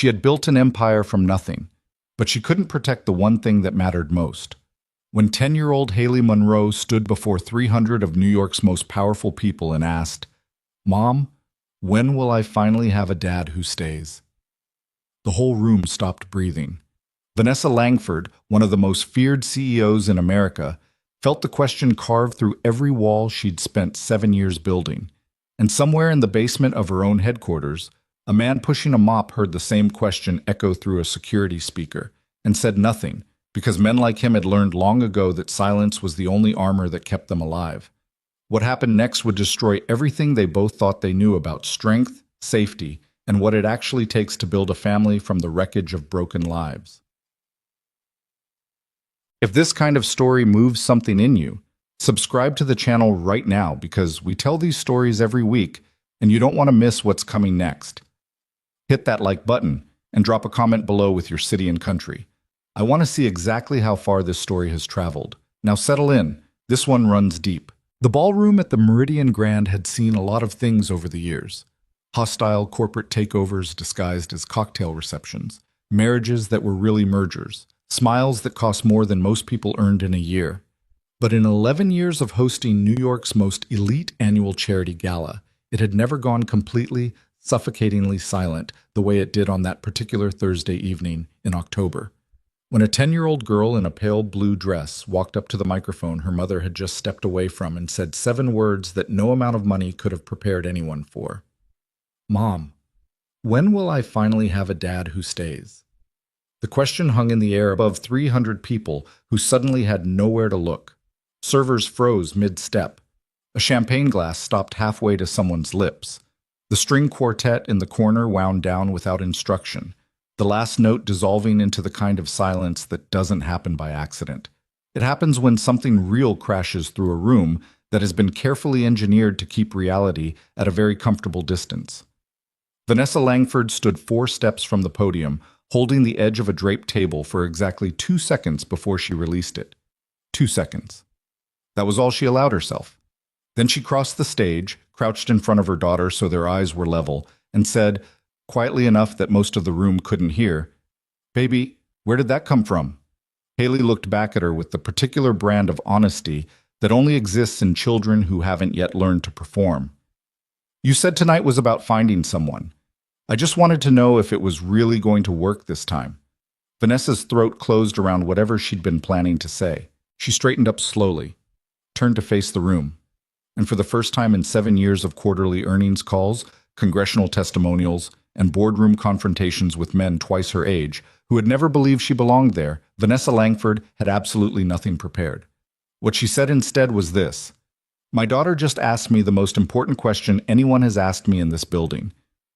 She had built an empire from nothing, but she couldn't protect the one thing that mattered most. When 10-year-old Hailey Monroe stood before 300 of New York's most powerful people and asked, "Mom, when will I finally have a dad who stays?" The whole room stopped breathing. Vanessa Langford, one of the most feared CEOs in America, felt the question carved through every wall she'd spent 7 years building. And somewhere in the basement of her own headquarters, a man pushing a mop heard the same question echo through a security speaker and said nothing, because men like him had learned long ago that silence was the only armor that kept them alive. What happened next would destroy everything they both thought they knew about strength, safety, and what it actually takes to build a family from the wreckage of broken lives. If this kind of story moves something in you, subscribe to the channel right now because we tell these stories every week and you don't want to miss what's coming next. Hit that like button and drop a comment below with your city and country. I want to see exactly how far this story has traveled. Now settle in. This one runs deep. The ballroom at the Meridian Grand had seen a lot of things over the years. Hostile corporate takeovers disguised as cocktail receptions, marriages that were really mergers, smiles that cost more than most people earned in a year. But in 11 years of hosting New York's most elite annual charity gala, it had never gone completely, suffocatingly silent the way it did on that particular Thursday evening in October. When a 10-year-old girl in a pale blue dress walked up to the microphone her mother had just stepped away from and said 7 words that no amount of money could have prepared anyone for. "Mom, when will I finally have a dad who stays?" The question hung in the air above 300 people who suddenly had nowhere to look. Servers froze mid-step. A champagne glass stopped halfway to someone's lips. The string quartet in the corner wound down without instruction, the last note dissolving into the kind of silence that doesn't happen by accident. It happens when something real crashes through a room that has been carefully engineered to keep reality at a very comfortable distance. Vanessa Langford stood 4 steps from the podium, holding the edge of a draped table for exactly 2 seconds before she released it. 2 seconds. That was all she allowed herself. Then she crossed the stage, crouched in front of her daughter so their eyes were level, and said, quietly enough that most of the room couldn't hear, "Baby, where did that come from?" Hailey looked back at her with the particular brand of honesty that only exists in children who haven't yet learned to perform. "You said tonight was about finding someone. I just wanted to know if it was really going to work this time." Vanessa's throat closed around whatever she'd been planning to say. She straightened up slowly, turned to face the room, and for the first time in 7 years of quarterly earnings calls, congressional testimonials, and boardroom confrontations with men twice her age, who had never believed she belonged there, Vanessa Langford had absolutely nothing prepared. What she said instead was this: "My daughter just asked me the most important question anyone has asked me in this building,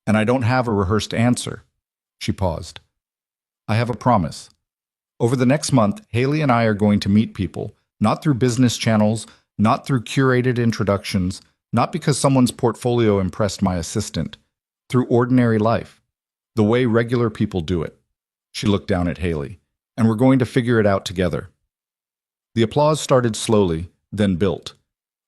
and I don't have a rehearsed answer." She paused. "I have a promise. Over the next month, Hailey and I are going to meet people, not through business channels, not through curated introductions, not because someone's portfolio impressed my assistant, through ordinary life, the way regular people do it." She looked down at Hailey. "And we're going to figure it out together." The applause started slowly, then built.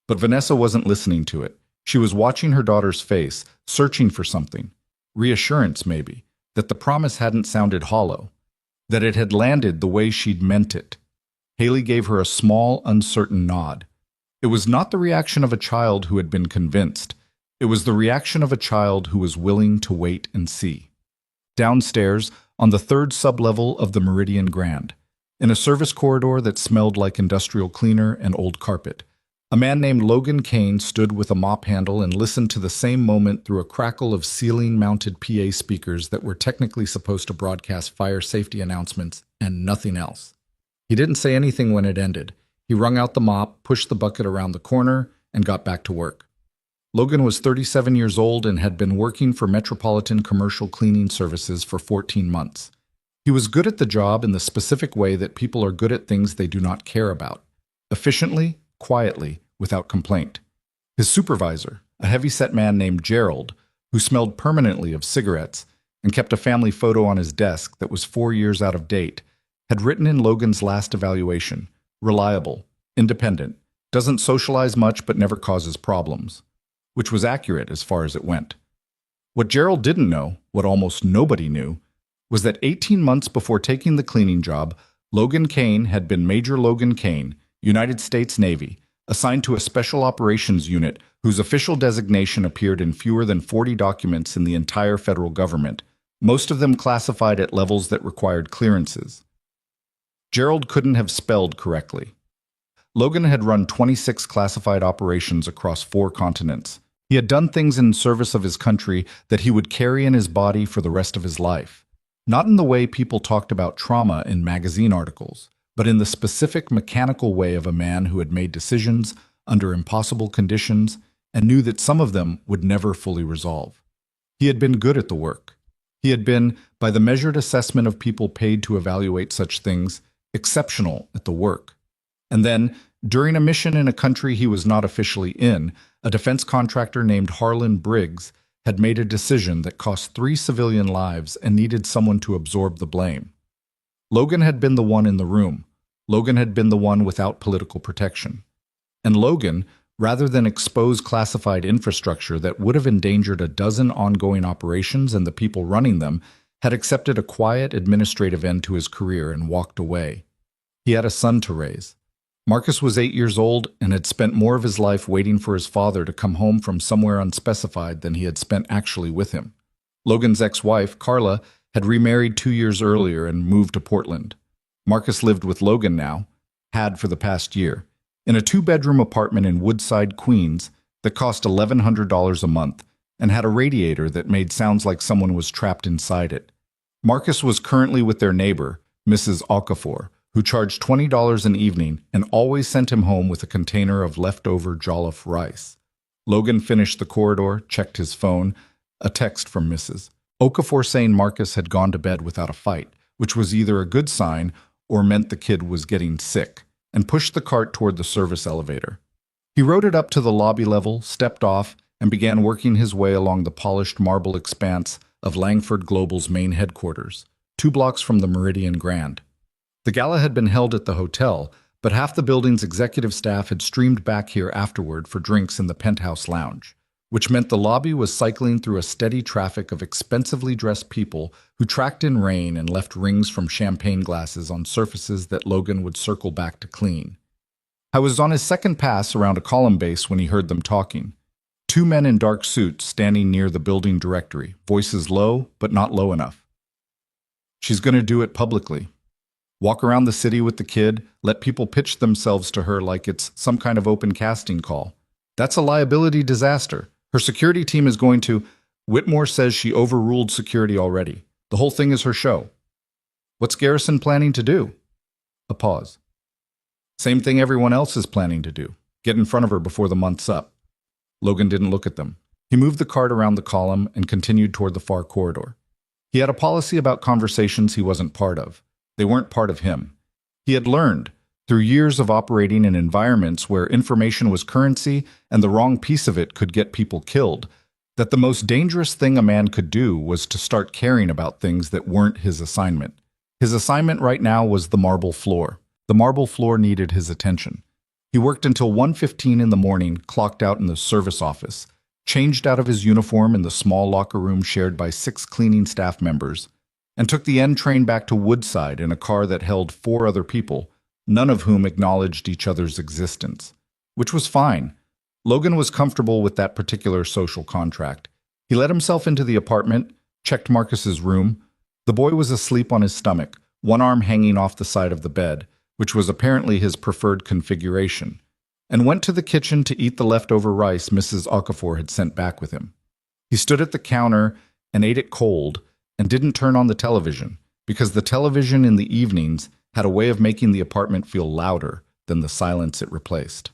But Vanessa wasn't listening to it. She was watching her daughter's face, searching for something. Reassurance, maybe, that the promise hadn't sounded hollow, that it had landed the way she'd meant it. Hailey gave her a small, uncertain nod. It was not the reaction of a child who had been convinced. It was the reaction of a child who was willing to wait and see. Downstairs, on the 3rd sublevel of the Meridian Grand, in a service corridor that smelled like industrial cleaner and old carpet, a man named Logan Kane stood with a mop handle and listened to the same moment through a crackle of ceiling-mounted PA speakers that were technically supposed to broadcast fire safety announcements and nothing else. He didn't say anything when it ended. He wrung out the mop, pushed the bucket around the corner, and got back to work. Logan was 37 years old and had been working for Metropolitan Commercial Cleaning Services for 14 months. He was good at the job in the specific way that people are good at things they do not care about, efficiently, quietly, without complaint. His supervisor, a heavy-set man named Gerald, who smelled permanently of cigarettes and kept a family photo on his desk that was 4 years out of date, had written in Logan's last evaluation, "Reliable, independent, doesn't socialize much but never causes problems," which was accurate as far as it went. What Gerald didn't know, what almost nobody knew, was that 18 months before taking the cleaning job, Logan Kane had been Major Logan Kane, United States Navy, assigned to a special operations unit whose official designation appeared in fewer than 40 documents in the entire federal government, most of them classified at levels that required clearances. Gerald couldn't have spelled correctly. Logan had run 26 classified operations across 4 continents. He had done things in service of his country that he would carry in his body for the rest of his life. Not in the way people talked about trauma in magazine articles, but in the specific mechanical way of a man who had made decisions under impossible conditions and knew that some of them would never fully resolve. He had been good at the work. He had been, by the measured assessment of people paid to evaluate such things, exceptional at the work. And then, during a mission in a country he was not officially in, a defense contractor named Harlan Briggs had made a decision that cost 3 civilian lives and needed someone to absorb the blame. Logan had been the one in the room. Logan had been the one without political protection. And Logan, rather than expose classified infrastructure that would have endangered a dozen ongoing operations and the people running them, had accepted a quiet administrative end to his career and walked away. He had a son to raise. Marcus was 8 years old and had spent more of his life waiting for his father to come home from somewhere unspecified than he had spent actually with him. Logan's ex-wife, Carla, had remarried 2 years earlier and moved to Portland. Marcus lived with Logan now, had for the past year, in a 2-bedroom apartment in Woodside, Queens that cost $1,100 a month and had a radiator that made sounds like someone was trapped inside it. Marcus was currently with their neighbor, Mrs. Okafor, who charged $20 an evening and always sent him home with a container of leftover jollof rice. Logan finished the corridor, checked his phone, a text from Mrs. Okafor saying Marcus had gone to bed without a fight, which was either a good sign or meant the kid was getting sick, and pushed the cart toward the service elevator. He rode it up to the lobby level, stepped off, and began working his way along the polished marble expanse of Langford Global's main headquarters, 2 blocks from the Meridian Grand. The gala had been held at the hotel, but half the building's executive staff had streamed back here afterward for drinks in the penthouse lounge, which meant the lobby was cycling through a steady traffic of expensively dressed people who tracked in rain and left rings from champagne glasses on surfaces that Logan would circle back to clean. I was on his second pass around a column base when he heard them talking. 2 men in dark suits standing near the building directory, voices low, but not low enough. She's going to do it publicly. Walk around the city with the kid, let people pitch themselves to her like it's some kind of open casting call. That's a liability disaster. Her security team is going to... Whitmore says she overruled security already. The whole thing is her show. What's Garrison planning to do? A pause. Same thing everyone else is planning to do. Get in front of her before the month's up. Logan didn't look at them. He moved the cart around the column and continued toward the far corridor. He had a policy about conversations he wasn't part of. They weren't part of him. He had learned, through years of operating in environments where information was currency and the wrong piece of it could get people killed, that the most dangerous thing a man could do was to start caring about things that weren't his assignment. His assignment right now was the marble floor. The marble floor needed his attention. He worked until 1:15 in the morning, clocked out in the service office, changed out of his uniform in the small locker room shared by 6 cleaning staff members, and took the N train back to Woodside in a car that held 4 other people, none of whom acknowledged each other's existence. Which was fine. Logan was comfortable with that particular social contract. He let himself into the apartment, checked Marcus's room. The boy was asleep on his stomach, one arm hanging off the side of the bed, which was apparently his preferred configuration, and went to the kitchen to eat the leftover rice Mrs. Okafor had sent back with him. He stood at the counter and ate it cold, and didn't turn on the television, because the television in the evenings had a way of making the apartment feel louder than the silence it replaced.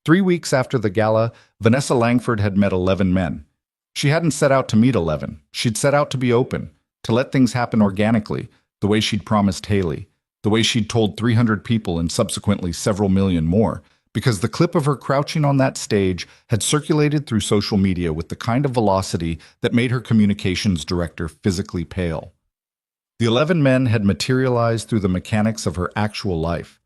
3 weeks after the gala, Vanessa Langford had met 11 men. She hadn't set out to meet 11. She'd set out to be open, to let things happen organically, the way she'd promised Hailey, the way she'd told 300 people and subsequently several million more, because the clip of her crouching on that stage had circulated through social media with the kind of velocity that made her communications director physically pale. The 11 men had materialized through the mechanics of her actual life.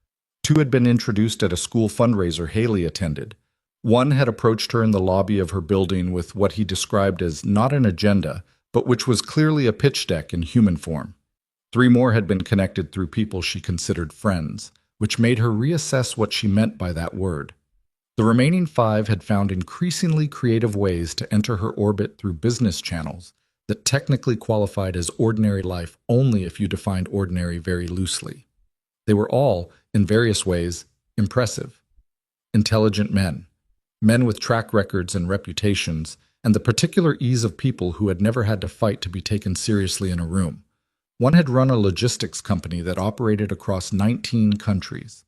2 had been introduced at a school fundraiser Hailey attended. 1 had approached her in the lobby of her building with what he described as not an agenda, but which was clearly a pitch deck in human form. 3 more had been connected through people she considered friends, which made her reassess what she meant by that word. The remaining 5 had found increasingly creative ways to enter her orbit through business channels that technically qualified as ordinary life only if you defined ordinary very loosely. They were all, in various ways, impressive. Intelligent men. Men with track records and reputations, and the particular ease of people who had never had to fight to be taken seriously in a room. One had run a logistics company that operated across 19 countries.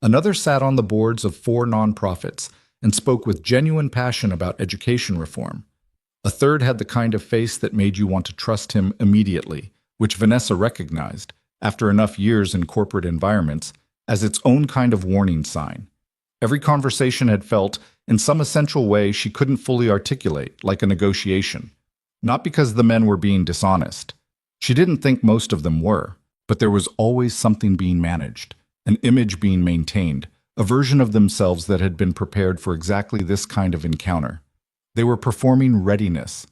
Another sat on the boards of 4 nonprofits and spoke with genuine passion about education reform. A third had the kind of face that made you want to trust him immediately, which Vanessa recognized, after enough years in corporate environments, as its own kind of warning sign. Every conversation had felt, in some essential way she couldn't fully articulate, like a negotiation. Not because the men were being dishonest. She didn't think most of them were, but there was always something being managed, an image being maintained, a version of themselves that had been prepared for exactly this kind of encounter. They were performing readiness.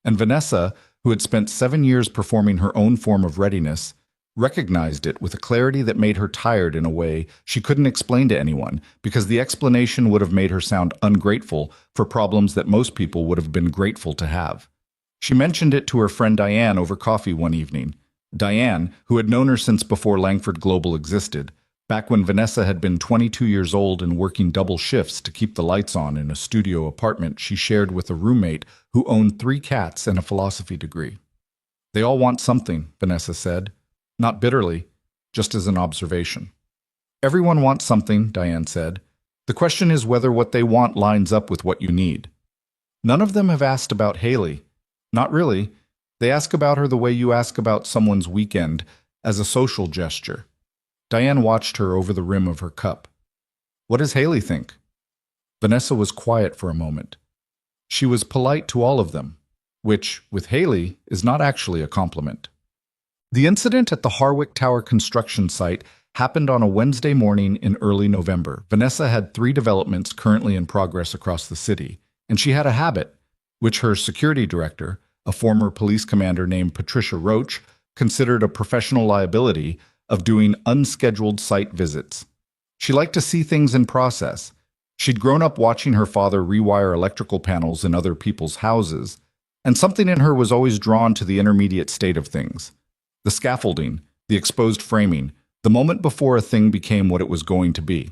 And Vanessa, who had spent 7 years performing her own form of readiness, recognized it with a clarity that made her tired in a way she couldn't explain to anyone, because the explanation would have made her sound ungrateful for problems that most people would have been grateful to have. She mentioned it to her friend Diane over coffee one evening. Diane, who had known her since before Langford Global existed, back when Vanessa had been 22 years old and working double shifts to keep the lights on in a studio apartment she shared with a roommate who owned 3 cats and a philosophy degree. They all want something, Vanessa said. Not bitterly, just as an observation. Everyone wants something, Diane said. The question is whether what they want lines up with what you need. None of them have asked about Hailey. Not really. They ask about her the way you ask about someone's weekend, as a social gesture. Diane watched her over the rim of her cup. What does Hailey think? Vanessa was quiet for a moment. She was polite to all of them, which, with Hailey, is not actually a compliment. The incident at the Harwick Tower construction site happened on a Wednesday morning in early November. Vanessa had 3 developments currently in progress across the city, and she had a habit, which her security director, a former police commander named Patricia Roach, considered a professional liability, of doing unscheduled site visits. She liked to see things in process. She'd grown up watching her father rewire electrical panels in other people's houses, and something in her was always drawn to the intermediate state of things. The scaffolding, the exposed framing, the moment before a thing became what it was going to be.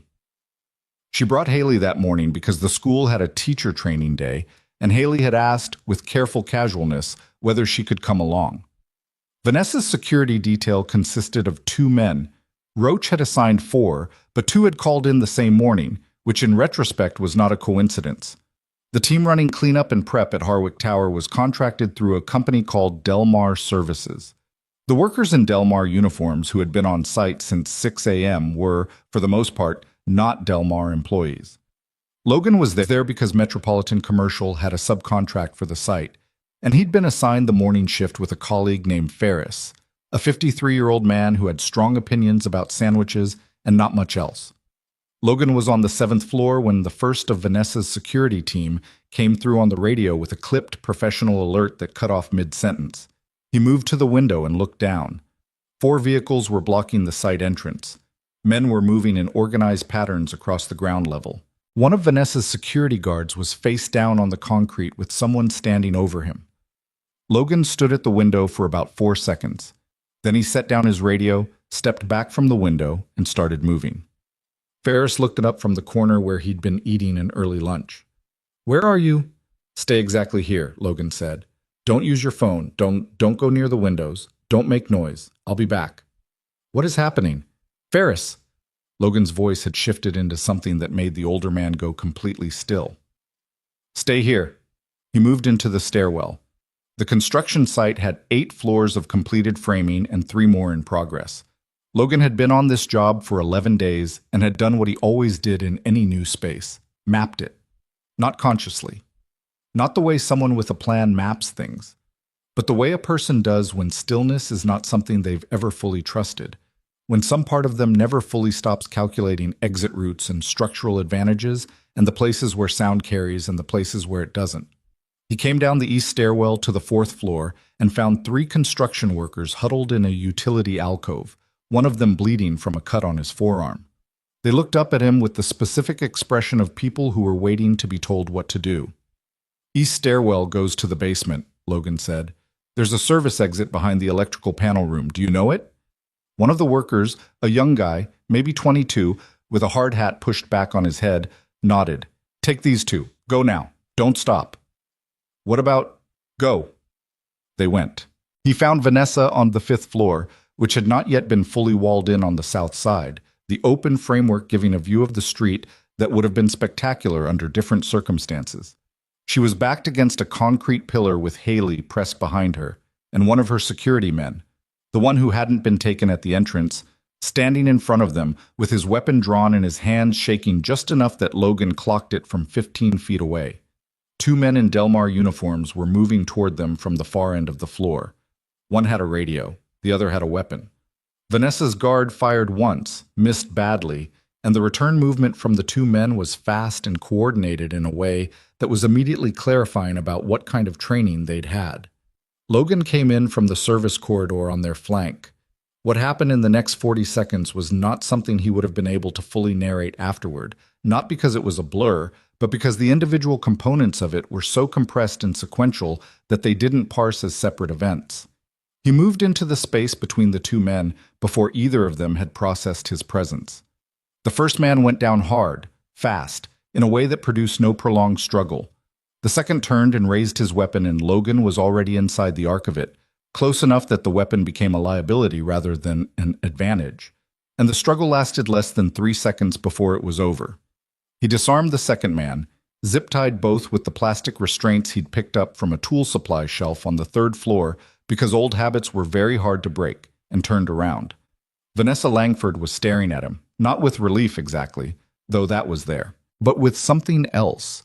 She brought Hailey that morning because the school had a teacher training day, and Hailey had asked, with careful casualness, whether she could come along. Vanessa's security detail consisted of 2 men. Roach had assigned 4, but 2 had called in the same morning, which in retrospect was not a coincidence. The team running cleanup and prep at Harwick Tower was contracted through a company called Delmar Services. The workers in Delmar uniforms who had been on site since 6 a.m. were, for the most part, not Delmar employees. Logan was there because Metropolitan Commercial had a subcontract for the site, and he'd been assigned the morning shift with a colleague named Ferris, a 53-year-old man who had strong opinions about sandwiches and not much else. Logan was on the 7th floor when the first of Vanessa's security team came through on the radio with a clipped professional alert that cut off mid-sentence. He moved to the window and looked down. 4 vehicles were blocking the site entrance. Men were moving in organized patterns across the ground level. One of Vanessa's security guards was face down on the concrete with someone standing over him. Logan stood at the window for about 4 seconds. Then he set down his radio, stepped back from the window, and started moving. Ferris looked up from the corner where he'd been eating an early lunch. "Where are you?" "Stay exactly here," Logan said. "Don't use your phone. Don't go near the windows. Don't make noise. I'll be back." "What is happening?" "Ferris!" Logan's voice had shifted into something that made the older man go completely still. "Stay here." He moved into the stairwell. The construction site had 8 floors of completed framing and 3 more in progress. Logan had been on this job for 11 days and had done what he always did in any new space, mapped it. Not consciously. Not the way someone with a plan maps things, but the way a person does when stillness is not something they've ever fully trusted, when some part of them never fully stops calculating exit routes and structural advantages and the places where sound carries and the places where it doesn't. He came down the east stairwell to the 4th floor and found 3 construction workers huddled in a utility alcove, one of them bleeding from a cut on his forearm. They looked up at him with the specific expression of people who were waiting to be told what to do. "East stairwell goes to the basement," Logan said. "There's a service exit behind the electrical panel room. Do you know it?" One of the workers, a young guy, maybe 22, with a hard hat pushed back on his head, nodded. "Take these 2. Go now. Don't stop." "What about go?" They went. He found Vanessa on the 5th floor, which had not yet been fully walled in on the south side, the open framework giving a view of the street that would have been spectacular under different circumstances. She was backed against a concrete pillar with Hailey pressed behind her, and one of her security men, the one who hadn't been taken at the entrance, standing in front of them with his weapon drawn and his hands shaking just enough that Logan clocked it from 15 feet away. 2 men in Delmar uniforms were moving toward them from the far end of the floor. One had a radio, the other had a weapon. Vanessa's guard fired once, missed badly, and the return movement from the 2 men was fast and coordinated in a way that was immediately clarifying about what kind of training they'd had. Logan came in from the service corridor on their flank. What happened in the next 40 seconds was not something he would have been able to fully narrate afterward, not because it was a blur, but because the individual components of it were so compressed and sequential that they didn't parse as separate events. He moved into the space between the 2 men before either of them had processed his presence. The first man went down hard, fast, in a way that produced no prolonged struggle. The second turned and raised his weapon, and Logan was already inside the arc of it, close enough that the weapon became a liability rather than an advantage. And the struggle lasted less than 3 seconds before it was over. He disarmed the second man, zip-tied both with the plastic restraints he'd picked up from a tool supply shelf on the 3rd floor because old habits were very hard to break, and turned around. Vanessa Langford was staring at him, not with relief exactly, though that was there, but with something else,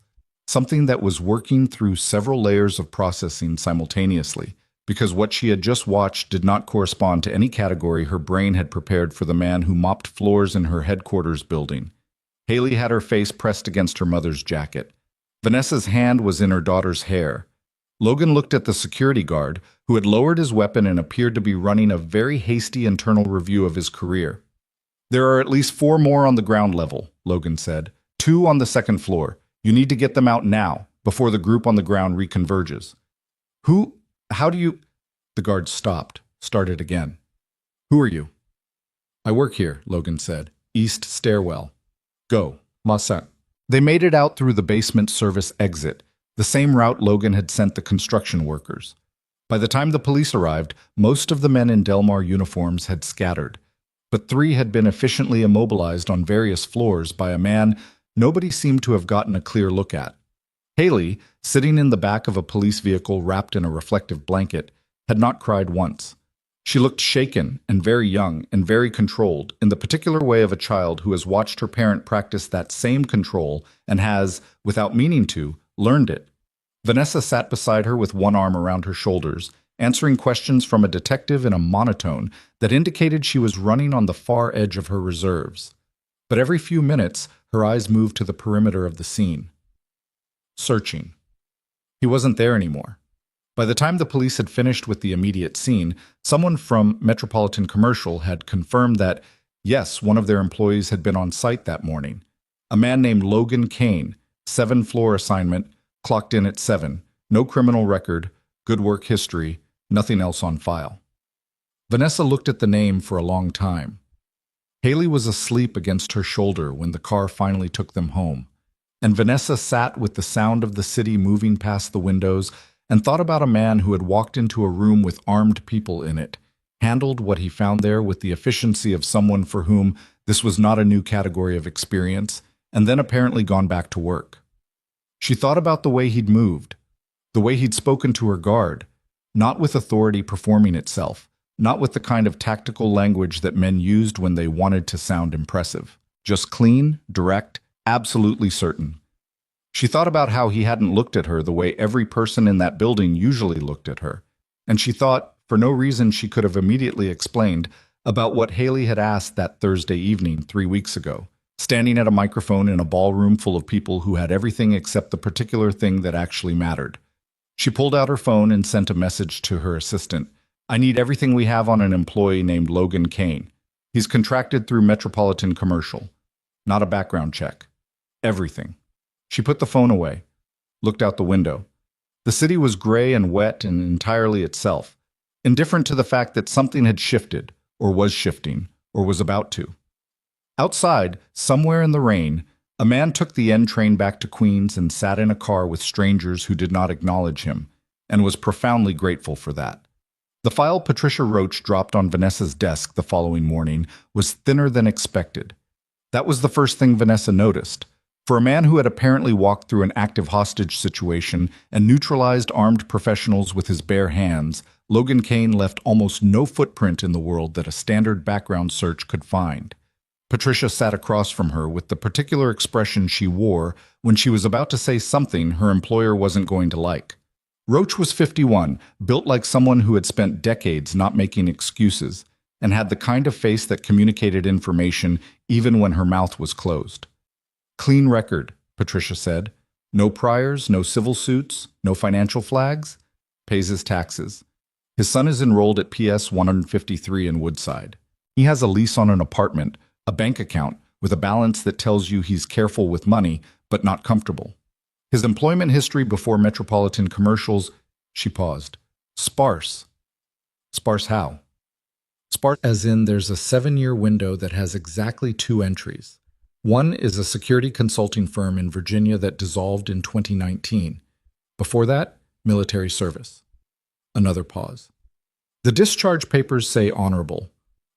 something that was working through several layers of processing simultaneously, because what she had just watched did not correspond to any category her brain had prepared for the man who mopped floors in her headquarters building. Hailey had her face pressed against her mother's jacket. Vanessa's hand was in her daughter's hair. Logan looked at the security guard, who had lowered his weapon and appeared to be running a very hasty internal review of his career. "There are at least 4 more on the ground level," Logan said. 2 on the 2nd floor. You need to get them out now, before the group on the ground reconverges. How do you... The guard stopped, started again. "Who are you?" "I work here," Logan said. "East stairwell." "Go, Masa." They made it out through the basement service exit, the same route Logan had sent the construction workers. By the time the police arrived, most of the men in Delmar uniforms had scattered, but 3 had been efficiently immobilized on various floors by a man nobody seemed to have gotten a clear look at. Hailey, sitting in the back of a police vehicle wrapped in a reflective blanket, had not cried once. She looked shaken and very young and very controlled, in the particular way of a child who has watched her parent practice that same control and has, without meaning to, learned it. Vanessa sat beside her with one arm around her shoulders, answering questions from a detective in a monotone that indicated she was running on the far edge of her reserves. But every few minutes, her eyes moved to the perimeter of the scene. Searching. He wasn't there anymore. By the time the police had finished with the immediate scene, someone from Metropolitan Commercial had confirmed that, yes, one of their employees had been on site that morning. A man named Logan Kane, 7th-floor assignment, clocked in at 7, no criminal record, good work history, nothing else on file. Vanessa looked at the name for a long time. Hailey was asleep against her shoulder when the car finally took them home, and Vanessa sat with the sound of the city moving past the windows and thought about a man who had walked into a room with armed people in it, handled what he found there with the efficiency of someone for whom this was not a new category of experience, and then apparently gone back to work. She thought about the way he'd moved, the way he'd spoken to her guard, not with authority performing itself, not with the kind of tactical language that men used when they wanted to sound impressive, just clean, direct, absolutely certain. She thought about how he hadn't looked at her the way every person in that building usually looked at her, and she thought, for no reason she could have immediately explained, about what Hailey had asked that Thursday evening 3 weeks ago, standing at a microphone in a ballroom full of people who had everything except the particular thing that actually mattered. She pulled out her phone and sent a message to her assistant. I need everything we have on an employee named Logan Kane. He's contracted through Metropolitan Commercial. Not a background check. Everything. She put the phone away, looked out the window. The city was gray and wet and entirely itself, indifferent to the fact that something had shifted, or was shifting, or was about to. Outside, somewhere in the rain, a man took the N train back to Queens and sat in a car with strangers who did not acknowledge him, and was profoundly grateful for that. The file Patricia Roach dropped on Vanessa's desk the following morning was thinner than expected. That was the first thing Vanessa noticed. For a man who had apparently walked through an active hostage situation and neutralized armed professionals with his bare hands, Logan Kane left almost no footprint in the world that a standard background search could find. Patricia sat across from her with the particular expression she wore when she was about to say something her employer wasn't going to like. Roach was 51, built like someone who had spent decades not making excuses, and had the kind of face that communicated information even when her mouth was closed. Clean record, Patricia said. No priors, no civil suits, no financial flags. Pays his taxes. His son is enrolled at PS 153 in Woodside. He has a lease on an apartment, a bank account, with a balance that tells you he's careful with money, but not comfortable. His employment history before Metropolitan Commercials, she paused. Sparse. Sparse how? Sparse as in there's a 7-year window that has exactly 2 entries. One is a security consulting firm in Virginia that dissolved in 2019. Before that, military service. Another pause. The discharge papers say honorable,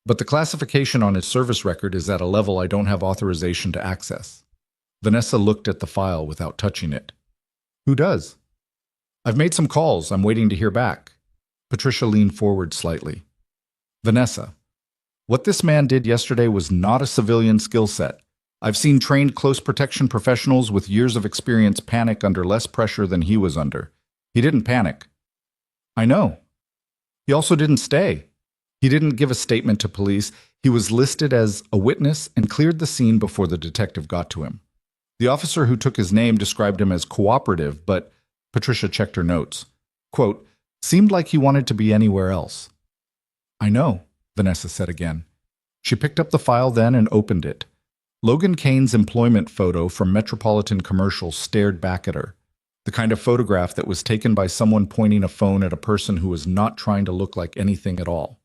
but the classification on his service record is at a level I don't have authorization to access. Vanessa looked at the file without touching it. Who does? I've made some calls. I'm waiting to hear back. Patricia leaned forward slightly. Vanessa, what this man did yesterday was not a civilian skill set. I've seen trained close protection professionals with years of experience panic under less pressure than he was under. He didn't panic. I know. He also didn't stay. He didn't give a statement to police. He was listed as a witness and cleared the scene before the detective got to him. The officer who took his name described him as cooperative, but Patricia checked her notes. Quote, seemed like he wanted to be anywhere else. I know, Vanessa said again. She picked up the file then and opened it. Logan Kane's employment photo from Metropolitan Commercial stared back at her. The kind of photograph that was taken by someone pointing a phone at a person who was not trying to look like anything at all.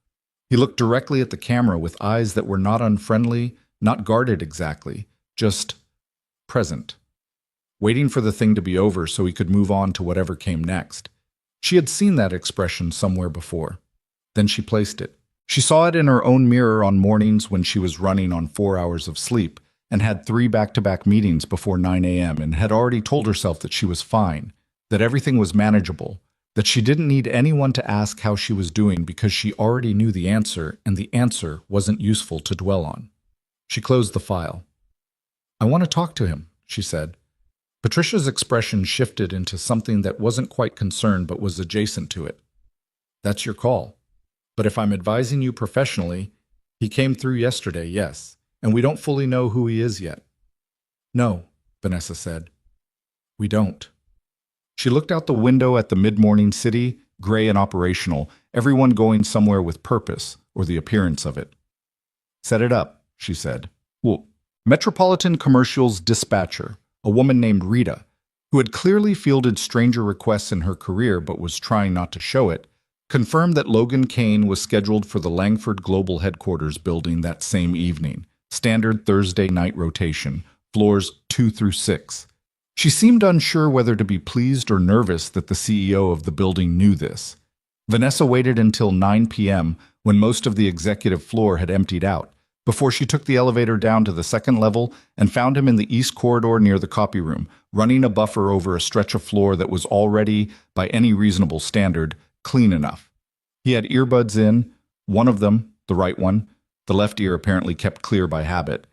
He looked directly at the camera with eyes that were not unfriendly, not guarded exactly, just present, waiting for the thing to be over so he could move on to whatever came next. She had seen that expression somewhere before. Then she placed it. She saw it in her own mirror on mornings when she was running on 4 hours of sleep and had 3 back-to-back meetings before 9 a.m. and had already told herself that she was fine, that everything was manageable, that she didn't need anyone to ask how she was doing because she already knew the answer and the answer wasn't useful to dwell on. She closed the file. I want to talk to him, she said. Patricia's expression shifted into something that wasn't quite concern but was adjacent to it. That's your call. But if I'm advising you professionally, he came through yesterday, yes, and we don't fully know who he is yet. No, Vanessa said. We don't. She looked out the window at the mid-morning city, gray and operational, everyone going somewhere with purpose, or the appearance of it. Set it up, she said. Well, Metropolitan Commercial's dispatcher, a woman named Rita, who had clearly fielded stranger requests in her career but was trying not to show it, confirmed that Logan Kane was scheduled for the Langford Global Headquarters building that same evening, standard Thursday night rotation, floors 2 through 6. She seemed unsure whether to be pleased or nervous that the CEO of the building knew this. Vanessa waited until 9 p.m. when most of the executive floor had emptied out, before she took the elevator down to the second level and found him in the east corridor near the copy room, running a buffer over a stretch of floor that was already, by any reasonable standard, clean enough. He had earbuds in, one of them, the right one, the left ear apparently kept clear by habit,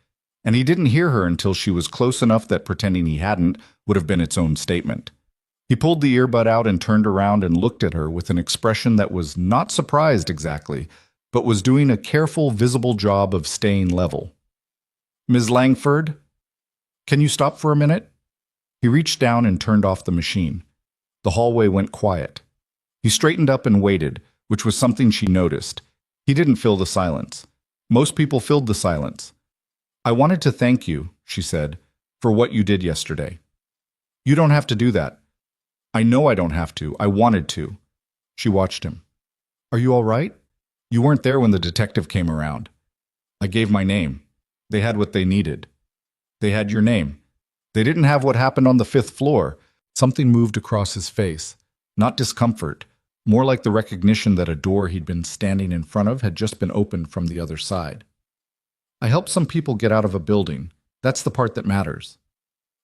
and he didn't hear her until she was close enough that pretending he hadn't would have been its own statement. He pulled the earbud out and turned around and looked at her with an expression that was not surprised exactly, but was doing a careful, visible job of staying level. Ms. Langford, can you stop for a minute? He reached down and turned off the machine. The hallway went quiet. He straightened up and waited, which was something she noticed. He didn't fill the silence. Most people filled the silence. "I wanted to thank you," she said, "for what you did yesterday." "You don't have to do that." "I know I don't have to. I wanted to." She watched him. "Are you all right? You weren't there when the detective came around." "I gave my name. They had what they needed." "They had your name. They didn't have what happened on the 5th floor." Something moved across his face. Not discomfort, more like the recognition that a door he'd been standing in front of had just been opened from the other side. "I helped some people get out of a building. That's the part that matters."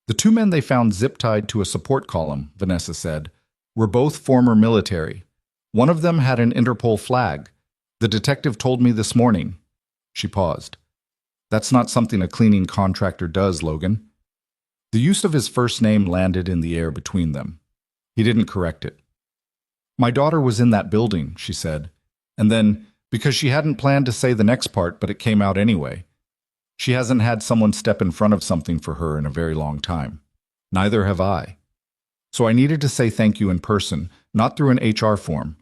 "The two men they found zip-tied to a support column," Vanessa said, "were both former military. One of them had an Interpol flag. The detective told me this morning." She paused. "That's not something a cleaning contractor does, Logan." The use of his first name landed in the air between them. He didn't correct it. "My daughter was in that building," she said. And then, because she hadn't planned to say the next part, but it came out anyway, she hasn't had someone step in front of something for her in a very long time. Neither have I. So I needed to say thank you in person, not through an HR form.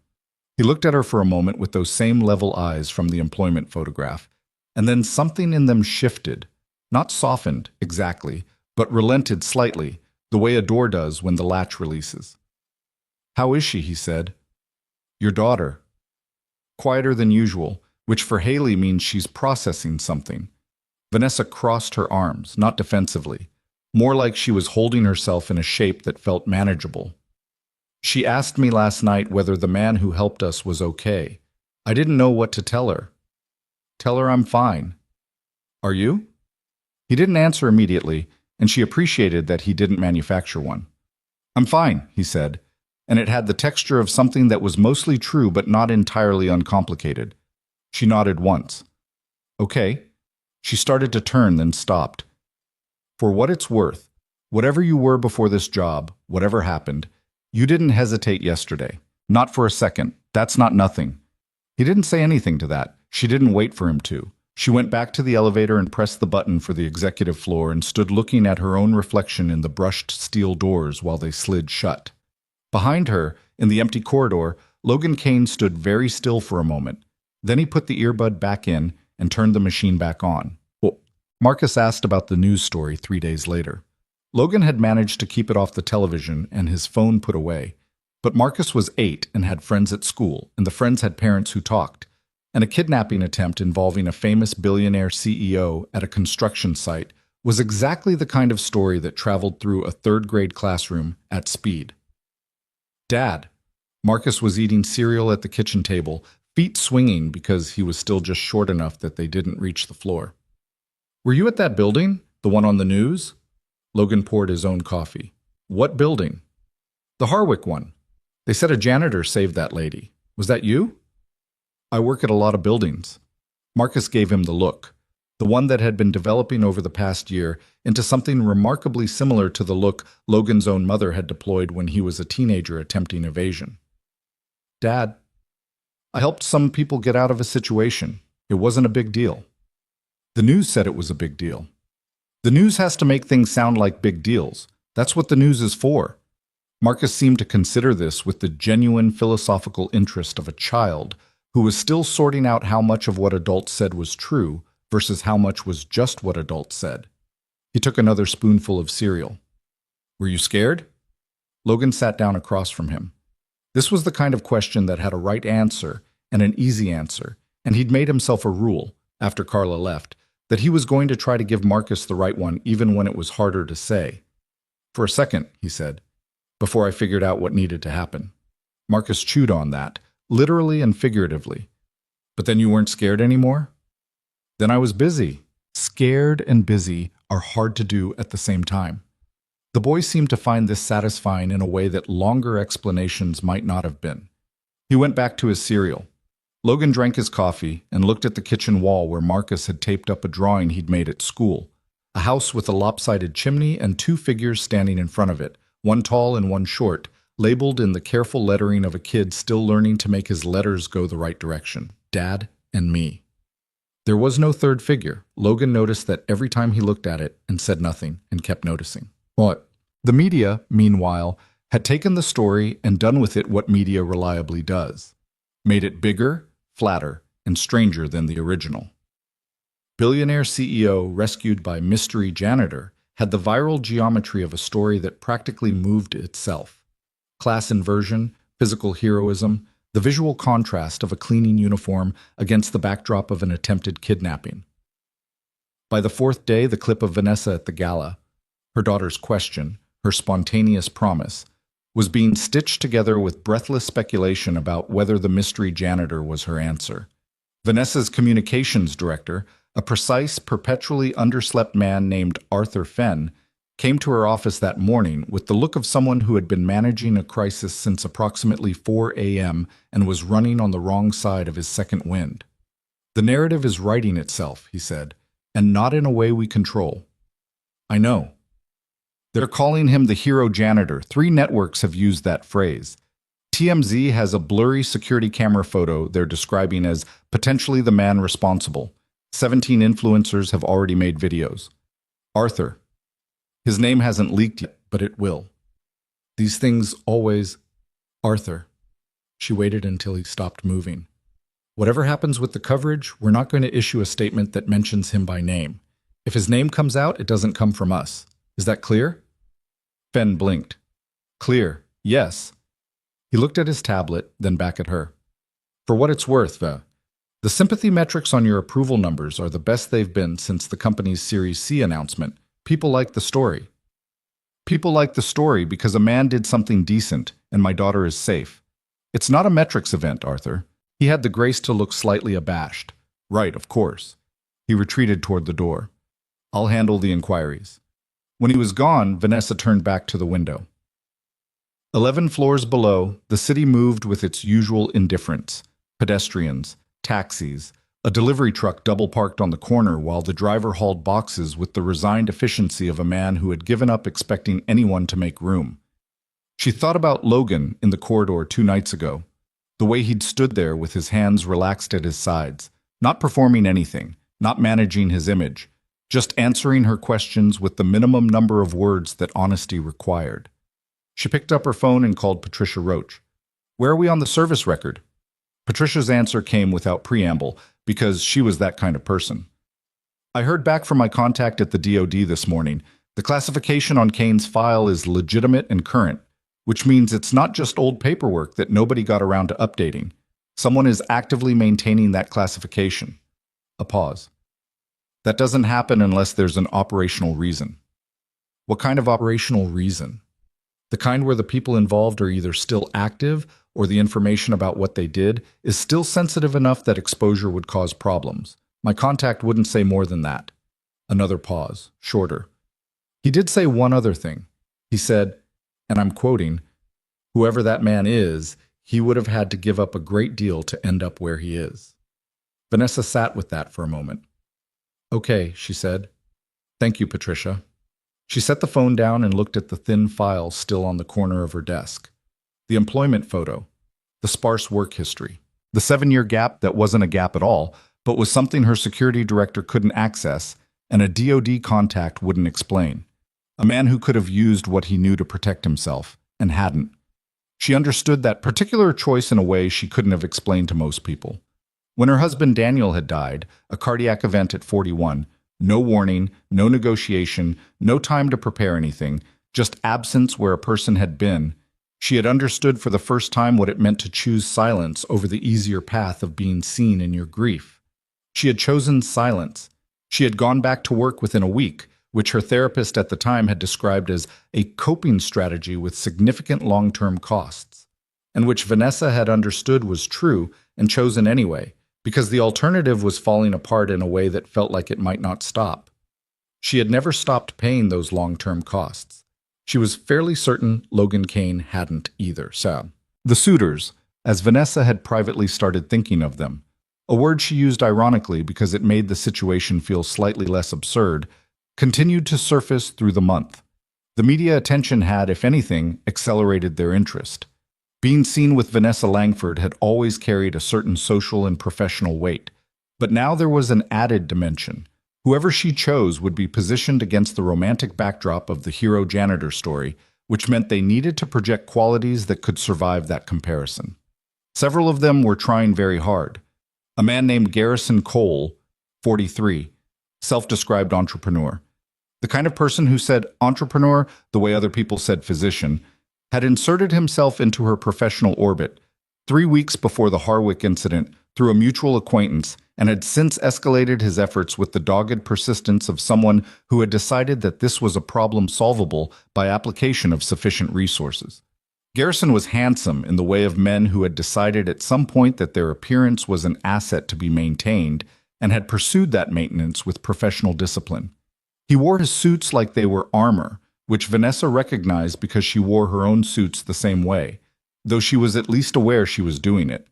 He looked at her for a moment with those same level eyes from the employment photograph, and then something in them shifted, not softened exactly, but relented slightly, the way a door does when the latch releases. "How is she?" he said. "Your daughter." Quieter than usual, which for Hailey means she's processing something. Vanessa crossed her arms, not defensively, more like she was holding herself in a shape that felt manageable. "She asked me last night whether the man who helped us was okay. I didn't know what to tell her." "Tell her I'm fine." "Are you?" He didn't answer immediately, and she appreciated that he didn't manufacture one. "I'm fine," he said, and it had the texture of something that was mostly true but not entirely uncomplicated. She nodded once. "Okay." She started to turn, then stopped. "For what it's worth, whatever you were before this job, whatever happened, you didn't hesitate yesterday. Not for a second. That's not nothing." He didn't say anything to that. She didn't wait for him to. She went back to the elevator and pressed the button for the executive floor and stood looking at her own reflection in the brushed steel doors while they slid shut. Behind her, in the empty corridor, Logan Kane stood very still for a moment. Then he put the earbud back in and turned the machine back on. Well, Marcus asked about the news story 3 days later. Logan had managed to keep it off the television and his phone put away. But Marcus was 8 and had friends at school, and the friends had parents who talked. And a kidnapping attempt involving a famous billionaire CEO at a construction site was exactly the kind of story that traveled through a 3rd-grade classroom at speed. "Dad." Marcus was eating cereal at the kitchen table, feet swinging because he was still just short enough that they didn't reach the floor. "Were you at that building? The one on the news?" Logan poured his own coffee. "What building?" "The Harwick one. They said a janitor saved that lady. Was that you?" "I work at a lot of buildings." Marcus gave him the look, the one that had been developing over the past year into something remarkably similar to the look Logan's own mother had deployed when he was a teenager attempting evasion. "Dad, I helped some people get out of a situation. It wasn't a big deal." "The news said it was a big deal." "The news has to make things sound like big deals. That's what the news is for." Marcus seemed to consider this with the genuine philosophical interest of a child who was still sorting out how much of what adults said was true versus how much was just what adults said. He took another spoonful of cereal. "Were you scared?" Logan sat down across from him. This was the kind of question that had a right answer and an easy answer, and he'd made himself a rule, after Carla left, that he was going to try to give Marcus the right one even when it was harder to say. "For a second," he said, "before I figured out what needed to happen." Marcus chewed on that, literally and figuratively. "But then you weren't scared anymore?" "Then I was busy." Scared and busy are hard to do at the same time. The boy seemed to find this satisfying in a way that longer explanations might not have been. He went back to his cereal. Logan drank his coffee and looked at the kitchen wall where Marcus had taped up a drawing he'd made at school. A house with a lopsided chimney and 2 figures standing in front of it, one tall and one short, labeled in the careful lettering of a kid still learning to make his letters go the right direction. Dad and me. There was no third figure. Logan noticed that every time he looked at it and said nothing and kept noticing. What? The media, meanwhile, had taken the story and done with it what media reliably does. Made it bigger, flatter, and stranger than the original. Billionaire CEO rescued by mystery janitor had the viral geometry of a story that practically moved itself. Class inversion, physical heroism, the visual contrast of a cleaning uniform against the backdrop of an attempted kidnapping. By the fourth day, the clip of Vanessa at the gala, her daughter's question, her spontaneous promise, was being stitched together with breathless speculation about whether the mystery janitor was her answer. Vanessa's communications director, a precise, perpetually underslept man named Arthur Fenn, came to her office that morning with the look of someone who had been managing a crisis since approximately 4 a.m. and was running on the wrong side of his second wind. "The narrative is writing itself," he said, "and not in a way we control." "I know." They're calling him the hero janitor. 3 networks have used that phrase. TMZ has a blurry security camera photo they're describing as potentially the man responsible. 17 influencers have already made videos. Arthur. His name hasn't leaked yet, but it will. These things always... Arthur. She waited until he stopped moving. Whatever happens with the coverage, we're not going to issue a statement that mentions him by name. If his name comes out, it doesn't come from us. Is that clear? Fenn blinked. Clear, yes. He looked at his tablet, then back at her. For what it's worth, the sympathy metrics on your approval numbers are the best they've been since the company's Series C announcement. People like the story. People like the story because a man did something decent, and my daughter is safe. It's not a metrics event, Arthur. He had the grace to look slightly abashed. Right, of course. He retreated toward the door. I'll handle the inquiries. When he was gone, Vanessa turned back to the window. 11 floors below, the city moved with its usual indifference. Pedestrians, taxis, a delivery truck double-parked on the corner while the driver hauled boxes with the resigned efficiency of a man who had given up expecting anyone to make room. She thought about Logan in the corridor 2 nights ago, the way he'd stood there with his hands relaxed at his sides, not performing anything, not managing his image, just answering her questions with the minimum number of words that honesty required. She picked up her phone and called Patricia Roach. Where are we on the service record? Patricia's answer came without preamble, because she was that kind of person. I heard back from my contact at the DoD this morning. The classification on Kane's file is legitimate and current, which means it's not just old paperwork that nobody got around to updating. Someone is actively maintaining that classification. A pause. That doesn't happen unless there's an operational reason. What kind of operational reason? The kind where the people involved are either still active or the information about what they did is still sensitive enough that exposure would cause problems. My contact wouldn't say more than that. Another pause, shorter. He did say one other thing. He said, and I'm quoting, "Whoever that man is, he would have had to give up a great deal to end up where he is." Vanessa sat with that for a moment. "Okay," she said. "Thank you, Patricia." She set the phone down and looked at the thin file still on the corner of her desk. The employment photo, the sparse work history, the 7-year gap that wasn't a gap at all, but was something her security director couldn't access and a DoD contact wouldn't explain. A man who could have used what he knew to protect himself, and hadn't. She understood that particular choice in a way she couldn't have explained to most people. When her husband Daniel had died, a cardiac event at 41, no warning, no negotiation, no time to prepare anything, just absence where a person had been, she had understood for the first time what it meant to choose silence over the easier path of being seen in your grief. She had chosen silence. She had gone back to work within a week, which her therapist at the time had described as a coping strategy with significant long-term costs, and which Vanessa had understood was true and chosen anyway, because the alternative was falling apart in a way that felt like it might not stop. She had never stopped paying those long-term costs. She was fairly certain Logan Kane hadn't either. So, the suitors, as Vanessa had privately started thinking of them, a word she used ironically because it made the situation feel slightly less absurd, continued to surface through the month. The media attention had, if anything, accelerated their interest. Being seen with Vanessa Langford had always carried a certain social and professional weight, but now there was an added dimension. Whoever she chose would be positioned against the romantic backdrop of the hero janitor story, which meant they needed to project qualities that could survive that comparison. Several of them were trying very hard. A man named Garrison Cole, 43, self-described entrepreneur. The kind of person who said entrepreneur the way other people said physician, had inserted himself into her professional orbit 3 weeks before the Harwick incident through a mutual acquaintance and had since escalated his efforts with the dogged persistence of someone who had decided that this was a problem solvable by application of sufficient resources. Garrison was handsome in the way of men who had decided at some point that their appearance was an asset to be maintained and had pursued that maintenance with professional discipline. He wore his suits like they were armor, which Vanessa recognized because she wore her own suits the same way, though she was at least aware she was doing it.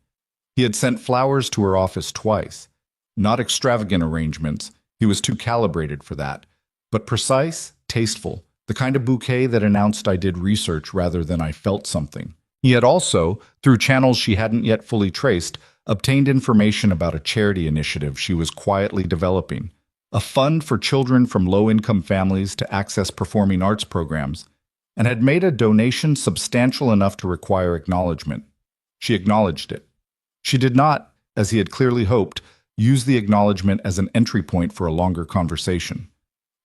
He had sent flowers to her office twice. Not extravagant arrangements, he was too calibrated for that, but precise, tasteful, the kind of bouquet that announced I did research rather than I felt something. He had also, through channels she hadn't yet fully traced, obtained information about a charity initiative she was quietly developing, a fund for children from low-income families to access performing arts programs, and had made a donation substantial enough to require acknowledgement. She acknowledged it. She did not, as he had clearly hoped, use the acknowledgement as an entry point for a longer conversation.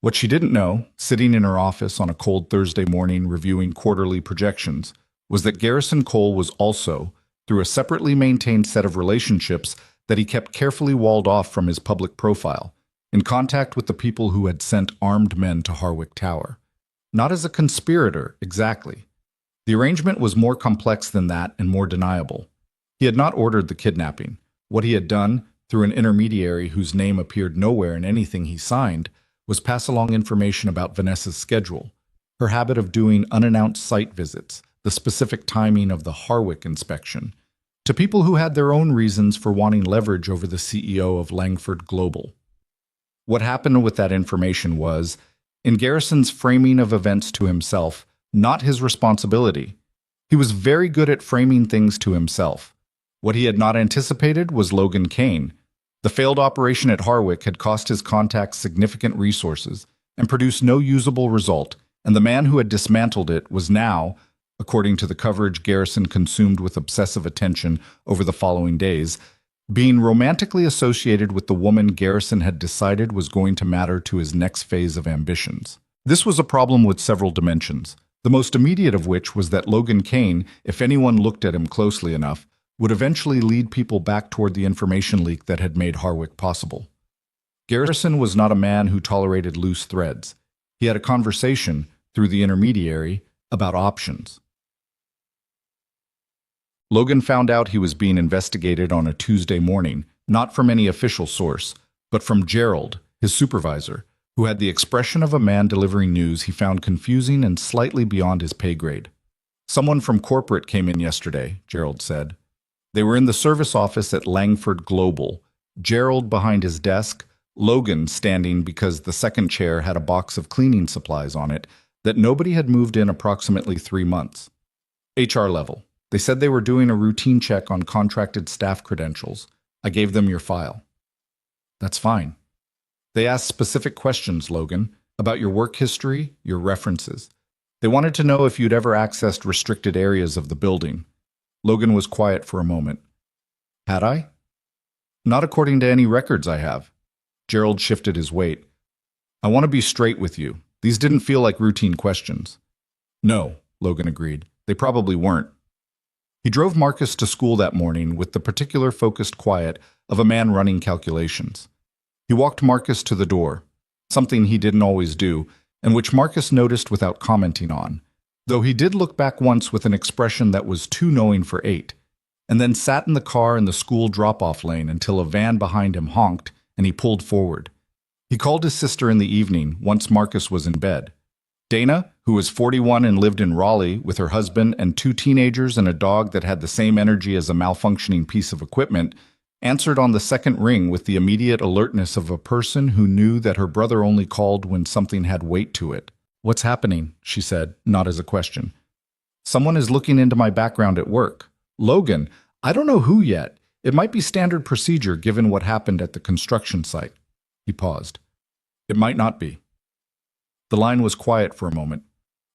What she didn't know, sitting in her office on a cold Thursday morning reviewing quarterly projections, was that Garrison Cole was also, through a separately maintained set of relationships that he kept carefully walled off from his public profile, in contact with the people who had sent armed men to Harwick Tower. Not as a conspirator, exactly. The arrangement was more complex than that and more deniable. He had not ordered the kidnapping. What he had done, through an intermediary whose name appeared nowhere in anything he signed, was pass along information about Vanessa's schedule, her habit of doing unannounced site visits, the specific timing of the Harwick inspection, to people who had their own reasons for wanting leverage over the CEO of Langford Global. What happened with that information was, in Garrison's framing of events to himself, not his responsibility. He was very good at framing things to himself. What he had not anticipated was Logan Kane. The failed operation at Harwick had cost his contacts significant resources and produced no usable result, and the man who had dismantled it was now, according to the coverage Garrison consumed with obsessive attention over the following days, being romantically associated with the woman Garrison had decided was going to matter to his next phase of ambitions. This was a problem with several dimensions, the most immediate of which was that Logan Kane, if anyone looked at him closely enough, would eventually lead people back toward the information leak that had made Harwick possible. Garrison was not a man who tolerated loose threads. He had a conversation, through the intermediary, about options. Logan found out he was being investigated on a Tuesday morning, not from any official source, but from Gerald, his supervisor, who had the expression of a man delivering news he found confusing and slightly beyond his pay grade. "Someone from corporate came in yesterday," Gerald said. They were in the service office at Langford Global, Gerald behind his desk, Logan standing because the second chair had a box of cleaning supplies on it that nobody had moved in approximately 3 months. HR level. They said they were doing a routine check on contracted staff credentials. I gave them your file. That's fine. They asked specific questions, Logan, about your work history, your references. They wanted to know if you'd ever accessed restricted areas of the building. Logan was quiet for a moment. Had I? Not according to any records I have. Gerald shifted his weight. I want to be straight with you. These didn't feel like routine questions. No, Logan agreed. They probably weren't. He drove Marcus to school that morning with the particular focused quiet of a man running calculations. He walked Marcus to the door, something he didn't always do, and which Marcus noticed without commenting on, though he did look back once with an expression that was too knowing for 8, and then sat in the car in the school drop-off lane until a van behind him honked and he pulled forward. He called his sister in the evening once Marcus was in bed. Dana, who was 41 and lived in Raleigh with her husband and 2 teenagers and a dog that had the same energy as a malfunctioning piece of equipment, answered on the second ring with the immediate alertness of a person who knew that her brother only called when something had weight to it. What's happening? She said, not as a question. Someone is looking into my background at work. Logan, I don't know who yet. It might be standard procedure given what happened at the construction site. He paused. It might not be. The line was quiet for a moment.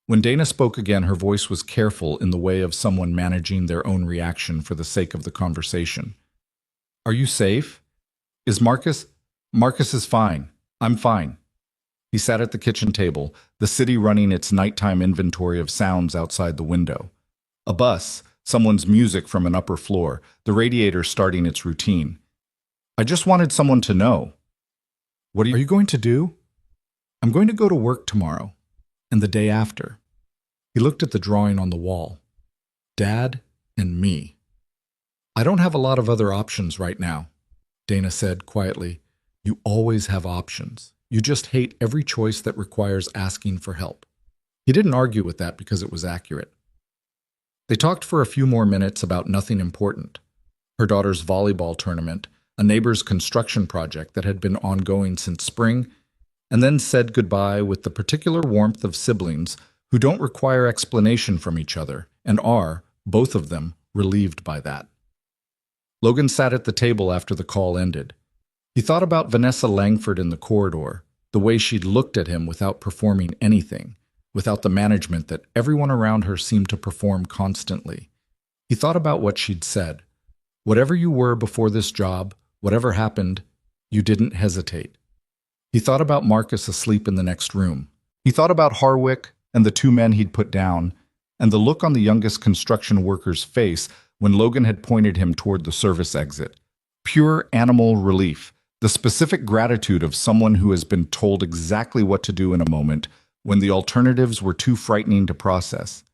When Dana spoke again, her voice was careful in the way of someone managing their own reaction for the sake of the conversation. Are you safe? Is Marcus? Marcus is fine. I'm fine. He sat at the kitchen table, the city running its nighttime inventory of sounds outside the window. A bus, someone's music from an upper floor, the radiator starting its routine. I just wanted someone to know. What are you going to do? I'm going to go to work tomorrow, and the day after. He looked at the drawing on the wall. Dad and me. I don't have a lot of other options right now, Dana said quietly. You always have options. You just hate every choice that requires asking for help. He didn't argue with that because it was accurate. They talked for a few more minutes about nothing important. Her daughter's volleyball tournament, a neighbor's construction project that had been ongoing since spring, and then said goodbye with the particular warmth of siblings who don't require explanation from each other and are, both of them, relieved by that. Logan sat at the table after the call ended. He thought about Vanessa Langford in the corridor, the way she'd looked at him without performing anything, without the management that everyone around her seemed to perform constantly. He thought about what she'd said. Whatever you were before this job, whatever happened, you didn't hesitate. He thought about Marcus asleep in the next room. He thought about Harwick and the two men he'd put down, and the look on the youngest construction worker's face when Logan had pointed him toward the service exit. Pure animal relief, the specific gratitude of someone who has been told exactly what to do in a moment when the alternatives were too frightening to process.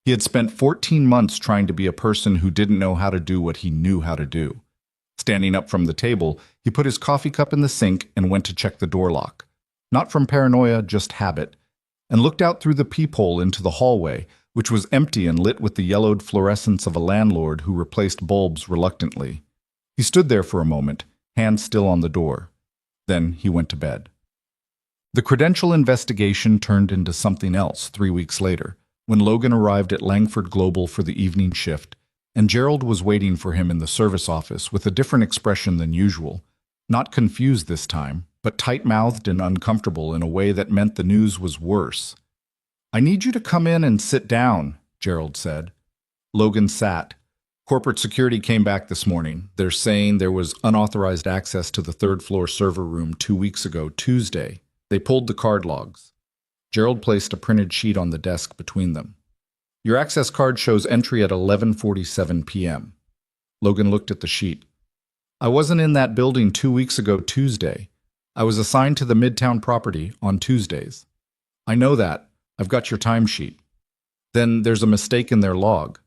He had spent 14 months trying to be a person who didn't know how to do what he knew how to do. Standing up from the table, he put his coffee cup in the sink and went to check the door lock. Not from paranoia, just habit, and looked out through the peephole into the hallway, which was empty and lit with the yellowed fluorescence of a landlord who replaced bulbs reluctantly. He stood there for a moment, hand still on the door. Then he went to bed. The credential investigation turned into something else 3 weeks later, when Logan arrived at Langford Global for the evening shift, and Gerald was waiting for him in the service office with a different expression than usual, not confused this time, but tight-mouthed and uncomfortable in a way that meant the news was worse. I need you to come in and sit down, Gerald said. Logan sat. Corporate security came back this morning. They're saying there was unauthorized access to the third-floor server room 2 weeks ago, Tuesday. They pulled the card logs. Gerald placed a printed sheet on the desk between them. Your access card shows entry at 11:47 p.m. Logan looked at the sheet. I wasn't in that building 2 weeks ago, Tuesday. I was assigned to the Midtown property on Tuesdays. I know that. I've got your timesheet. Then there's a mistake in their log.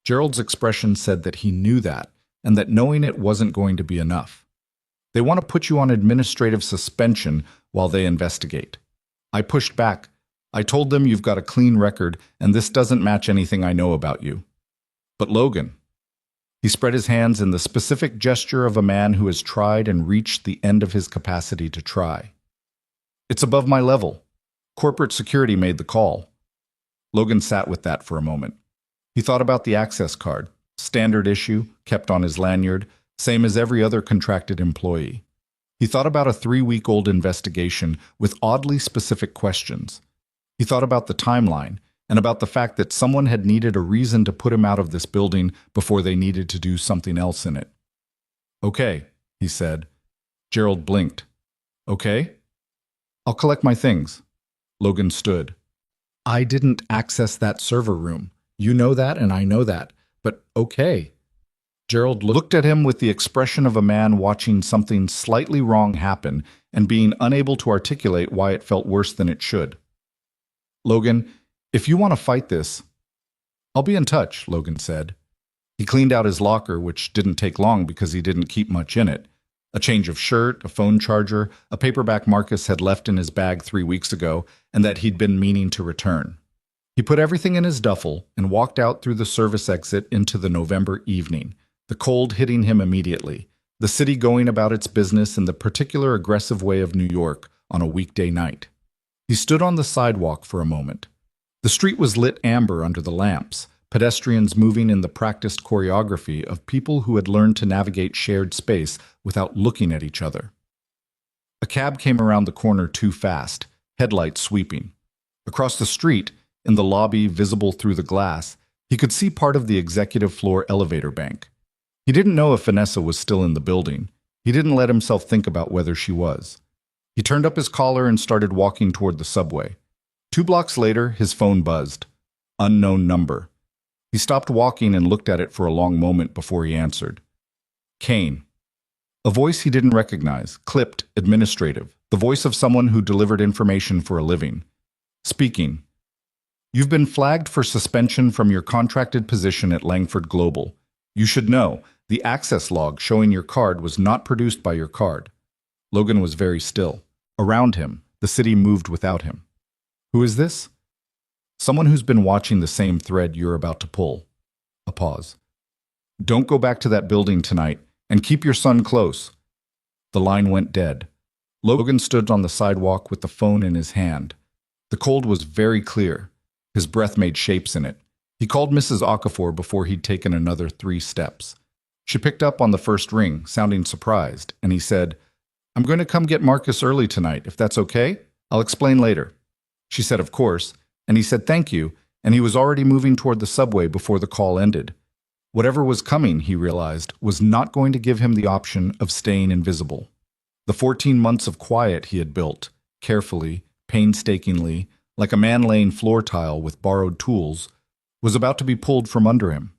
Gerald's expression said that he knew that, and that knowing it wasn't going to be enough. They want to put you on administrative suspension while they investigate. I pushed back. I told them you've got a clean record, and this doesn't match anything I know about you. But Logan. He spread his hands in the specific gesture of a man who has tried and reached the end of his capacity to try. It's above my level. Corporate security made the call. Logan sat with that for a moment. He thought about the access card, standard issue, kept on his lanyard, same as every other contracted employee. He thought about a 3-week-old investigation with oddly specific questions. He thought about the timeline and about the fact that someone had needed a reason to put him out of this building before they needed to do something else in it. Okay, he said. Gerald blinked. Okay? I'll collect my things. Logan stood. I didn't access that server room. You know that and I know that. But okay. Gerald looked at him with the expression of a man watching something slightly wrong happen and being unable to articulate why it felt worse than it should. Logan, if you want to fight this, I'll be in touch, Logan said. He cleaned out his locker, which didn't take long because he didn't keep much in it. A change of shirt, a phone charger, a paperback Marcus had left in his bag 3 weeks ago and that he'd been meaning to return. He put everything in his duffel and walked out through the service exit into the November evening, the cold hitting him immediately, the city going about its business in the particular aggressive way of New York on a weekday night. He stood on the sidewalk for a moment. The street was lit amber under the lamps, pedestrians moving in the practiced choreography of people who had learned to navigate shared space without looking at each other. A cab came around the corner too fast, headlights sweeping. Across the street, In the lobby, visible through the glass, he could see part of the executive floor elevator bank. He didn't know if Vanessa was still in the building. He didn't let himself think about whether she was. He turned up his collar and started walking toward the subway. 2 blocks later, his phone buzzed. Unknown number. He stopped walking and looked at it for a long moment before he answered. Kane. A voice he didn't recognize, clipped, administrative, the voice of someone who delivered information for a living. Speaking. You've been flagged for suspension from your contracted position at Langford Global. You should know, the access log showing your card was not produced by your card. Logan was very still. Around him, the city moved without him. Who is this? Someone who's been watching the same thread you're about to pull. A pause. Don't go back to that building tonight, and keep your son close. The line went dead. Logan stood on the sidewalk with the phone in his hand. The cold was very clear. His breath made shapes in it. He called Mrs. Okafor before he'd taken another 3 steps. She picked up on the first ring, sounding surprised, and he said, I'm going to come get Marcus early tonight, if that's okay. I'll explain later. She said, of course, and he said thank you, and he was already moving toward the subway before the call ended. Whatever was coming, he realized, was not going to give him the option of staying invisible. The 14 months of quiet he had built, carefully, painstakingly, like a man laying floor tile with borrowed tools, was about to be pulled from under him.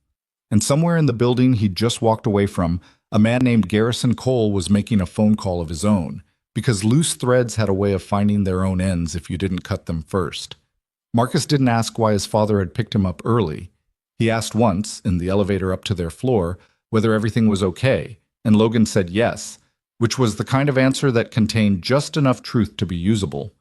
And somewhere in the building he'd just walked away from, a man named Garrison Cole was making a phone call of his own, because loose threads had a way of finding their own ends if you didn't cut them first. Marcus didn't ask why his father had picked him up early. He asked once, in the elevator up to their floor, whether everything was okay, and Logan said yes, which was the kind of answer that contained just enough truth to be usable.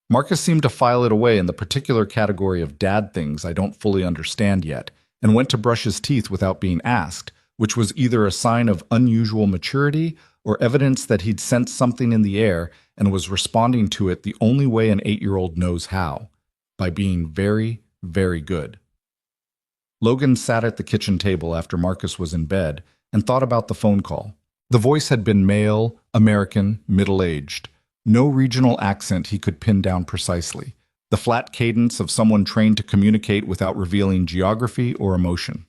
Marcus seemed to file it away in the particular category of dad things I don't fully understand yet, and went to brush his teeth without being asked, which was either a sign of unusual maturity or evidence that he'd sensed something in the air and was responding to it the only way an 8-year-old knows how, by being very, very good. Logan sat at the kitchen table after Marcus was in bed and thought about the phone call. The voice had been male, American, middle-aged. No regional accent he could pin down precisely. The flat cadence of someone trained to communicate without revealing geography or emotion.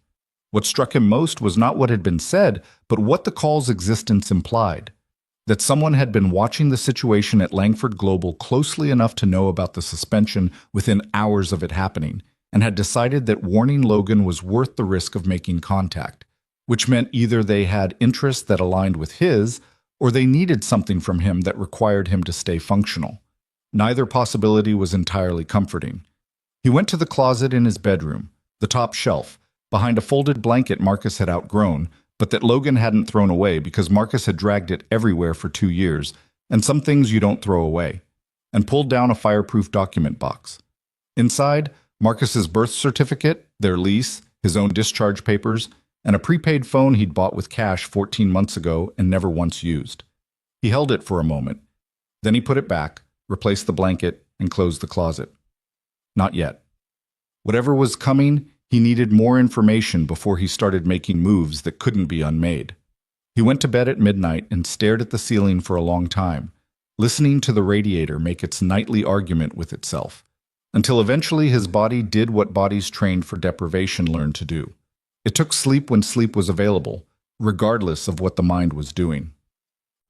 What struck him most was not what had been said, but what the call's existence implied. That someone had been watching the situation at Langford Global closely enough to know about the suspension within hours of it happening, and had decided that warning Logan was worth the risk of making contact, which meant either they had interests that aligned with his, or they needed something from him that required him to stay functional. Neither possibility was entirely comforting. He went to the closet in his bedroom, the top shelf, behind a folded blanket Marcus had outgrown, but that Logan hadn't thrown away because Marcus had dragged it everywhere for 2 years, and some things you don't throw away, and pulled down a fireproof document box. Inside, Marcus's birth certificate, their lease, his own discharge papers, and a prepaid phone he'd bought with cash 14 months ago and never once used. He held it for a moment. Then he put it back, replaced the blanket, and closed the closet. Not yet. Whatever was coming, he needed more information before he started making moves that couldn't be unmade. He went to bed at midnight and stared at the ceiling for a long time, listening to the radiator make its nightly argument with itself, until eventually his body did what bodies trained for deprivation learned to do. It took sleep when sleep was available, regardless of what the mind was doing.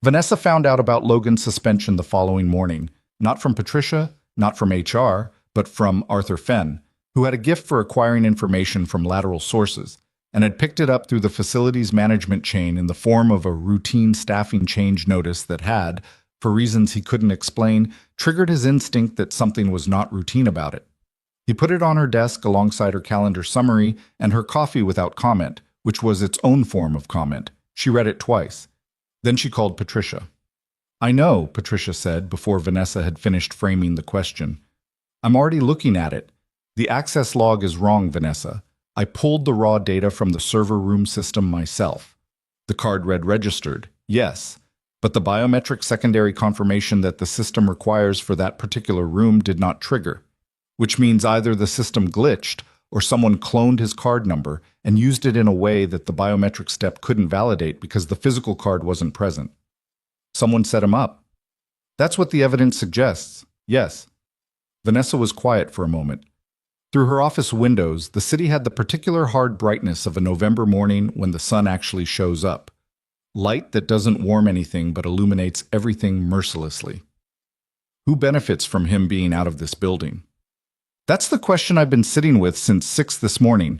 Vanessa found out about Logan's suspension the following morning, not from Patricia, not from HR, but from Arthur Fenn, who had a gift for acquiring information from lateral sources, and had picked it up through the facility's management chain in the form of a routine staffing change notice that had, for reasons he couldn't explain, triggered his instinct that something was not routine about it. He put it on her desk alongside her calendar summary and her coffee without comment, which was its own form of comment. She read it twice. Then she called Patricia. I know, Patricia said before Vanessa had finished framing the question. I'm already looking at it. The access log is wrong, Vanessa. I pulled the raw data from the server room system myself. The card read registered, yes, but the biometric secondary confirmation that the system requires for that particular room did not trigger, which means either the system glitched or someone cloned his card number and used it in a way that the biometric step couldn't validate because the physical card wasn't present. Someone set him up. That's what the evidence suggests, yes. Vanessa was quiet for a moment. Through her office windows, the city had the particular hard brightness of a November morning when the sun actually shows up. Light that doesn't warm anything but illuminates everything mercilessly. Who benefits from him being out of this building? That's the question I've been sitting with since 6 this morning.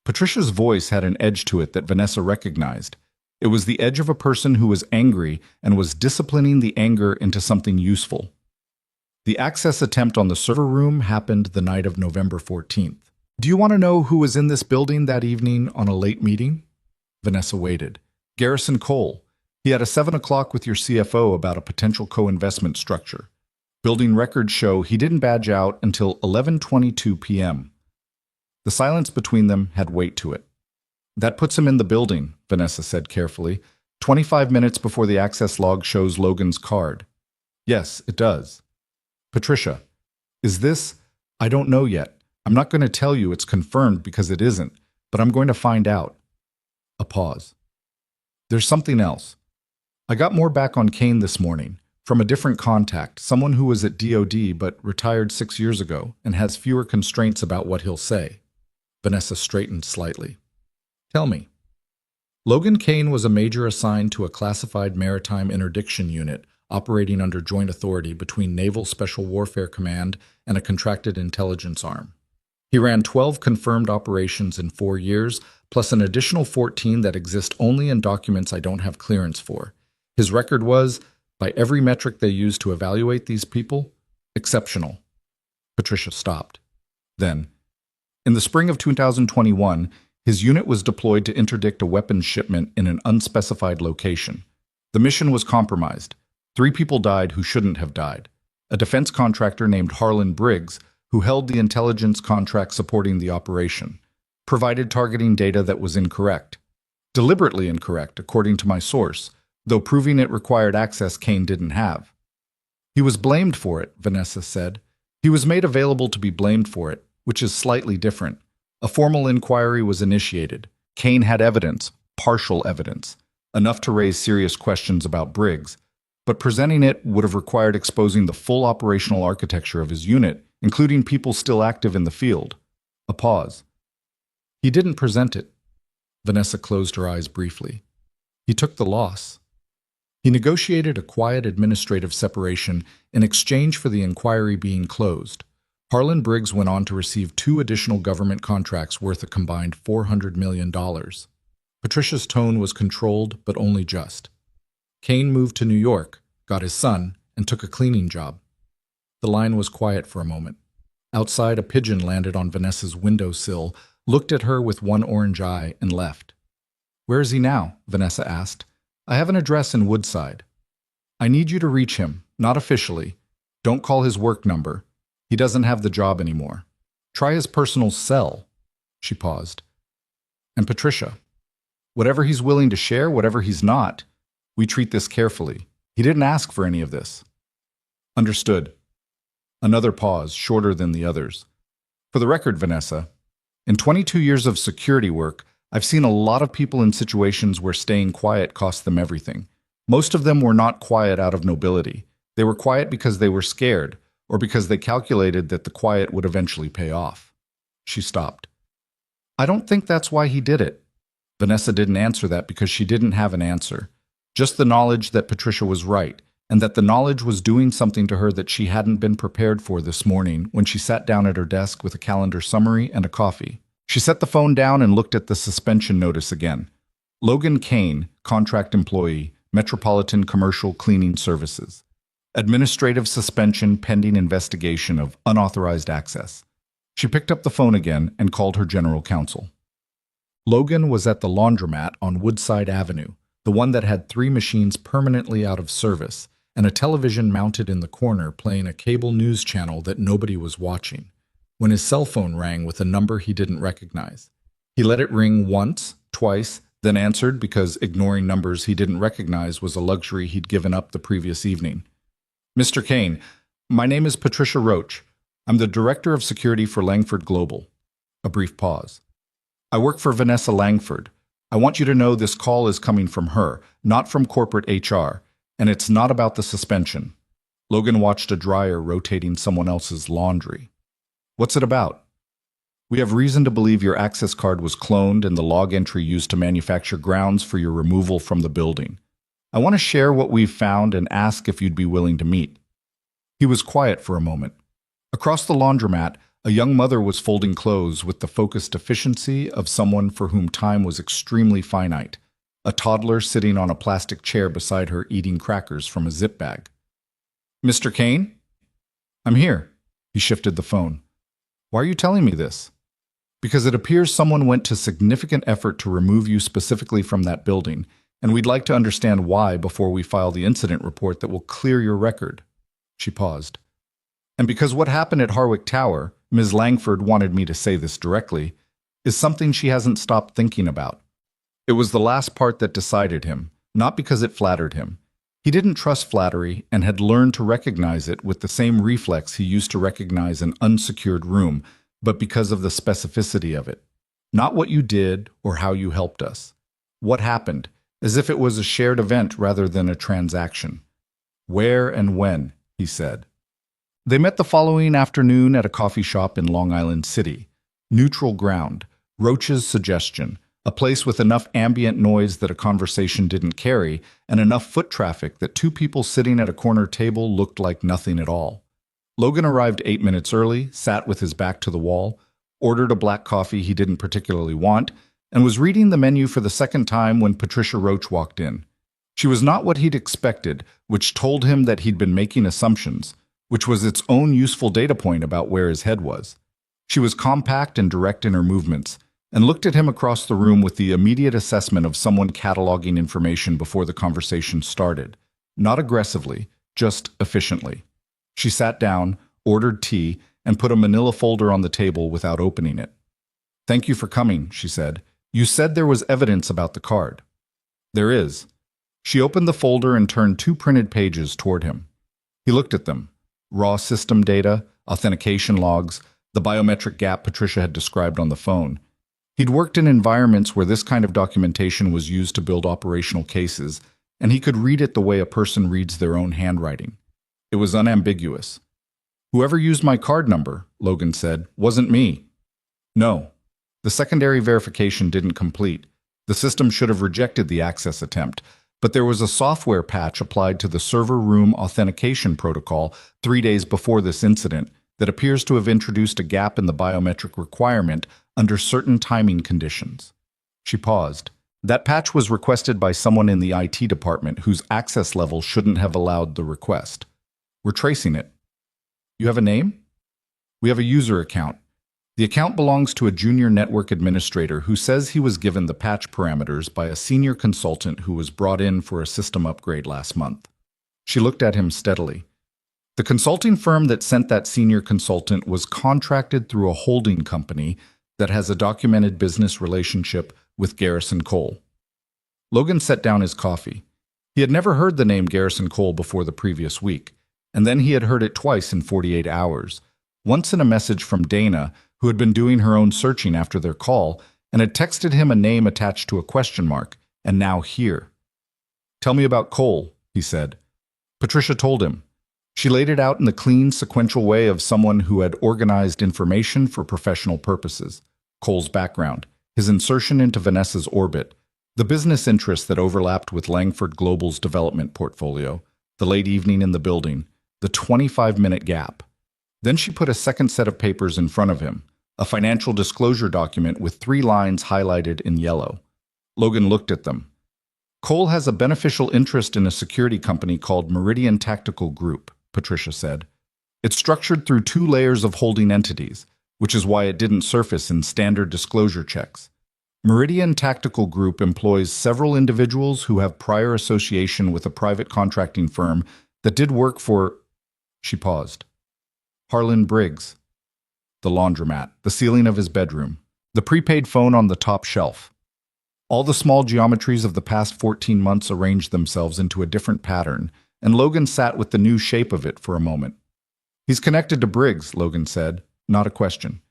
Patricia's voice had an edge to it that Vanessa recognized. It was the edge of a person who was angry and was disciplining the anger into something useful. The access attempt on the server room happened the night of November 14th. Do you want to know who was in this building that evening on a late meeting? Vanessa waited. Garrison Cole. He had a 7 o'clock with your CFO about a potential co-investment structure. Building records show he didn't badge out until 11:22 p.m. The silence between them had weight to it. That puts him in the building, Vanessa said carefully, 25 minutes before the access log shows Logan's card. Yes, it does. Patricia, is this? I don't know yet. I'm not going to tell you it's confirmed because it isn't, but I'm going to find out. A pause. There's something else. I got more back on Kane this morning, from a different contact, someone who was at DOD but retired 6 years ago and has fewer constraints about what he'll say. Vanessa straightened slightly. Tell me. Logan Kane was a major assigned to a classified maritime interdiction unit operating under joint authority between Naval Special Warfare Command and a contracted intelligence arm. He ran 12 confirmed operations in 4 years, plus an additional 14 that exist only in documents I don't have clearance for. His record was, by every metric they used to evaluate these people, exceptional. Patricia stopped. Then, in the spring of 2021, his unit was deployed to interdict a weapons shipment in an unspecified location. The mission was compromised. 3 people died who shouldn't have died. A defense contractor named Harlan Briggs, who held the intelligence contract supporting the operation, provided targeting data that was incorrect. Deliberately incorrect, according to my source, though proving it required access Kane didn't have. He was blamed for it, Vanessa said. He was made available to be blamed for it, which is slightly different. A formal inquiry was initiated. Kane had evidence, partial evidence, enough to raise serious questions about Briggs, but presenting it would have required exposing the full operational architecture of his unit, including people still active in the field. A pause. He didn't present it. Vanessa closed her eyes briefly. He took the loss. He negotiated a quiet administrative separation in exchange for the inquiry being closed. Harlan Briggs went on to receive 2 additional government contracts worth a combined $400 million. Patricia's tone was controlled, but only just. Kane moved to New York, got his son, and took a cleaning job. The line was quiet for a moment. Outside, a pigeon landed on Vanessa's windowsill, looked at her with one orange eye, and left. Where is he now? Vanessa asked. I have an address in Woodside. I need you to reach him, not officially. Don't call his work number. He doesn't have the job anymore. Try his personal cell. She paused. And Patricia, whatever he's willing to share, whatever he's not, we treat this carefully. He didn't ask for any of this. Understood. Another pause, shorter than the others. For the record, Vanessa, in 22 years of security work, I've seen a lot of people in situations where staying quiet cost them everything. Most of them were not quiet out of nobility. They were quiet because they were scared, or because they calculated that the quiet would eventually pay off. She stopped. I don't think that's why he did it. Vanessa didn't answer that because she didn't have an answer. Just the knowledge that Patricia was right, and that the knowledge was doing something to her that she hadn't been prepared for this morning when she sat down at her desk with a calendar summary and a coffee. She set the phone down and looked at the suspension notice again. Logan Kane, contract employee, Metropolitan Commercial Cleaning Services. Administrative suspension pending investigation of unauthorized access. She picked up the phone again and called her general counsel. Logan was at the laundromat on Woodside Avenue, the one that had 3 machines permanently out of service, and a television mounted in the corner playing a cable news channel that nobody was watching, when his cell phone rang with a number he didn't recognize. He let it ring once, twice, then answered because ignoring numbers he didn't recognize was a luxury he'd given up the previous evening. Mr. Kane, my name is Patricia Roach. I'm the Director of Security for Langford Global. A brief pause. I work for Vanessa Langford. I want you to know this call is coming from her, not from corporate HR, and it's not about the suspension. Logan watched a dryer rotating someone else's laundry. What's it about? We have reason to believe your access card was cloned and the log entry used to manufacture grounds for your removal from the building. I want to share what we've found and ask if you'd be willing to meet." He was quiet for a moment. Across the laundromat, a young mother was folding clothes with the focused efficiency of someone for whom time was extremely finite, a toddler sitting on a plastic chair beside her eating crackers from a zip bag. "Mr. Kane?" "I'm here." He shifted the phone. "Why are you telling me this?" "Because it appears someone went to significant effort to remove you specifically from that building, and we'd like to understand why before we file the incident report that will clear your record." She paused. "And because what happened at Harwick Tower, Ms. Langford wanted me to say this directly, is something she hasn't stopped thinking about. It was the last part that decided him, not because it flattered him. He didn't trust flattery and had learned to recognize it with the same reflex he used to recognize an unsecured room, but because of the specificity of it. Not what you did or how you helped us. What happened, as if it was a shared event rather than a transaction. Where and when, he said. They met the following afternoon at a coffee shop in Long Island City. Neutral ground, Roach's suggestion, a place with enough ambient noise that a conversation didn't carry, and enough foot traffic that two people sitting at a corner table looked like nothing at all. Logan arrived 8 minutes early, sat with his back to the wall, ordered a black coffee he didn't particularly want, and was reading the menu for the second time when Patricia Roach walked in. She was not what he'd expected, which told him that he'd been making assumptions, which was its own useful data point about where his head was. She was compact and direct in her movements, and looked at him across the room with the immediate assessment of someone cataloging information before the conversation started. Not aggressively, just efficiently. She sat down, ordered tea, and put a manila folder on the table without opening it. "Thank you for coming," she said. "You said there was evidence about the card." "There is." She opened the folder and turned 2 printed pages toward him. He looked at them. Raw system data, authentication logs, the biometric gap Patricia had described on the phone. He'd worked in environments where this kind of documentation was used to build operational cases, and he could read it the way a person reads their own handwriting. It was unambiguous. "Whoever used my card number," Logan said, "wasn't me." "No." The secondary verification didn't complete. The system should have rejected the access attempt, but there was a software patch applied to the server room authentication protocol 3 days before this incident that appears to have introduced a gap in the biometric requirement under certain timing conditions. She paused. That patch was requested by someone in the IT department whose access level shouldn't have allowed the request. "We're tracing it." "You have a name?" "We have a user account. The account belongs to a junior network administrator who says he was given the patch parameters by a senior consultant who was brought in for a system upgrade last month." She looked at him steadily. "The consulting firm that sent that senior consultant was contracted through a holding company that has a documented business relationship with Garrison Cole." Logan set down his coffee. He had never heard the name Garrison Cole before the previous week, and then he had heard it twice in 48 hours. Once in a message from Dana, who had been doing her own searching after their call, and had texted him a name attached to a question mark, and now here. "Tell me about Cole," he said. Patricia told him. She laid it out in the clean, sequential way of someone who had organized information for professional purposes. Cole's background, his insertion into Vanessa's orbit, the business interests that overlapped with Langford Global's development portfolio, the late evening in the building, the 25-minute gap. Then she put a second set of papers in front of him, a financial disclosure document with 3 lines highlighted in yellow. Logan looked at them. "Cole has a beneficial interest in a security company called Meridian Tactical Group," Patricia said. "It's structured through 2 layers of holding entities, which is why it didn't surface in standard disclosure checks. Meridian Tactical Group employs several individuals who have prior association with a private contracting firm that did work for..." She paused. "Harlan Briggs." The laundromat, the ceiling of his bedroom, the prepaid phone on the top shelf. All the small geometries of the past 14 months arranged themselves into a different pattern, and Logan sat with the new shape of it for a moment. "He's connected to Briggs," Logan said, not a question.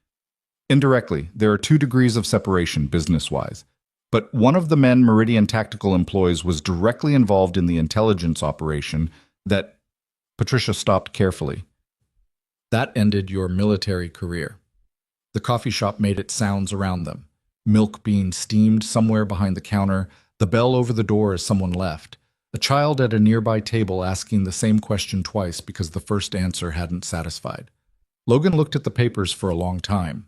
"Indirectly, there are 2 degrees of separation business-wise, but one of the men Meridian Tactical employs was directly involved in the intelligence operation that..." Patricia stopped carefully. "That ended your military career." The coffee shop made its sounds around them. Milk being steamed somewhere behind the counter, the bell over the door as someone left. A child at a nearby table asking the same question twice because the first answer hadn't satisfied. Logan looked at the papers for a long time.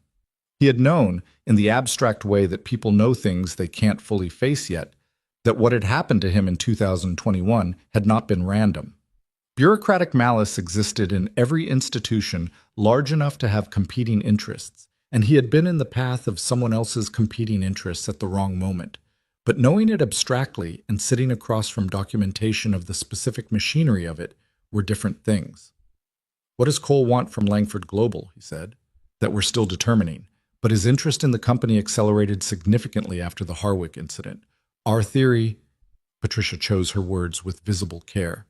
He had known, in the abstract way that people know things they can't fully face yet, that what had happened to him in 2021 had not been random. Bureaucratic malice existed in every institution large enough to have competing interests, and he had been in the path of someone else's competing interests at the wrong moment. But knowing it abstractly and sitting across from documentation of the specific machinery of it were different things. "What does Cole want from Langford Global?" he said. "That we're still determining. But his interest in the company accelerated significantly after the Harwick incident. Our theory," Patricia chose her words with visible care,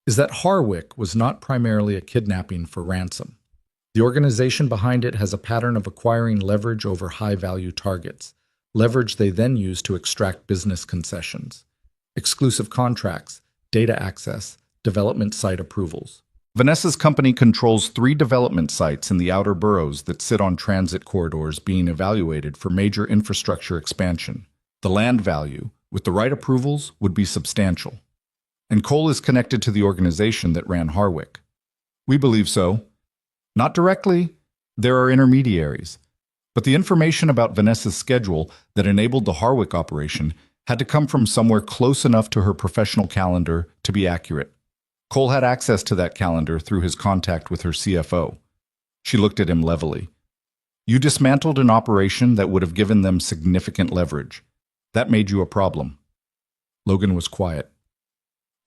"is that Harwick was not primarily a kidnapping for ransom. The organization behind it has a pattern of acquiring leverage over high-value targets, leverage they then use to extract business concessions, exclusive contracts, data access, development site approvals. Vanessa's company controls 3 development sites in the outer boroughs that sit on transit corridors being evaluated for major infrastructure expansion. The land value, with the right approvals, would be substantial. And Cole is connected to the organization that ran Harwick." "We believe so. Not directly. There are intermediaries. But the information about Vanessa's schedule that enabled the Harwick operation had to come from somewhere close enough to her professional calendar to be accurate. Cole had access to that calendar through his contact with her CFO. She looked at him levelly. "You dismantled an operation that would have given them significant leverage. That made you a problem." Logan was quiet.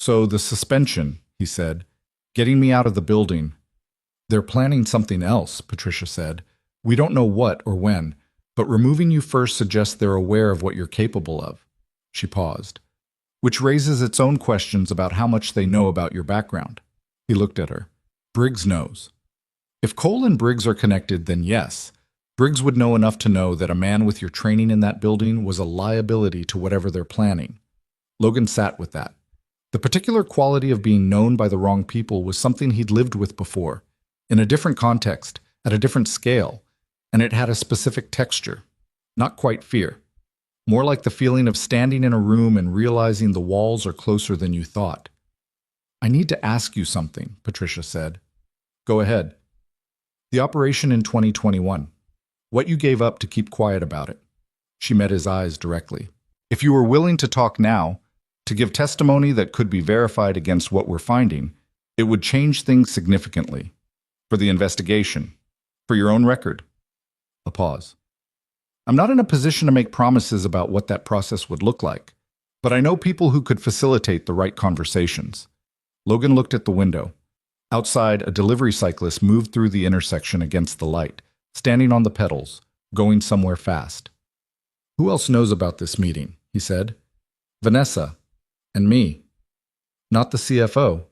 "So the suspension," he said, "getting me out of the building." "They're planning something else," Patricia said. "We don't know what or when, but removing you first suggests they're aware of what you're capable of." She paused, "which raises its own questions about how much they know about your background." He looked at her. "Briggs knows." "If Cole and Briggs are connected, then yes. Briggs would know enough to know that a man with your training in that building was a liability to whatever they're planning." Logan sat with that. The particular quality of being known by the wrong people was something he'd lived with before, in a different context, at a different scale, and it had a specific texture. Not quite fear. More like the feeling of standing in a room and realizing the walls are closer than you thought. "I need to ask you something," Patricia said. "Go ahead." "The operation in 2021. What you gave up to keep quiet about it." She met his eyes directly. "If you were willing to talk now, to give testimony that could be verified against what we're finding, it would change things significantly. For the investigation. For your own record." A pause. "I'm not in a position to make promises about what that process would look like, but I know people who could facilitate the right conversations." Logan looked at the window. Outside, a delivery cyclist moved through the intersection against the light, standing on the pedals, going somewhere fast. "Who else knows about this meeting?" he said. "Vanessa. And me." "Not the CFO?"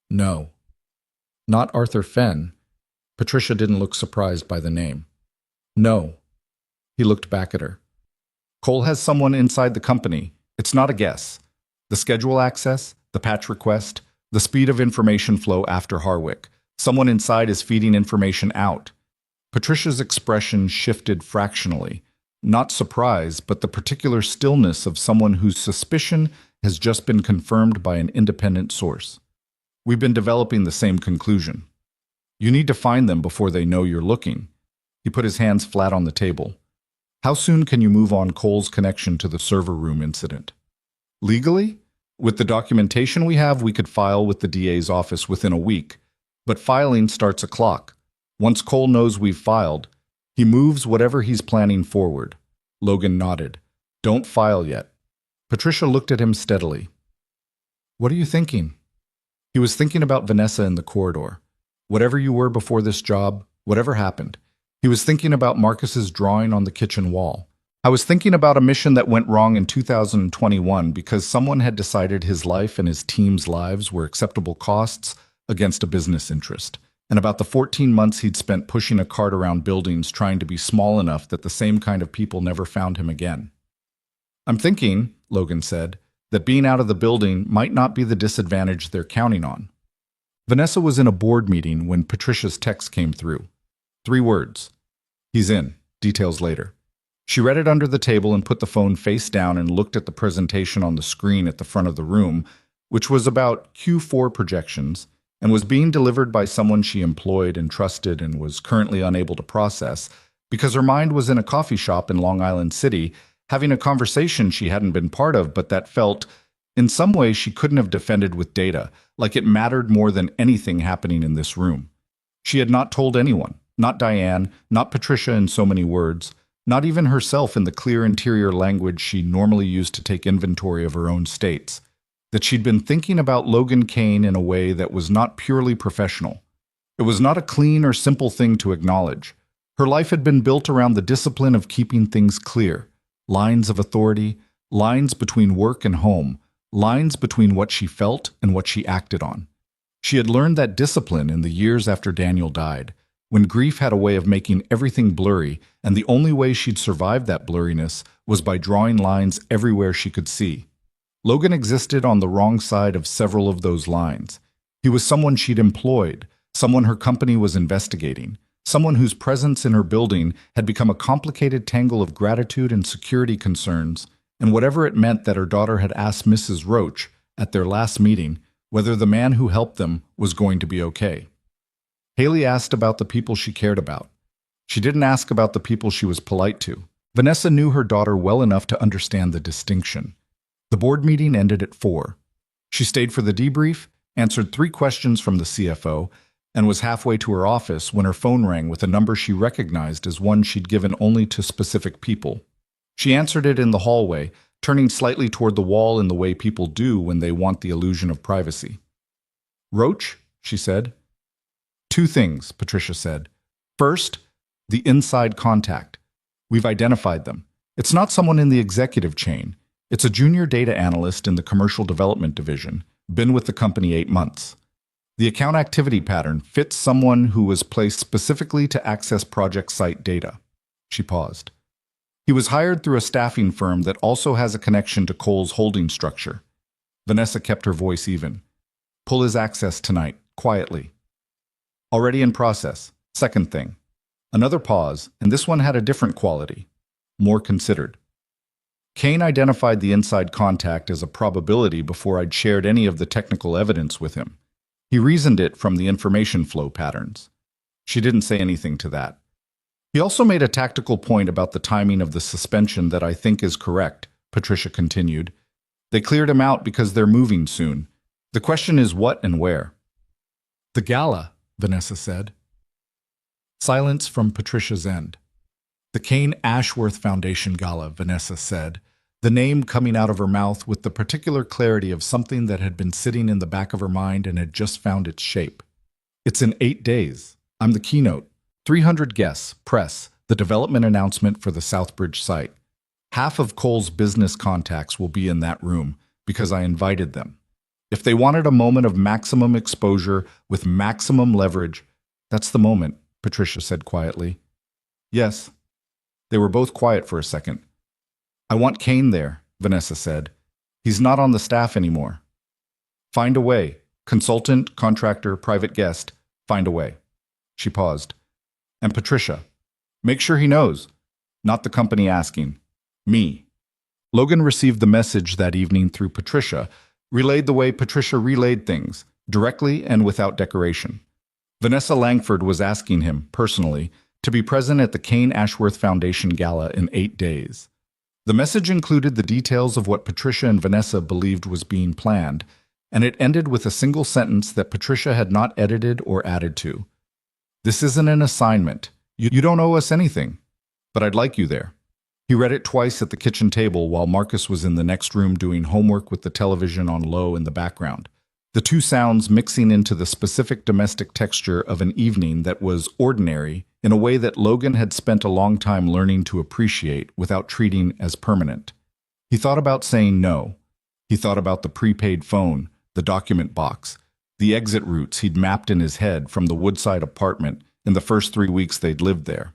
"No." "Not Arthur Fenn?" Patricia didn't look surprised by the name. "No." He looked back at her. "Cole has someone inside the company. It's not a guess. The schedule access, the patch request, the speed of information flow after Harwick. Someone inside is feeding information out." Patricia's expression shifted fractionally. Not surprise, but the particular stillness of someone whose suspicion has just been confirmed by an independent source. "We've been developing the same conclusion. You need to find them before they know you're looking." He put his hands flat on the table. "How soon can you move on Cole's connection to the server room incident?" "Legally? With the documentation we have, we could file with the DA's office within a week. But filing starts a clock. Once Cole knows we've filed, he moves whatever he's planning forward." Logan nodded. "Don't file yet." Patricia looked at him steadily. "What are you thinking?" He was thinking about Vanessa in the corridor. Whatever you were before this job, whatever happened. He was thinking about Marcus's drawing on the kitchen wall. "I was thinking about a mission that went wrong in 2021 because someone had decided his life and his team's lives were acceptable costs against a business interest, and about the 14 months he'd spent pushing a cart around buildings trying to be small enough that the same kind of people never found him again." "I'm thinking," Logan said, "that being out of the building might not be the disadvantage they're counting on." Vanessa was in a board meeting when Patricia's text came through. 3 words. He's in. Details later. She read it under the table and put the phone face down and looked at the presentation on the screen at the front of the room, which was about Q4 projections and was being delivered by someone she employed and trusted and was currently unable to process because her mind was in a coffee shop in Long Island City having a conversation she hadn't been part of but that felt, in some way, she couldn't have defended with data, like it mattered more than anything happening in this room. She had not told anyone, not Diane, not Patricia in so many words, not even herself in the clear interior language she normally used to take inventory of her own states, that she'd been thinking about Logan Kane in a way that was not purely professional. It was not a clean or simple thing to acknowledge. Her life had been built around the discipline of keeping things clear, lines of authority, lines between work and home, lines between what she felt and what she acted on. She had learned that discipline in the years after Daniel died, when grief had a way of making everything blurry, and the only way she'd survive that blurriness was by drawing lines everywhere she could see. Logan existed on the wrong side of several of those lines. He was someone she'd employed, someone her company was investigating, someone whose presence in her building had become a complicated tangle of gratitude and security concerns, and whatever it meant that her daughter had asked Mrs. Roach at their last meeting whether the man who helped them was going to be okay. Hailey asked about the people she cared about. She didn't ask about the people she was polite to. Vanessa knew her daughter well enough to understand the distinction. The board meeting ended at 4. She stayed for the debrief, answered 3 questions from the CFO, and was halfway to her office when her phone rang with a number she recognized as one she'd given only to specific people. She answered it in the hallway, turning slightly toward the wall in the way people do when they want the illusion of privacy. "Roach?" she said. "2 things," Patricia said. "First, the inside contact. We've identified them. It's not someone in the executive chain. It's a junior data analyst in the commercial development division, been with the company 8 months. The account activity pattern fits someone who was placed specifically to access project site data." She paused. "He was hired through a staffing firm that also has a connection to Cole's holding structure." Vanessa kept her voice even. "Pull his access tonight, quietly." "Already in process. Second thing." Another pause, and this one had a different quality, more considered. "Kane identified the inside contact as a probability before I'd shared any of the technical evidence with him. He reasoned it from the information flow patterns." She didn't say anything to that. "He also made a tactical point about the timing of the suspension that I think is correct," Patricia continued. "They cleared him out because they're moving soon. The question is what and where." "The gala," Vanessa said. Silence from Patricia's end. "The Kane Ashworth Foundation Gala," Vanessa said, the name coming out of her mouth with the particular clarity of something that had been sitting in the back of her mind and had just found its shape. "It's in 8 days. I'm the keynote. 300 guests, press, the development announcement for the Southbridge site. Half of Cole's business contacts will be in that room because I invited them. If they wanted a moment of maximum exposure with maximum leverage, that's the moment," Patricia said quietly. "Yes." They were both quiet for a second. "I want Kane there," Vanessa said. "He's not on the staff anymore." "Find a way. Consultant, contractor, private guest. Find a way." She paused. "And Patricia, make sure he knows. Not the company asking. Me." Logan received the message that evening through Patricia, relayed the way Patricia relayed things, directly and without decoration. Vanessa Langford was asking him, personally, to be present at the Kane Ashworth Foundation Gala in 8 days. The message included the details of what Patricia and Vanessa believed was being planned, and it ended with a single sentence that Patricia had not edited or added to. "This isn't an assignment. You don't owe us anything, but I'd like you there." He read it twice at the kitchen table while Marcus was in the next room doing homework with the television on low in the background, the 2 sounds mixing into the specific domestic texture of an evening that was ordinary in a way that Logan had spent a long time learning to appreciate without treating as permanent. He thought about saying no. He thought about the prepaid phone, the document box, the exit routes he'd mapped in his head from the Woodside apartment in the first 3 weeks they'd lived there.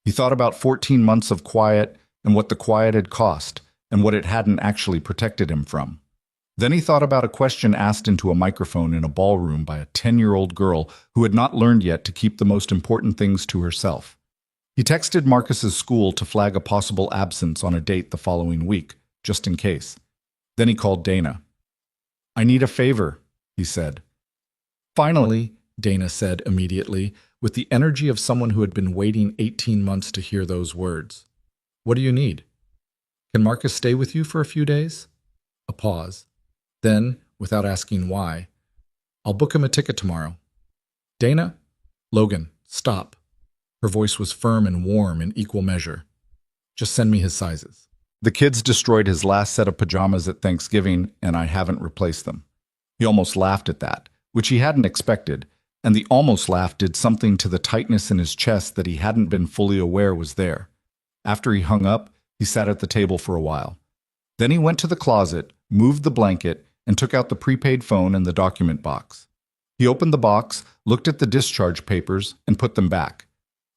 He thought about 14 months of quiet and what the quiet had cost and what it hadn't actually protected him from. Then he thought about a question asked into a microphone in a ballroom by a 10-year-old girl who had not learned yet to keep the most important things to herself. He texted Marcus's school to flag a possible absence on a date the following week, just in case. Then he called Dana. "I need a favor," he said. "Finally," Dana said immediately, with the energy of someone who had been waiting 18 months to hear those words. "What do you need?" "Can Marcus stay with you for a few days?" A pause. Then, without asking why, "I'll book him a ticket tomorrow." "Dana?" "Logan, stop." Her voice was firm and warm in equal measure. "Just send me his sizes. The kids destroyed his last set of pajamas at Thanksgiving, and I haven't replaced them." He almost laughed at that, which he hadn't expected, and the almost laugh did something to the tightness in his chest that he hadn't been fully aware was there. After he hung up, he sat at the table for a while. Then he went to the closet, moved the blanket, and took out the prepaid phone and the document box. He opened the box, looked at the discharge papers, and put them back.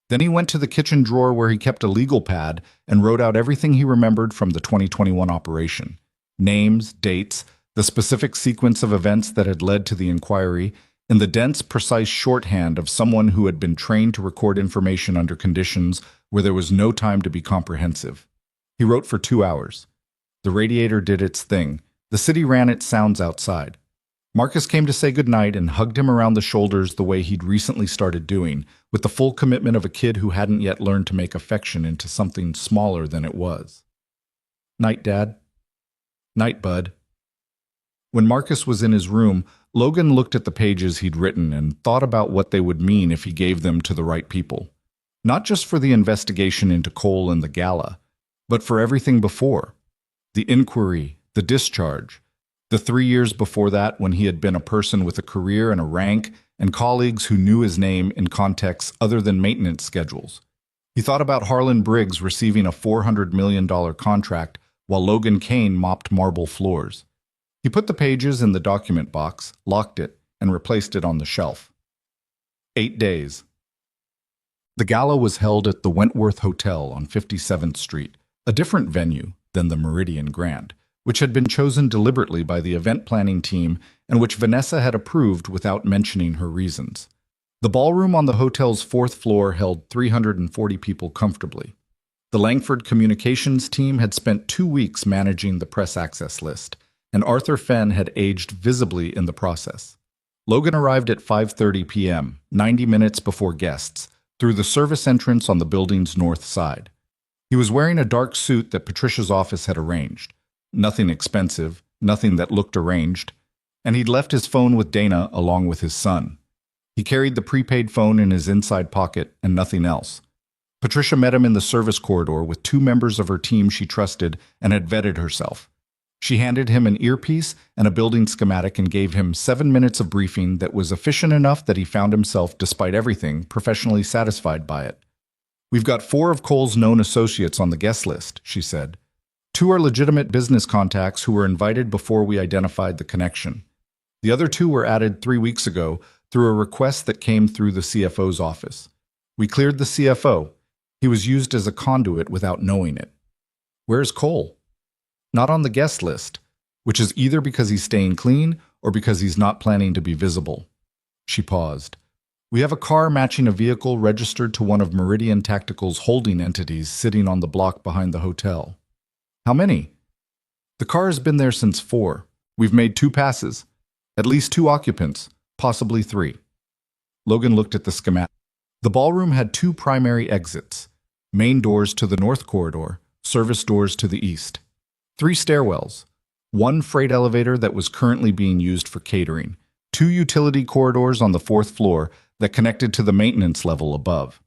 Then he went to the kitchen drawer where he kept a legal pad and wrote out everything he remembered from the 2021 operation. Names, dates, the specific sequence of events that had led to the inquiry, in the dense, precise shorthand of someone who had been trained to record information under conditions where there was no time to be comprehensive. He wrote for 2 hours. The radiator did its thing. The city ran its sounds outside. Marcus came to say goodnight and hugged him around the shoulders the way he'd recently started doing, with the full commitment of a kid who hadn't yet learned to make affection into something smaller than it was. "Night, Dad." "Night, Bud." When Marcus was in his room, Logan looked at the pages he'd written and thought about what they would mean if he gave them to the right people. Not just for the investigation into Cole and the gala, but for everything before. The inquiry, the discharge, the 3 years before that when he had been a person with a career and a rank and colleagues who knew his name in contexts other than maintenance schedules. He thought about Harlan Briggs receiving a $400 million contract while Logan Kane mopped marble floors. He put the pages in the document box, locked it, and replaced it on the shelf. 8 days. The gala was held at the Wentworth Hotel on 57th Street, a different venue than the Meridian Grand, which had been chosen deliberately by the event planning team and which Vanessa had approved without mentioning her reasons. The ballroom on the hotel's 4th floor held 340 people comfortably. The Langford communications team had spent 2 weeks managing the press access list, and Arthur Fenn had aged visibly in the process. Logan arrived at 5:30 p.m., 90 minutes before guests, through the service entrance on the building's north side. He was wearing a dark suit that Patricia's office had arranged. Nothing expensive, nothing that looked arranged, and he'd left his phone with Dana along with his son. He carried the prepaid phone in his inside pocket and nothing else. Patricia met him in the service corridor with 2 members of her team she trusted and had vetted herself. She handed him an earpiece and a building schematic and gave him 7 minutes of briefing that was efficient enough that he found himself, despite everything, professionally satisfied by it. "We've got 4 of Cole's known associates on the guest list," she said. 2 are legitimate business contacts who were invited before we identified the connection. The other 2 were added 3 weeks ago through a request that came through the CFO's office. We cleared the CFO. He was used as a conduit without knowing it. "Where's Cole?" "Not on the guest list, which is either because he's staying clean or because he's not planning to be visible." She paused. "We have a car matching a vehicle registered to one of Meridian Tactical's holding entities sitting on the block behind the hotel." "How many?" "The car has been there since 4. We've made 2 passes. At least 2 occupants, possibly 3. Logan looked at the schematic. The ballroom had 2 primary exits, main doors to the north corridor, service doors to the east. 3 stairwells, 1 freight elevator that was currently being used for catering, 2 utility corridors on the 4th floor that connected to the maintenance level above.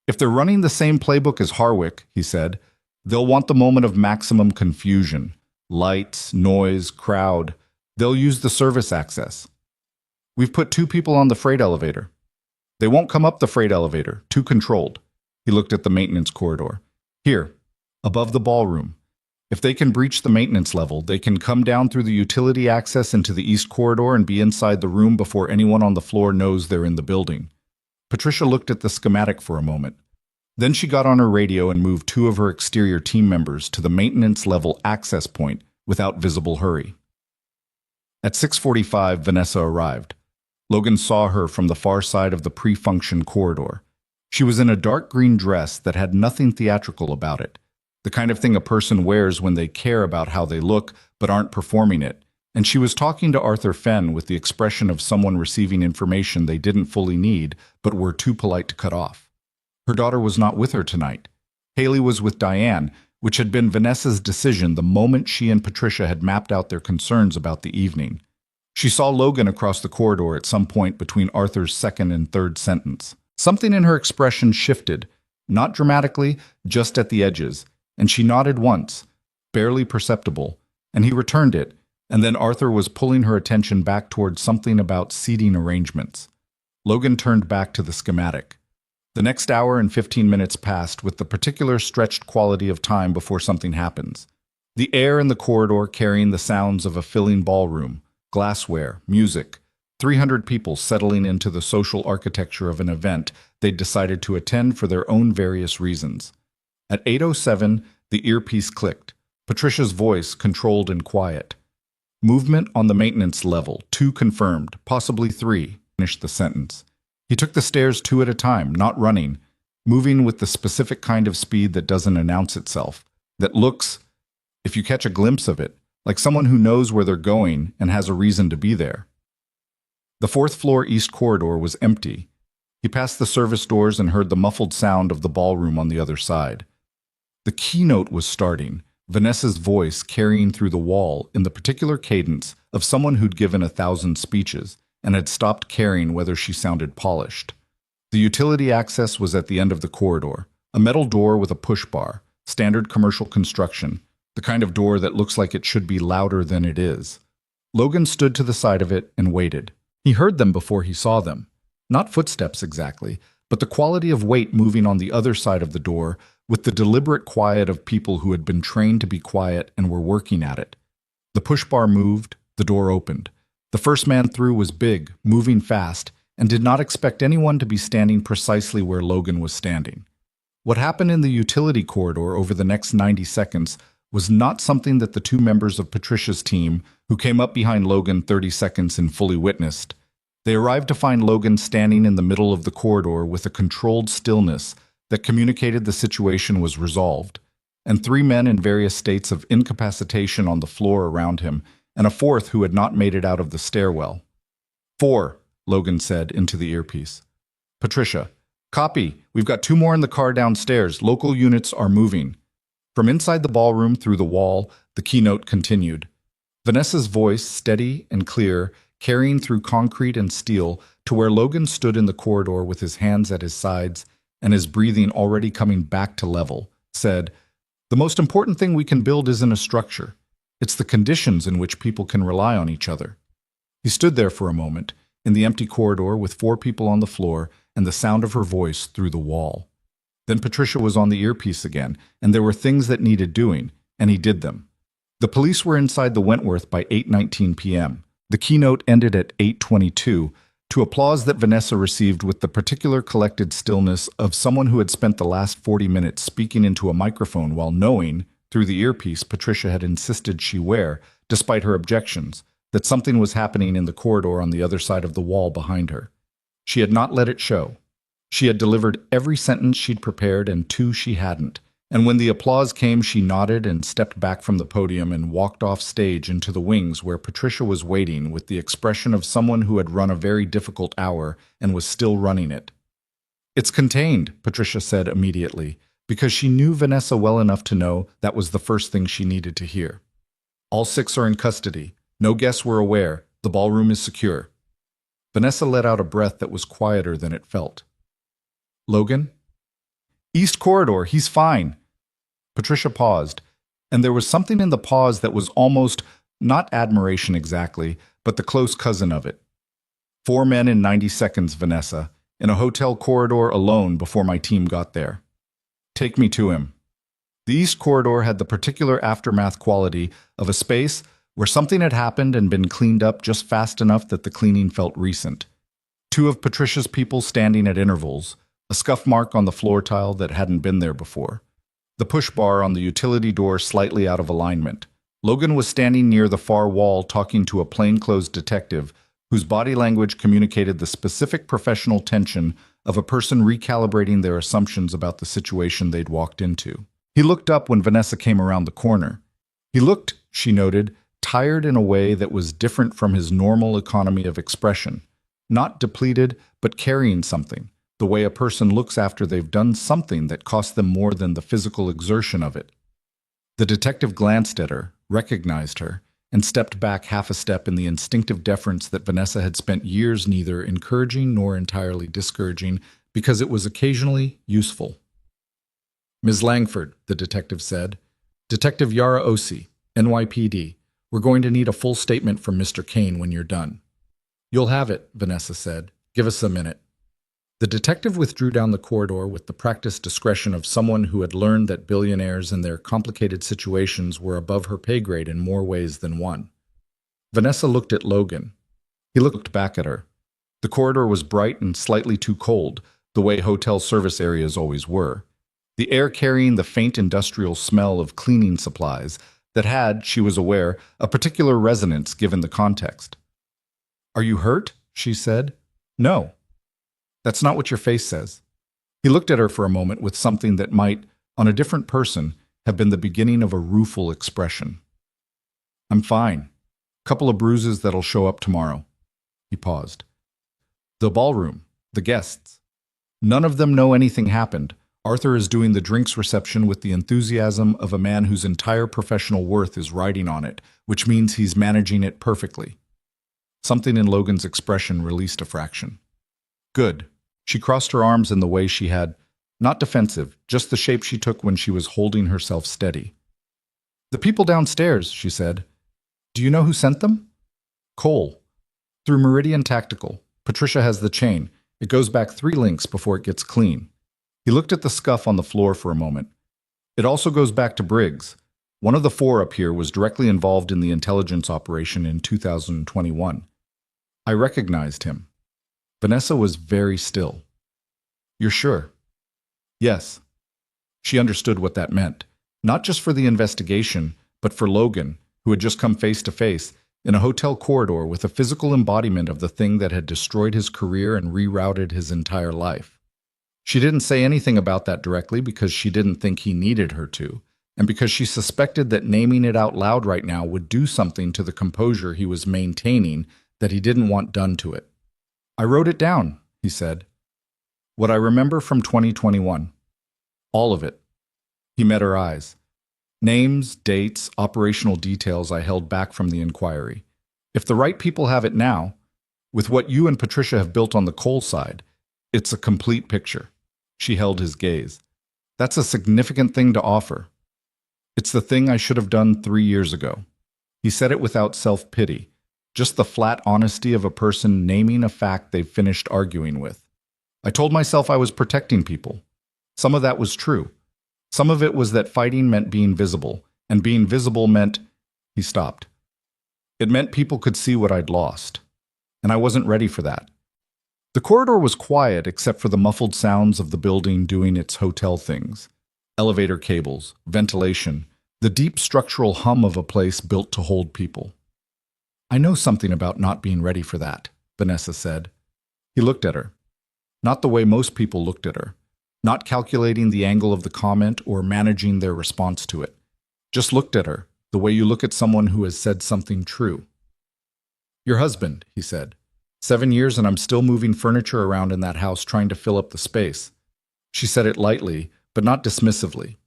"If they're running the same playbook as Harwick," he said, "they'll want the moment of maximum confusion. Lights, noise, crowd. They'll use the service access. We've put 2 people on the freight elevator. They won't come up the freight elevator, too controlled." He looked at the maintenance corridor. "Here, above the ballroom. If they can breach the maintenance level, they can come down through the utility access into the east corridor and be inside the room before anyone on the floor knows they're in the building." Patricia looked at the schematic for a moment. Then she got on her radio and moved 2 of her exterior team members to the maintenance level access point without visible hurry. At 6:45, Vanessa arrived. Logan saw her from the far side of the pre-function corridor. She was in a dark green dress that had nothing theatrical about it, the kind of thing a person wears when they care about how they look but aren't performing it, and she was talking to Arthur Fenn with the expression of someone receiving information they didn't fully need but were too polite to cut off. Her daughter was not with her tonight. Hailey was with Diane, which had been Vanessa's decision the moment she and Patricia had mapped out their concerns about the evening. She saw Logan across the corridor at some point between Arthur's second and third sentence. Something in her expression shifted, not dramatically, just at the edges, and she nodded once, barely perceptible, and he returned it, and then Arthur was pulling her attention back towards something about seating arrangements. Logan turned back to the schematic. The next hour and 15 minutes passed with the particular stretched quality of time before something happens. The air in the corridor carrying the sounds of a filling ballroom, glassware, music, 300 people settling into the social architecture of an event they'd decided to attend for their own various reasons. At 8:07, the earpiece clicked, Patricia's voice controlled and quiet. Movement on the maintenance level, 2 confirmed, possibly 3, finished the sentence. He took the stairs 2 at a time, not running, moving with the specific kind of speed that doesn't announce itself, that looks, if you catch a glimpse of it, like someone who knows where they're going and has a reason to be there. The 4th floor east corridor was empty. He passed the service doors and heard the muffled sound of the ballroom on the other side. The keynote was starting, Vanessa's voice carrying through the wall in the particular cadence of someone who'd given 1,000 speeches and had stopped caring whether she sounded polished. The utility access was at the end of the corridor, a metal door with a push bar, standard commercial construction, the kind of door that looks like it should be louder than it is. Logan stood to the side of it and waited. He heard them before he saw them. Not footsteps exactly, but the quality of weight moving on the other side of the door with the deliberate quiet of people who had been trained to be quiet and were working at it. The push bar moved, the door opened. The first man through was big, moving fast, and did not expect anyone to be standing precisely where Logan was standing. What happened in the utility corridor over the next 90 seconds was not something that the 2 members of Patricia's team, who came up behind Logan 30 seconds in, fully witnessed. They arrived to find Logan standing in the middle of the corridor with a controlled stillness that communicated the situation was resolved, and 3 men in various states of incapacitation on the floor around him, and a 4th who had not made it out of the stairwell. 4, Logan said into the earpiece. Patricia, copy. We've got 2 more in the car downstairs. Local units are moving. From inside the ballroom through the wall, the keynote continued. Vanessa's voice, steady and clear, carrying through concrete and steel to where Logan stood in the corridor with his hands at his sides and his breathing already coming back to level, said, "The most important thing we can build isn't a structure. It's the conditions in which people can rely on each other." He stood there for a moment, in the empty corridor with 4 people on the floor and the sound of her voice through the wall. Then Patricia was on the earpiece again, and there were things that needed doing, and he did them. The police were inside the Wentworth by 8:19 p.m. The keynote ended at 8:22, to applause that Vanessa received with the particular collected stillness of someone who had spent the last 40 minutes speaking into a microphone while knowing, through the earpiece Patricia had insisted she wear, despite her objections, that something was happening in the corridor on the other side of the wall behind her. She had not let it show. She had delivered every sentence she'd prepared and 2 she hadn't, and when the applause came she nodded and stepped back from the podium and walked off stage into the wings where Patricia was waiting with the expression of someone who had run a very difficult hour and was still running it. "It's contained," Patricia said immediately, because she knew Vanessa well enough to know that was the first thing she needed to hear. "All 6 are in custody. No guests were aware. The ballroom is secure." Vanessa let out a breath that was quieter than it felt. "Logan?" "East corridor, he's fine." Patricia paused, and there was something in the pause that was almost, not admiration exactly, but the close cousin of it. 4 men in 90 seconds, Vanessa, in a hotel corridor alone before my team got there. Take me to him. The East corridor had the particular aftermath quality of a space where something had happened and been cleaned up just fast enough that the cleaning felt recent. 2 of Patricia's people standing at intervals, a scuff mark on the floor tile that hadn't been there before. The push bar on the utility door slightly out of alignment. Logan was standing near the far wall talking to a plainclothes detective, whose body language communicated the specific professional tension of a person recalibrating their assumptions about the situation they'd walked into. He looked up when Vanessa came around the corner. He looked, she noted, tired in a way that was different from his normal economy of expression. Not depleted, but carrying something, the way a person looks after they've done something that cost them more than the physical exertion of it. The detective glanced at her, recognized her, and stepped back half a step in the instinctive deference that Vanessa had spent years neither encouraging nor entirely discouraging because it was occasionally useful. "Ms. Langford," the detective said. "Detective Yara Osi, NYPD. We're going to need a full statement from Mr. Kane when you're done." "You'll have it," Vanessa said. "Give us a minute." The detective withdrew down the corridor with the practiced discretion of someone who had learned that billionaires and their complicated situations were above her pay grade in more ways than one. Vanessa looked at Logan. He looked back at her. The corridor was bright and slightly too cold, the way hotel service areas always were. The air carrying the faint industrial smell of cleaning supplies that had, she was aware, a particular resonance given the context. "Are you hurt?" she said. "No. That's not what your face says." He looked at her for a moment with something that might, on a different person, have been the beginning of a rueful expression. "I'm fine. Couple of bruises that'll show up tomorrow." He paused. "The ballroom, the guests. None of them know anything happened. Arthur is doing the drinks reception with the enthusiasm of a man whose entire professional worth is riding on it, which means he's managing it perfectly." Something in Logan's expression released a fraction. "Good." She crossed her arms in the way she had, not defensive, just the shape she took when she was holding herself steady. "The people downstairs," she said. "Do you know who sent them?" "Cole. Through Meridian Tactical. Patricia has the chain. It goes back 3 links before it gets clean." He looked at the scuff on the floor for a moment. "It also goes back to Briggs. One of the 4 up here was directly involved in the intelligence operation in 2021. I recognized him." Vanessa was very still. "You're sure?" "Yes." She understood what that meant, not just for the investigation, but for Logan, who had just come face to face, in a hotel corridor with a physical embodiment of the thing that had destroyed his career and rerouted his entire life. She didn't say anything about that directly because she didn't think he needed her to, and because she suspected that naming it out loud right now would do something to the composure he was maintaining that he didn't want done to it. "I wrote it down," he said. "What I remember from 2021. All of it." He met her eyes. "Names, dates, operational details I held back from the inquiry. If the right people have it now, with what you and Patricia have built on the Cole side, it's a complete picture." She held his gaze. "That's a significant thing to offer. It's the thing I should have done 3 years ago." He said it without self-pity, just the flat honesty of a person naming a fact they've finished arguing with. "I told myself I was protecting people. Some of that was true. Some of it was that fighting meant being visible, and being visible meant—" He stopped. "It meant people could see what I'd lost. And I wasn't ready for that." The corridor was quiet except for the muffled sounds of the building doing its hotel things. Elevator cables, ventilation, the deep structural hum of a place built to hold people. "I know something about not being ready for that," Vanessa said. He looked at her. Not the way most people looked at her. Not calculating the angle of the comment or managing their response to it. Just looked at her, the way you look at someone who has said something true. "Your husband," he said. 7 years and I'm still moving furniture around in that house trying to fill up the space." She said it lightly, but not dismissively.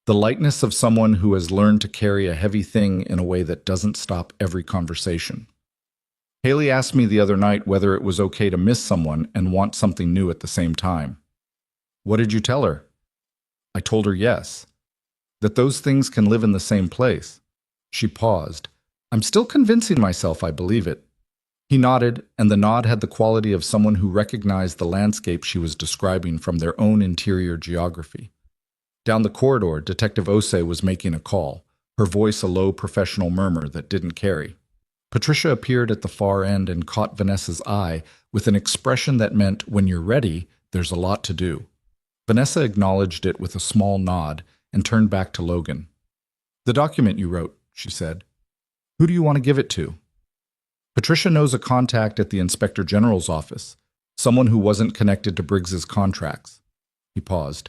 The lightness of someone who has learned to carry a heavy thing in a way that doesn't stop every conversation. "Hailey asked me the other night whether it was okay to miss someone and want something new at the same time." "What did you tell her?" "I told her yes. That those things can live in the same place." She paused. "I'm still convincing myself I believe it." He nodded, and the nod had the quality of someone who recognized the landscape she was describing from their own interior geography. Down the corridor, Detective Osei was making a call, her voice a low professional murmur that didn't carry. Patricia appeared at the far end and caught Vanessa's eye with an expression that meant, when you're ready, there's a lot to do. Vanessa acknowledged it with a small nod and turned back to Logan. "The document you wrote," she said. "Who do you want to give it to?" Patricia knows a contact at the Inspector General's office, someone who wasn't connected to Briggs's contracts. He paused.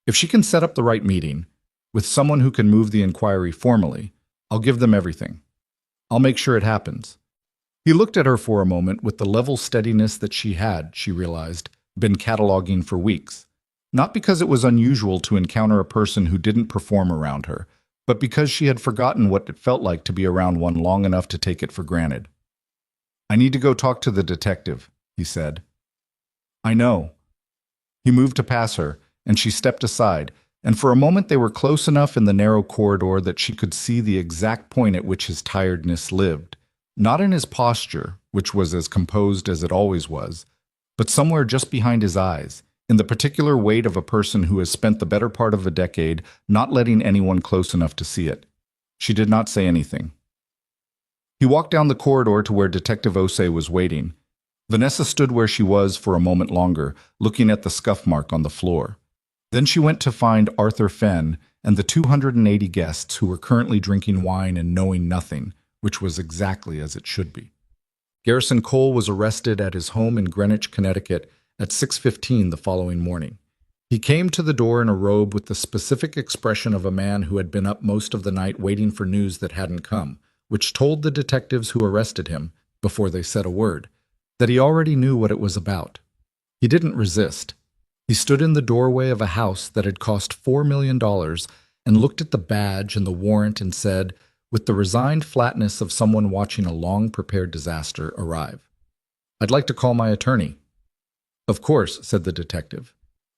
If she can set up the right meeting, with someone who can move the inquiry formally, I'll give them everything. I'll make sure it happens. He looked at her for a moment with the level steadiness that she had, she realized, been cataloging for weeks. Not because it was unusual to encounter a person who didn't perform around her, but because she had forgotten what it felt like to be around one long enough to take it for granted. I need to go talk to the detective, he said. I know. He moved to pass her, and she stepped aside, and for a moment they were close enough in the narrow corridor that she could see the exact point at which his tiredness lived. Not in his posture, which was as composed as it always was, but somewhere just behind his eyes, in the particular weight of a person who has spent the better part of a decade not letting anyone close enough to see it. She did not say anything. He walked down the corridor to where Detective Osei was waiting. Vanessa stood where she was for a moment longer, looking at the scuff mark on the floor. Then she went to find Arthur Fenn and the 280 guests who were currently drinking wine and knowing nothing, which was exactly as it should be. Garrison Cole was arrested at his home in Greenwich, Connecticut at 6:15 the following morning. He came to the door in a robe with the specific expression of a man who had been up most of the night waiting for news that hadn't come, which told the detectives who arrested him, before they said a word, that he already knew what it was about. He didn't resist. He stood in the doorway of a house that had cost $4 million and looked at the badge and the warrant and said, with the resigned flatness of someone watching a long-prepared disaster arrive, "I'd like to call my attorney." "Of course," said the detective.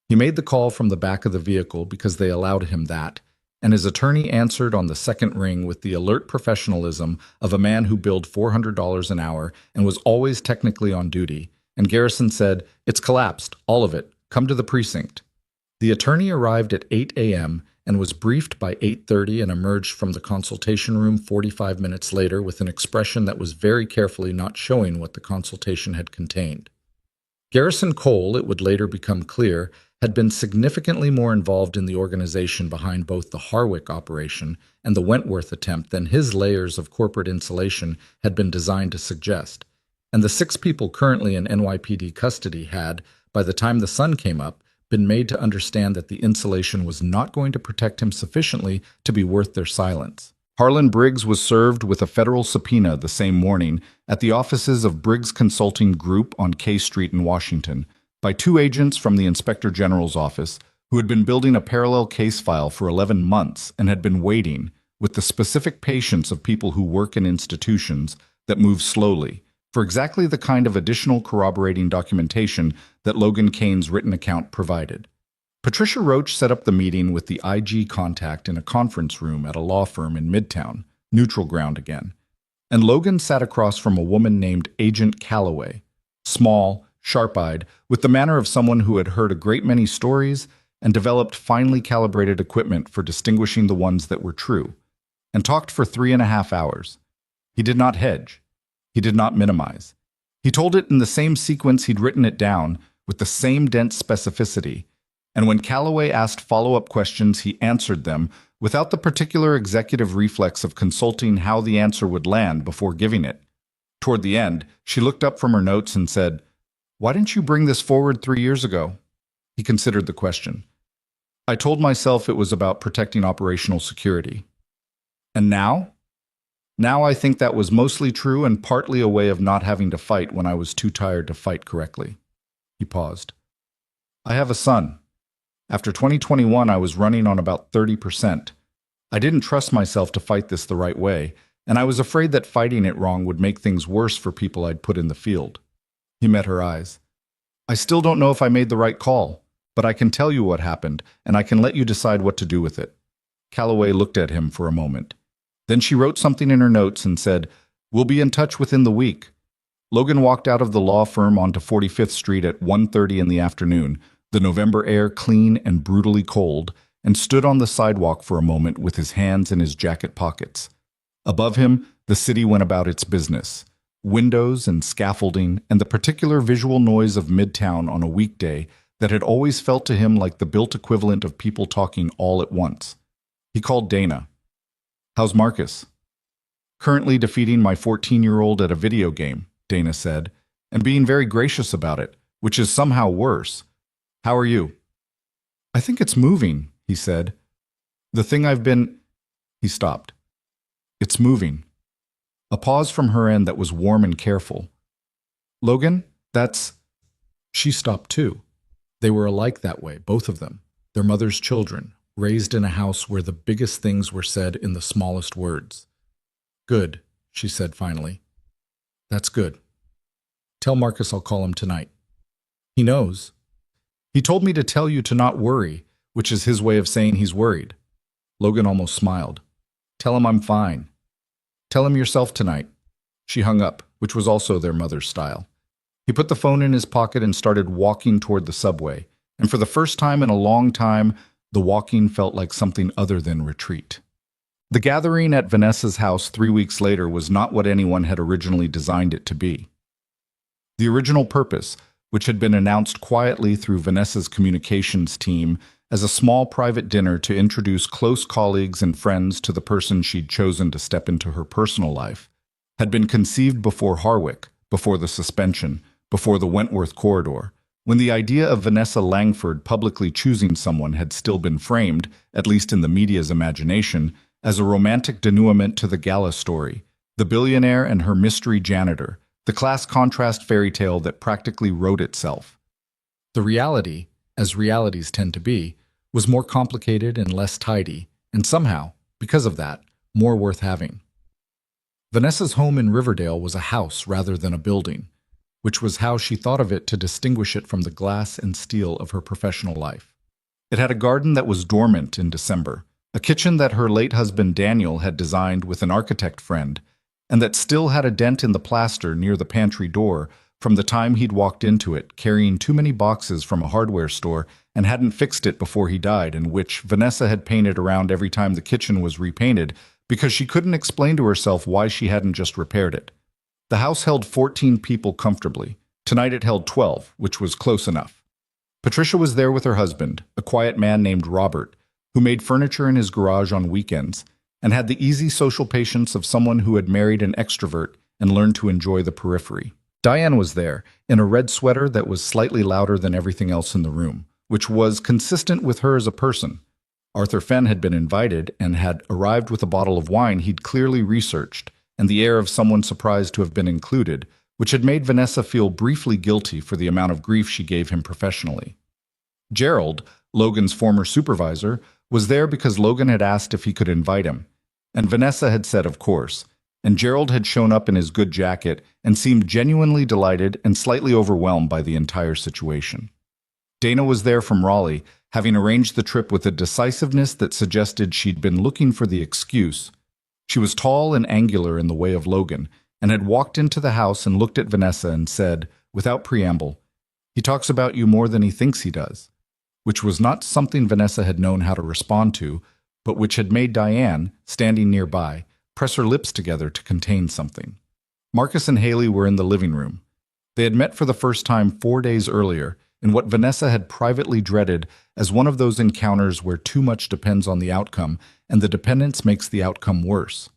He made the call from the back of the vehicle because they allowed him that, and his attorney answered on the second ring with the alert professionalism of a man who billed $400 an hour and was always technically on duty, and Garrison said, "It's collapsed, all of it. Come to the precinct." The attorney arrived at 8 a.m. and was briefed by 8:30 and emerged from the consultation room 45 minutes later with an expression that was very carefully not showing what the consultation had contained. Garrison Cole, it would later become clear, had been significantly more involved in the organization behind both the Harwick operation and the Wentworth attempt than his layers of corporate insulation had been designed to suggest, and the 6 people currently in NYPD custody had, by the time the sun came up, been made to understand that the insulation was not going to protect him sufficiently to be worth their silence. Harlan Briggs was served with a federal subpoena the same morning at the offices of Briggs Consulting Group on K Street in Washington by 2 agents from the Inspector General's office who had been building a parallel case file for 11 months and had been waiting, with the specific patience of people who work in institutions that move slowly, for exactly the kind of additional corroborating documentation that Logan Kane's written account provided. Patricia Roach set up the meeting with the IG contact in a conference room at a law firm in Midtown, neutral ground again, and Logan sat across from a woman named Agent Calloway, small, sharp-eyed, with the manner of someone who had heard a great many stories and developed finely calibrated equipment for distinguishing the ones that were true, and talked for 3.5 hours. He did not hedge. He did not minimize. He told it in the same sequence he'd written it down, with the same dense specificity, and when Calloway asked follow-up questions, he answered them without the particular executive reflex of consulting how the answer would land before giving it. Toward the end, she looked up from her notes and said, "Why didn't you bring this forward 3 years ago?" He considered the question. "I told myself it was about protecting operational security." "And now?" "Now I think that was mostly true and partly a way of not having to fight when I was too tired to fight correctly." He paused. "I have a son. After 2021, I was running on about 30%. I didn't trust myself to fight this the right way, and I was afraid that fighting it wrong would make things worse for people I'd put in the field." He met her eyes. "I still don't know if I made the right call, but I can tell you what happened, and I can let you decide what to do with it." Calloway looked at him for a moment. Then she wrote something in her notes and said, "We'll be in touch within the week." Logan walked out of the law firm onto 45th Street at 1:30 in the afternoon, the November air clean and brutally cold, and stood on the sidewalk for a moment with his hands in his jacket pockets. Above him, the city went about its business. Windows and scaffolding and the particular visual noise of Midtown on a weekday that had always felt to him like the built equivalent of people talking all at once. He called Dana. "How's Marcus?" Currently defeating my 14-year-old at a video game, Dana said, and being very gracious about it, which is somehow worse. How are you? I think it's moving, he said. The thing I've been... He stopped. It's moving. A pause from her end that was warm and careful. Logan, that's... She stopped too. They were alike that way, both of them, their mother's children, raised in a house where the biggest things were said in the smallest words. Good, she said finally. That's good. Tell Marcus I'll call him tonight. He knows. He told me to tell you to not worry, which is his way of saying he's worried. Logan almost smiled. Tell him I'm fine. Tell him yourself tonight. She hung up, which was also their mother's style. He put the phone in his pocket and started walking toward the subway, and for the first time in a long time, the walking felt like something other than retreat. The gathering at Vanessa's house 3 weeks later was not what anyone had originally designed it to be. The original purpose, which had been announced quietly through Vanessa's communications team as a small private dinner to introduce close colleagues and friends to the person she'd chosen to step into her personal life, had been conceived before Harwick, before the suspension, before the Wentworth corridor, when the idea of Vanessa Langford publicly choosing someone had still been framed, at least in the media's imagination, as a romantic denouement to the gala story, the billionaire and her mystery janitor, the class contrast fairy tale that practically wrote itself. The reality, as realities tend to be, was more complicated and less tidy, and somehow, because of that, more worth having. Vanessa's home in Riverdale was a house rather than a building, which was how she thought of it to distinguish it from the glass and steel of her professional life. It had a garden that was dormant in December, a kitchen that her late husband Daniel had designed with an architect friend, and that still had a dent in the plaster near the pantry door from the time he'd walked into it carrying too many boxes from a hardware store and hadn't fixed it before he died, and which Vanessa had painted around every time the kitchen was repainted because she couldn't explain to herself why she hadn't just repaired it. The house held 14 people comfortably. Tonight it held 12, which was close enough. Patricia was there with her husband, a quiet man named Robert, who made furniture in his garage on weekends, and had the easy social patience of someone who had married an extrovert and learned to enjoy the periphery. Diane was there, in a red sweater that was slightly louder than everything else in the room, which was consistent with her as a person. Arthur Fenn had been invited and had arrived with a bottle of wine he'd clearly researched, and the air of someone surprised to have been included, which had made Vanessa feel briefly guilty for the amount of grief she gave him professionally. Gerald, Logan's former supervisor, was there because Logan had asked if he could invite him, and Vanessa had said of course, and Gerald had shown up in his good jacket and seemed genuinely delighted and slightly overwhelmed by the entire situation. Dana was there from Raleigh, having arranged the trip with a decisiveness that suggested she'd been looking for the excuse. She was tall and angular in the way of Logan, and had walked into the house and looked at Vanessa and said, without preamble, "He talks about you more than he thinks he does," which was not something Vanessa had known how to respond to, but which had made Diane, standing nearby, press her lips together to contain something. Marcus and Hailey were in the living room. They had met for the first time 4 days earlier, in what Vanessa had privately dreaded as one of those encounters where too much depends on the outcome, and the dependence makes the outcome worse.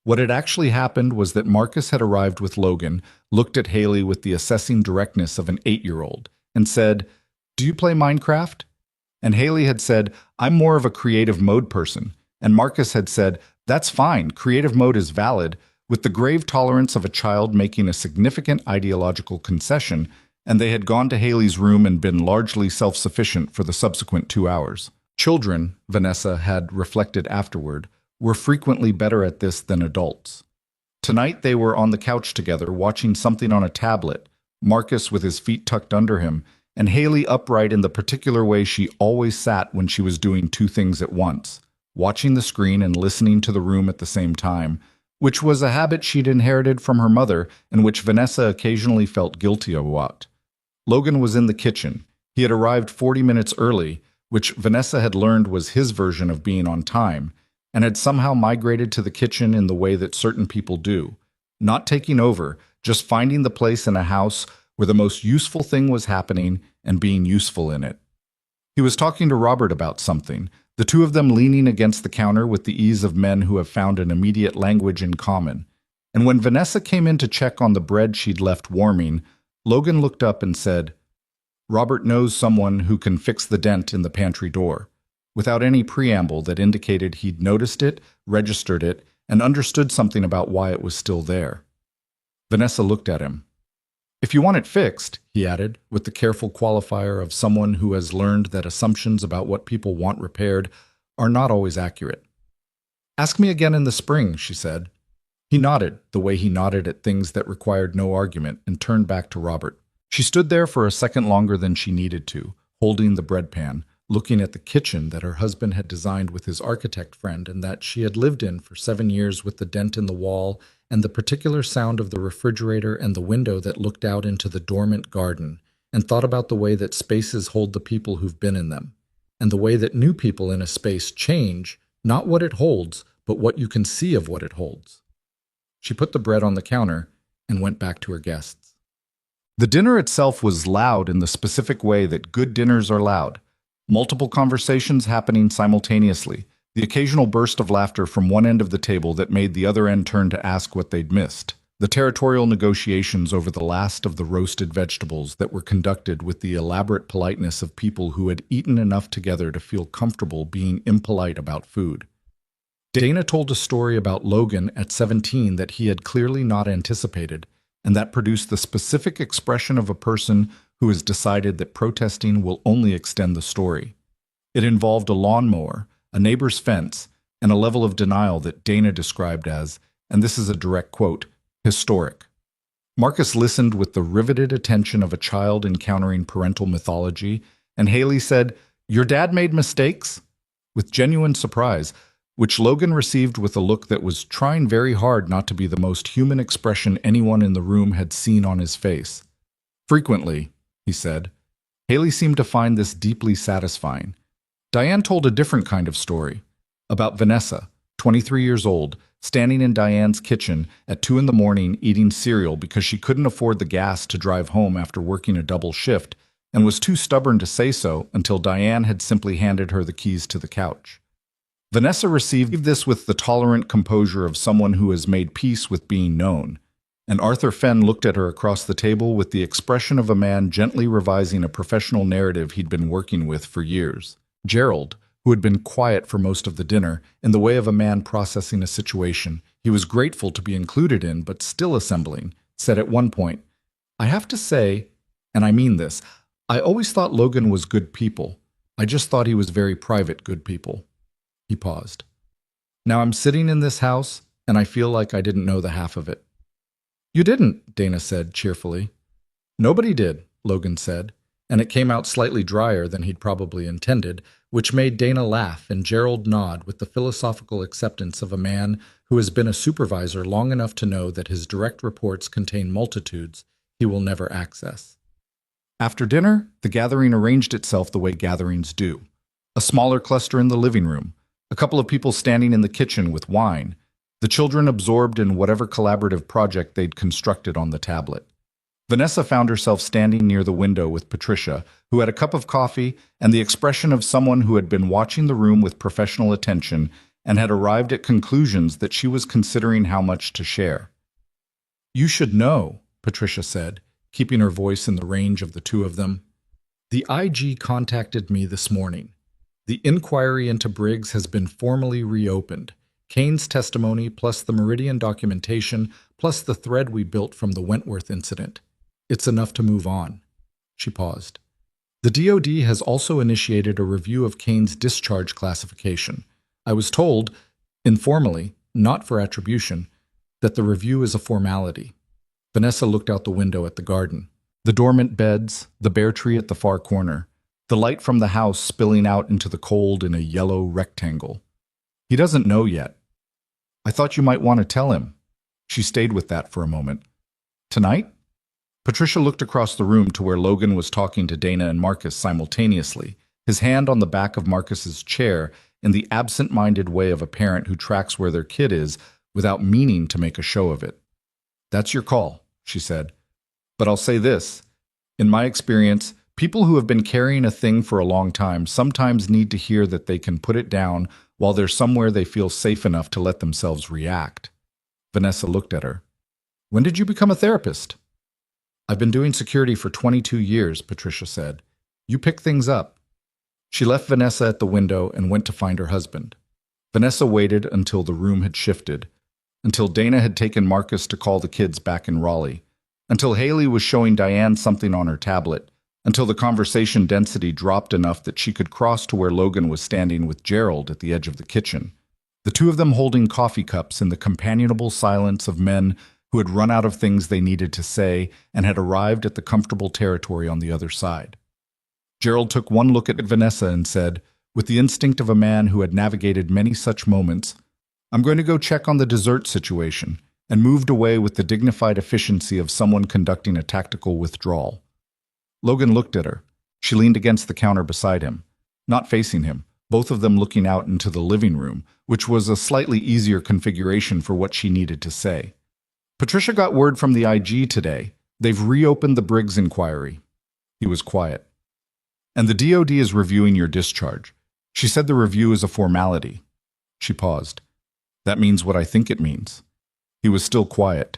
What had actually happened was that Marcus had arrived with Logan, looked at Hailey with the assessing directness of an 8-year-old, and said, "Do you play Minecraft?" And Hailey had said, "I'm more of a creative mode person," and Marcus had said, "That's fine, creative mode is valid," with the grave tolerance of a child making a significant ideological concession, and they had gone to Hailey's room and been largely self-sufficient for the subsequent 2 hours. Children, Vanessa had reflected afterward, were frequently better at this than adults. Tonight they were on the couch together, watching something on a tablet, Marcus with his feet tucked under him, and Hailey upright in the particular way she always sat when she was doing 2 things at once, watching the screen and listening to the room at the same time, which was a habit she'd inherited from her mother and which Vanessa occasionally felt guilty about. Logan was in the kitchen. He had arrived 40 minutes early, which Vanessa had learned was his version of being on time, and had somehow migrated to the kitchen in the way that certain people do, not taking over, just finding the place in a house where the most useful thing was happening and being useful in it. He was talking to Robert about something, the two of them leaning against the counter with the ease of men who have found an immediate language in common. And when Vanessa came in to check on the bread she'd left warming, Logan looked up and said, "Robert knows someone who can fix the dent in the pantry door," without any preamble that indicated he'd noticed it, registered it, and understood something about why it was still there. Vanessa looked at him. "If you want it fixed," he added, with the careful qualifier of someone who has learned that assumptions about what people want repaired are not always accurate. "Ask me again in the spring," she said. He nodded, the way he nodded at things that required no argument, and turned back to Robert. She stood there for a second longer than she needed to, holding the bread pan, looking at the kitchen that her husband had designed with his architect friend and that she had lived in for 7 years, with the dent in the wall and the particular sound of the refrigerator and the window that looked out into the dormant garden, and thought about the way that spaces hold the people who've been in them, and the way that new people in a space change, not what it holds, but what you can see of what it holds. She put the bread on the counter and went back to her guests. The dinner itself was loud in the specific way that good dinners are loud. Multiple conversations happening simultaneously, the occasional burst of laughter from one end of the table that made the other end turn to ask what they'd missed, the territorial negotiations over the last of the roasted vegetables that were conducted with the elaborate politeness of people who had eaten enough together to feel comfortable being impolite about food. Dana told a story about Logan at 17 that he had clearly not anticipated, and that produced the specific expression of a person who has decided that protesting will only extend the story. It involved a lawnmower, a neighbor's fence, and a level of denial that Dana described as, and this is a direct quote, historic. Marcus listened with the riveted attention of a child encountering parental mythology, and Hailey said, "Your dad made mistakes?" with genuine surprise, which Logan received with a look that was trying very hard not to be the most human expression anyone in the room had seen on his face. "Frequently," he said. Hailey seemed to find this deeply satisfying. Diane told a different kind of story, about Vanessa, 23 years old, standing in Diane's kitchen at 2 in the morning eating cereal because she couldn't afford the gas to drive home after working a double shift, and was too stubborn to say so until Diane had simply handed her the keys to the couch. Vanessa received this with the tolerant composure of someone who has made peace with being known, and Arthur Fenn looked at her across the table with the expression of a man gently revising a professional narrative he'd been working with for years. Gerald, who had been quiet for most of the dinner, in the way of a man processing a situation he was grateful to be included in but still assembling, said at one point, "I have to say, and I mean this, I always thought Logan was good people. I just thought he was very private good people." He paused. "Now I'm sitting in this house, and I feel like I didn't know the half of it." "You didn't," Dana said cheerfully. "Nobody did," Logan said, and it came out slightly drier than he'd probably intended, which made Dana laugh and Gerald nod with the philosophical acceptance of a man who has been a supervisor long enough to know that his direct reports contain multitudes he will never access. After dinner, the gathering arranged itself the way gatherings do. A smaller cluster in the living room, a couple of people standing in the kitchen with wine, the children absorbed in whatever collaborative project they'd constructed on the tablet. Vanessa found herself standing near the window with Patricia, who had a cup of coffee and the expression of someone who had been watching the room with professional attention and had arrived at conclusions that she was considering how much to share. "You should know," Patricia said, keeping her voice in the range of the two of them. "The IG contacted me this morning. The inquiry into Briggs has been formally reopened. Kane's testimony plus the Meridian documentation plus the thread we built from the Wentworth incident. It's enough to move on." She paused. "The DoD has also initiated a review of Kane's discharge classification. I was told, informally, not for attribution, that the review is a formality." Vanessa looked out the window at the garden. The dormant beds, the bare tree at the far corner, the light from the house spilling out into the cold in a yellow rectangle. "He doesn't know yet." "I thought you might want to tell him." She stayed with that for a moment. "Tonight?" Patricia looked across the room to where Logan was talking to Dana and Marcus simultaneously, his hand on the back of Marcus's chair in the absent-minded way of a parent who tracks where their kid is without meaning to make a show of it. "That's your call," she said. "But I'll say this. In my experience, People who have been carrying a thing for a long time sometimes need to hear that they can put it down while they're somewhere they feel safe enough to let themselves react. Vanessa looked at her. When did you become a therapist? I've been doing security for 22 years, Patricia said. You pick things up. She left Vanessa at the window and went to find her husband. Vanessa waited until the room had shifted, until Dana had taken Marcus to call the kids back in Raleigh, until Hailey was showing Diane something on her tablet, until the conversation density dropped enough that she could cross to where Logan was standing with Gerald at the edge of the kitchen, the two of them holding coffee cups in the companionable silence of men who had run out of things they needed to say and had arrived at the comfortable territory on the other side. Gerald took one look at Vanessa and said, with the instinct of a man who had navigated many such moments, I'm going to go check on the dessert situation, and moved away with the dignified efficiency of someone conducting a tactical withdrawal. Logan looked at her. She leaned against the counter beside him, not facing him, both of them looking out into the living room, which was a slightly easier configuration for what she needed to say. Patricia got word from the IG today. They've reopened the Briggs inquiry. He was quiet. And the DOD is reviewing your discharge. She said the review is a formality. She paused. That means what I think it means. He was still quiet.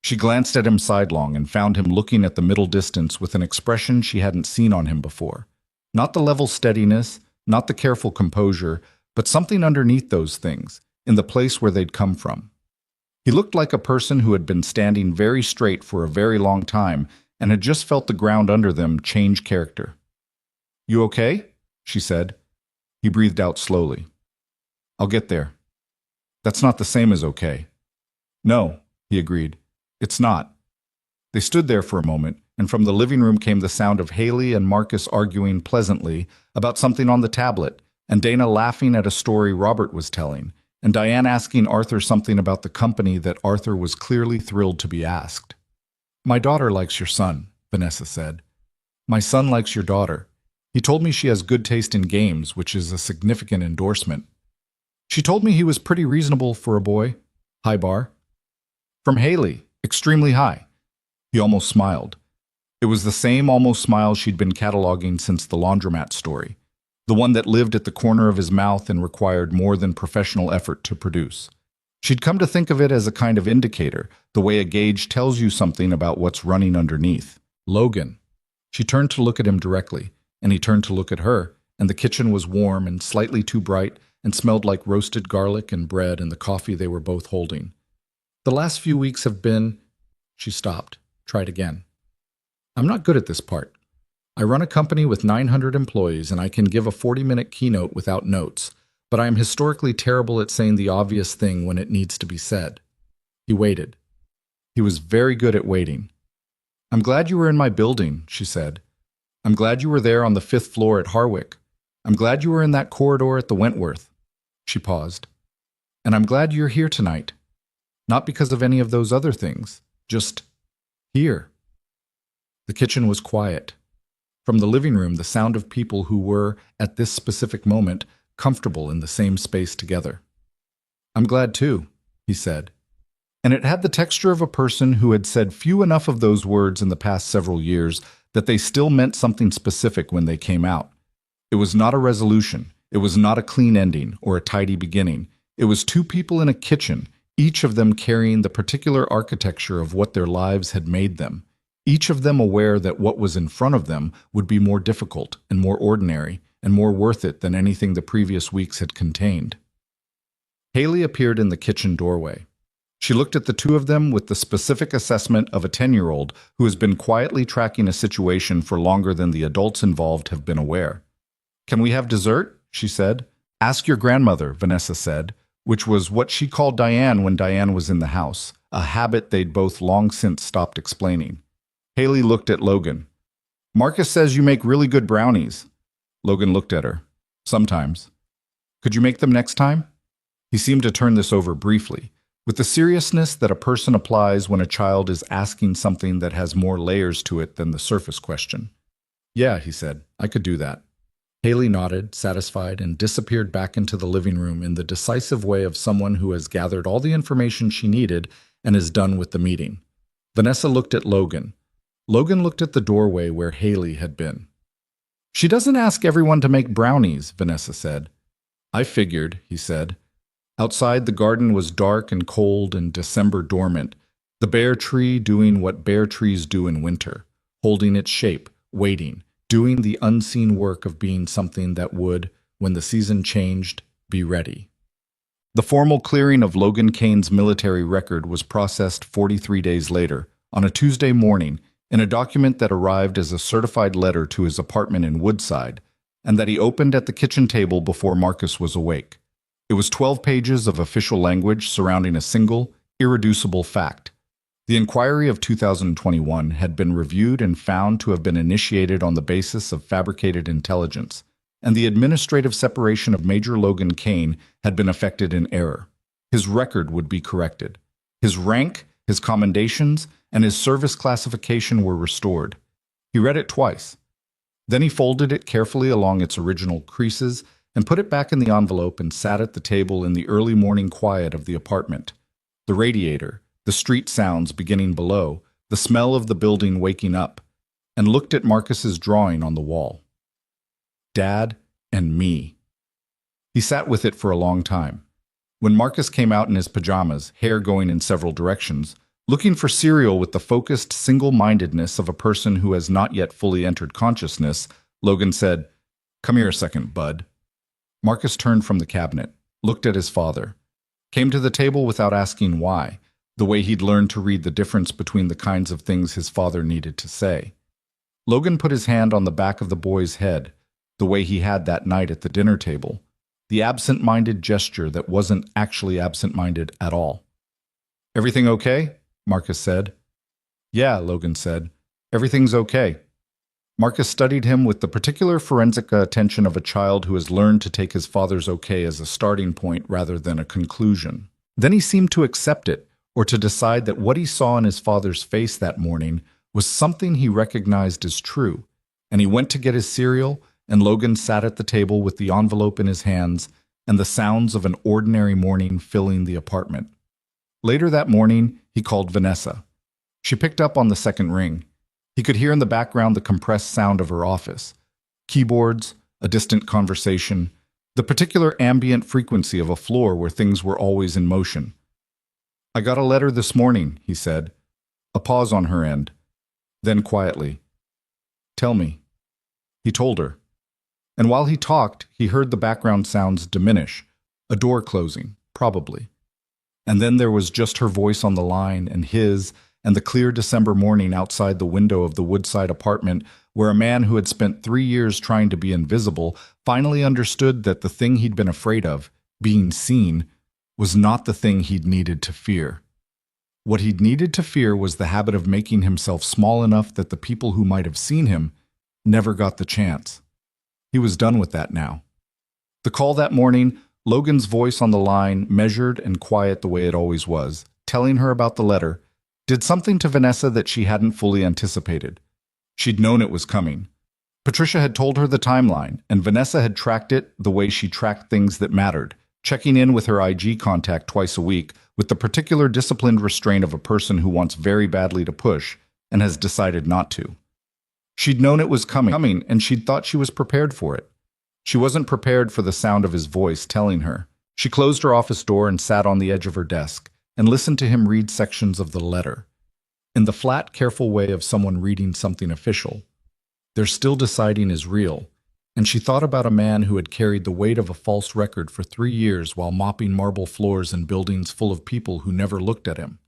She glanced at him sidelong and found him looking at the middle distance with an expression she hadn't seen on him before. Not the level steadiness, not the careful composure, but something underneath those things, in the place where they'd come from. He looked like a person who had been standing very straight for a very long time and had just felt the ground under them change character. You okay? She said. He breathed out slowly. I'll get there. That's not the same as okay. No, he agreed. It's not. They stood there for a moment, and from the living room came the sound of Hailey and Marcus arguing pleasantly about something on the tablet, and Dana laughing at a story Robert was telling, and Diane asking Arthur something about the company that Arthur was clearly thrilled to be asked. My daughter likes your son, Vanessa said. My son likes your daughter. He told me she has good taste in games, which is a significant endorsement. She told me he was pretty reasonable for a boy. High bar. From Hailey, extremely high. He almost smiled. It was the same almost smile she'd been cataloging since the laundromat story, the one that lived at the corner of his mouth and required more than professional effort to produce. She'd come to think of it as a kind of indicator, the way a gauge tells you something about what's running underneath. Logan. She turned to look at him directly, and he turned to look at her, and the kitchen was warm and slightly too bright and smelled like roasted garlic and bread and the coffee they were both holding. The last few weeks have been... She stopped, tried again. I'm not good at this part. I run a company with 900 employees and I can give a 40-minute keynote without notes, but I am historically terrible at saying the obvious thing when it needs to be said. He waited. He was very good at waiting. I'm glad you were in my building, she said. I'm glad you were there on the 5th floor at Harwick. I'm glad you were in that corridor at the Wentworth. She paused. And I'm glad you're here tonight. Not because of any of those other things, just here. The kitchen was quiet. From the living room, the sound of people who were, at this specific moment, comfortable in the same space together. I'm glad too, he said. And it had the texture of a person who had said few enough of those words in the past several years that they still meant something specific when they came out. It was not a resolution. It was not a clean ending or a tidy beginning. It was two people in a kitchen, each of them carrying the particular architecture of what their lives had made them, each of them aware that what was in front of them would be more difficult and more ordinary and more worth it than anything the previous weeks had contained. Hailey appeared in the kitchen doorway. She looked at the two of them with the specific assessment of a 10-year-old who has been quietly tracking a situation for longer than the adults involved have been aware. Can we have dessert? She said. Ask your grandmother, Vanessa said, which was what she called Diane when Diane was in the house, a habit they'd both long since stopped explaining. Hailey looked at Logan. Marcus says you make really good brownies. Logan looked at her. Sometimes. Could you make them next time? He seemed to turn this over briefly, with the seriousness that a person applies when a child is asking something that has more layers to it than the surface question. Yeah, he said, I could do that. Hailey nodded, satisfied, and disappeared back into the living room in the decisive way of someone who has gathered all the information she needed and is done with the meeting. Vanessa looked at Logan. Logan looked at the doorway where Hailey had been. She doesn't ask everyone to make brownies, Vanessa said. I figured, he said. Outside, the garden was dark and cold and December dormant, the bare tree doing what bare trees do in winter, holding its shape, waiting, doing the unseen work of being something that would, when the season changed, be ready. The formal clearing of Logan Kane's military record was processed 43 days later, on a Tuesday morning, in a document that arrived as a certified letter to his apartment in Woodside, and that he opened at the kitchen table before Marcus was awake. It was 12 pages of official language surrounding a single, irreducible fact. The inquiry of 2021 had been reviewed and found to have been initiated on the basis of fabricated intelligence, and the administrative separation of Major Logan Kane had been effected in error. His record would be corrected. His rank, his commendations, and his service classification were restored. He read it twice. Then he folded it carefully along its original creases and put it back in the envelope and sat at the table in the early morning quiet of the apartment. The radiator, the street sounds beginning below, the smell of the building waking up, and looked at Marcus's drawing on the wall. Dad and me. He sat with it for a long time. When Marcus came out in his pajamas, hair going in several directions, looking for cereal with the focused single-mindedness of a person who has not yet fully entered consciousness, Logan said, "Come here a second, bud." Marcus turned from the cabinet, looked at his father, came to the table without asking why, the way he'd learned to read the difference between the kinds of things his father needed to say. Logan put his hand on the back of the boy's head, the way he had that night at the dinner table, the absent-minded gesture that wasn't actually absent-minded at all. "Everything okay?" Marcus said. "Yeah," Logan said. "Everything's okay." Marcus studied him with the particular forensic attention of a child who has learned to take his father's okay as a starting point rather than a conclusion. Then he seemed to accept it, or to decide that what he saw in his father's face that morning was something he recognized as true, and he went to get his cereal, and Logan sat at the table with the envelope in his hands and the sounds of an ordinary morning filling the apartment. Later that morning, he called Vanessa. She picked up on the second ring. He could hear in the background the compressed sound of her office. Keyboards, a distant conversation, the particular ambient frequency of a floor where things were always in motion. "I got a letter this morning," he said. A pause on her end. Then quietly, "Tell me." He told her. And while he talked, he heard the background sounds diminish, a door closing, probably. And then there was just her voice on the line and his, and the clear December morning outside the window of the Woodside apartment where a man who had spent 3 years trying to be invisible finally understood that the thing he'd been afraid of, being seen, was not the thing he'd needed to fear. What he'd needed to fear was the habit of making himself small enough that the people who might have seen him never got the chance. He was done with that now. The call that morning, Logan's voice on the line, measured and quiet the way it always was, telling her about the letter, did something to Vanessa that she hadn't fully anticipated. She'd known it was coming. Patricia had told her the timeline, and Vanessa had tracked it the way she tracked things that mattered, checking in with her IG contact twice a week with the particular disciplined restraint of a person who wants very badly to push and has decided not to. She'd known it was coming, and she'd thought she was prepared for it. She wasn't prepared for the sound of his voice telling her. She closed her office door and sat on the edge of her desk and listened to him read sections of the letter. In the flat, careful way of someone reading something official. They're still deciding is real, and she thought about a man who had carried the weight of a false record for 3 years while mopping marble floors in buildings full of people who never looked at him.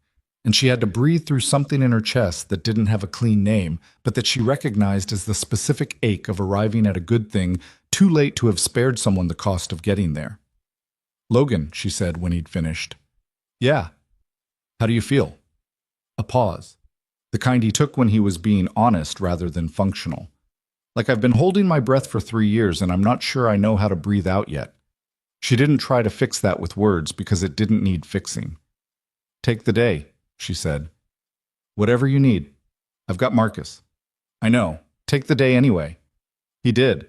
And she had to breathe through something in her chest that didn't have a clean name, but that she recognized as the specific ache of arriving at a good thing too late to have spared someone the cost of getting there. "Logan," she said when he'd finished. "Yeah. How do you feel?" A pause. The kind he took when he was being honest rather than functional. "Like I've been holding my breath for 3 years and I'm not sure I know how to breathe out yet." She didn't try to fix that with words because it didn't need fixing. "Take the day," she said. "Whatever you need. I've got Marcus." "I know. Take the day anyway." He did.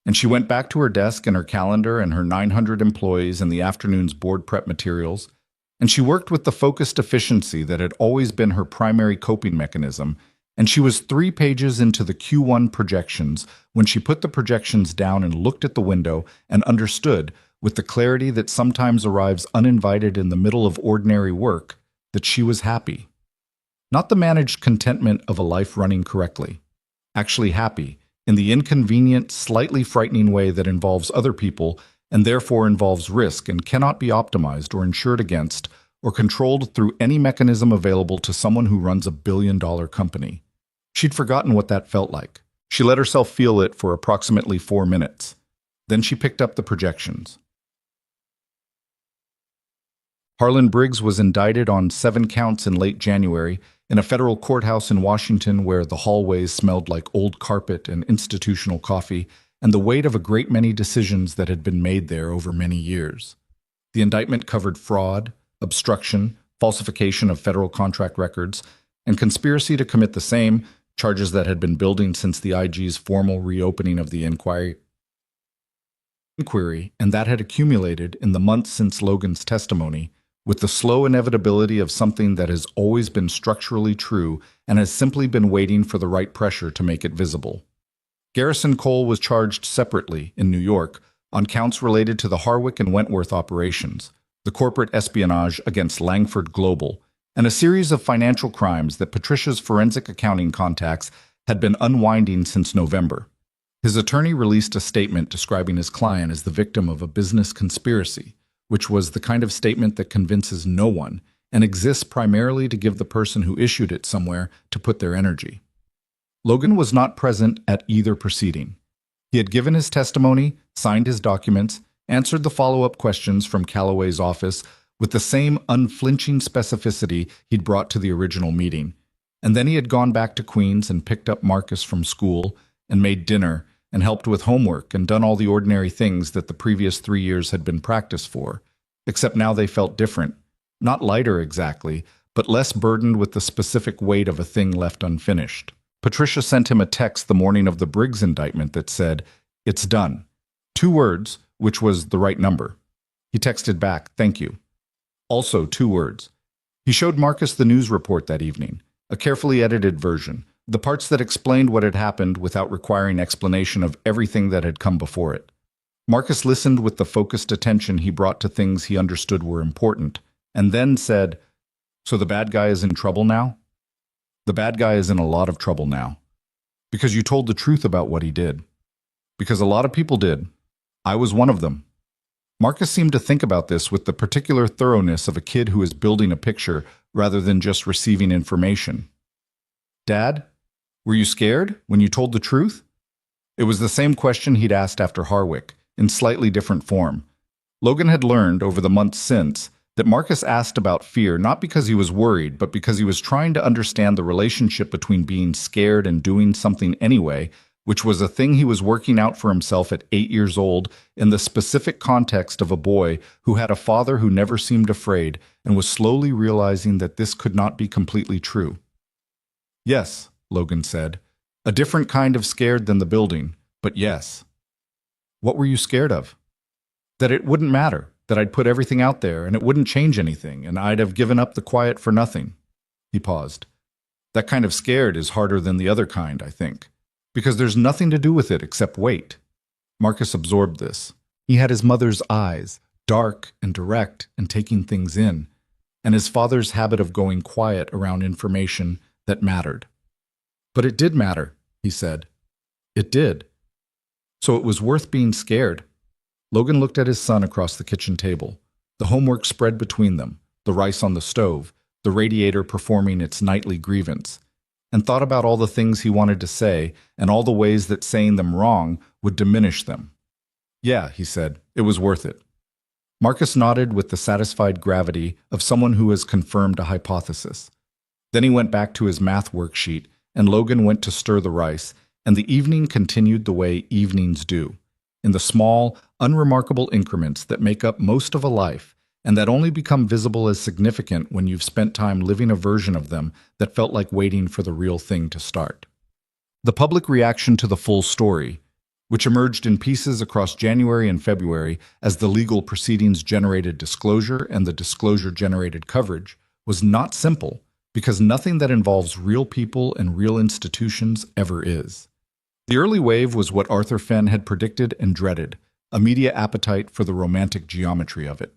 And she went back to her desk and her calendar and her 900 employees and the afternoon's board prep materials, and she worked with the focused efficiency that had always been her primary coping mechanism, and she was 3 pages into the Q1 projections when she put the projections down and looked at the window and understood, with the clarity that sometimes arrives uninvited in the middle of ordinary work, that she was happy. Not the managed contentment of a life running correctly. Actually happy, in the inconvenient, slightly frightening way that involves other people and therefore involves risk and cannot be optimized or insured against or controlled through any mechanism available to someone who runs a billion-dollar company. She'd forgotten what that felt like. She let herself feel it for approximately 4 minutes. Then she picked up the projections. Harlan Briggs was indicted on 7 counts in late January in a federal courthouse in Washington where the hallways smelled like old carpet and institutional coffee and the weight of a great many decisions that had been made there over many years. The indictment covered fraud, obstruction, falsification of federal contract records, and conspiracy to commit the same, charges that had been building since the IG's formal reopening of the inquiry, and that had accumulated in the months since Logan's testimony, with the slow inevitability of something that has always been structurally true and has simply been waiting for the right pressure to make it visible. Garrison Cole was charged separately in New York on counts related to the Harwick and Wentworth operations, the corporate espionage against Langford Global, and a series of financial crimes that Patricia's forensic accounting contacts had been unwinding since November. His attorney released a statement describing his client as the victim of a business conspiracy, which was the kind of statement that convinces no one and exists primarily to give the person who issued it somewhere to put their energy. Logan was not present at either proceeding. He had given his testimony, signed his documents, answered the follow-up questions from Calloway's office with the same unflinching specificity he'd brought to the original meeting, and then he had gone back to Queens and picked up Marcus from school and made dinner and helped with homework and done all the ordinary things that the previous 3 years had been practiced for, except now they felt different, not lighter exactly, but less burdened with the specific weight of a thing left unfinished. Patricia sent him a text the morning of the Briggs indictment that said, "It's done." 2 words, which was the right number. He texted back, "Thank you." Also 2 words. He showed Marcus the news report that evening, a carefully edited version, the parts that explained what had happened without requiring explanation of everything that had come before it. Marcus listened with the focused attention he brought to things he understood were important, and then said, "So the bad guy is in trouble now?" "The bad guy is in a lot of trouble now. Because you told the truth about what he did. Because a lot of people did. I was one of them." Marcus seemed to think about this with the particular thoroughness of a kid who is building a picture rather than just receiving information. "Dad, were you scared when you told the truth?" It was the same question he'd asked after Harwick, in slightly different form. Logan had learned, over the months since, that Marcus asked about fear not because he was worried, but because he was trying to understand the relationship between being scared and doing something anyway, which was a thing he was working out for himself at 8 years old in the specific context of a boy who had a father who never seemed afraid and was slowly realizing that this could not be completely true. "Yes," Logan said. "A different kind of scared than the building, but yes." "What were you scared of?" "That it wouldn't matter, that I'd put everything out there and it wouldn't change anything, and I'd have given up the quiet for nothing." He paused. "That kind of scared is harder than the other kind, I think. Because there's nothing to do with it except wait." Marcus absorbed this. He had his mother's eyes, dark and direct and taking things in, and his father's habit of going quiet around information that mattered. "But it did matter," he said. "It did. So it was worth being scared." Logan looked at his son across the kitchen table, the homework spread between them, the rice on the stove, the radiator performing its nightly grievance, and thought about all the things he wanted to say and all the ways that saying them wrong would diminish them. "Yeah," he said, "it was worth it." Marcus nodded with the satisfied gravity of someone who has confirmed a hypothesis. Then he went back to his math worksheet, and Logan went to stir the rice, and the evening continued the way evenings do, in the small, unremarkable increments that make up most of a life, and that only become visible as significant when you've spent time living a version of them that felt like waiting for the real thing to start. The public reaction to the full story, which emerged in pieces across January and February as the legal proceedings generated disclosure and the disclosure generated coverage, was not simple, because nothing that involves real people and real institutions ever is. The early wave was what Arthur Fenn had predicted and dreaded, a media appetite for the romantic geometry of it.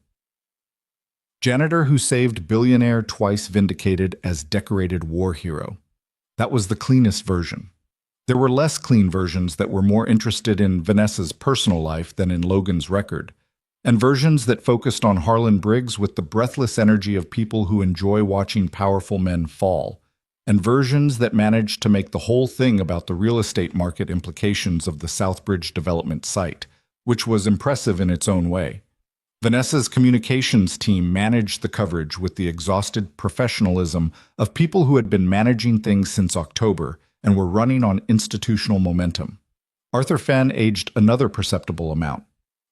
Janitor who saved Billionaire twice vindicated as decorated war hero. That was the cleanest version. There were less clean versions that were more interested in Vanessa's personal life than in Logan's record, and versions that focused on Harlan Briggs with the breathless energy of people who enjoy watching powerful men fall, and versions that managed to make the whole thing about the real estate market implications of the Southbridge development site, which was impressive in its own way. Vanessa's communications team managed the coverage with the exhausted professionalism of people who had been managing things since October and were running on institutional momentum. Arthur Fenn aged another perceptible amount.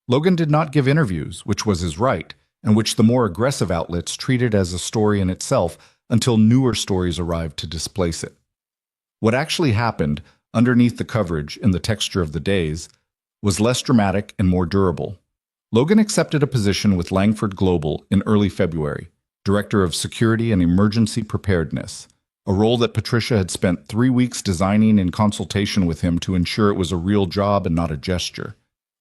Logan did not give interviews, which was his right, and which the more aggressive outlets treated as a story in itself until newer stories arrived to displace it. What actually happened, underneath the coverage in the texture of the days, was less dramatic and more durable. Logan accepted a position with Langford Global in early February, Director of Security and Emergency Preparedness, a role that Patricia had spent 3 weeks designing in consultation with him to ensure it was a real job and not a gesture.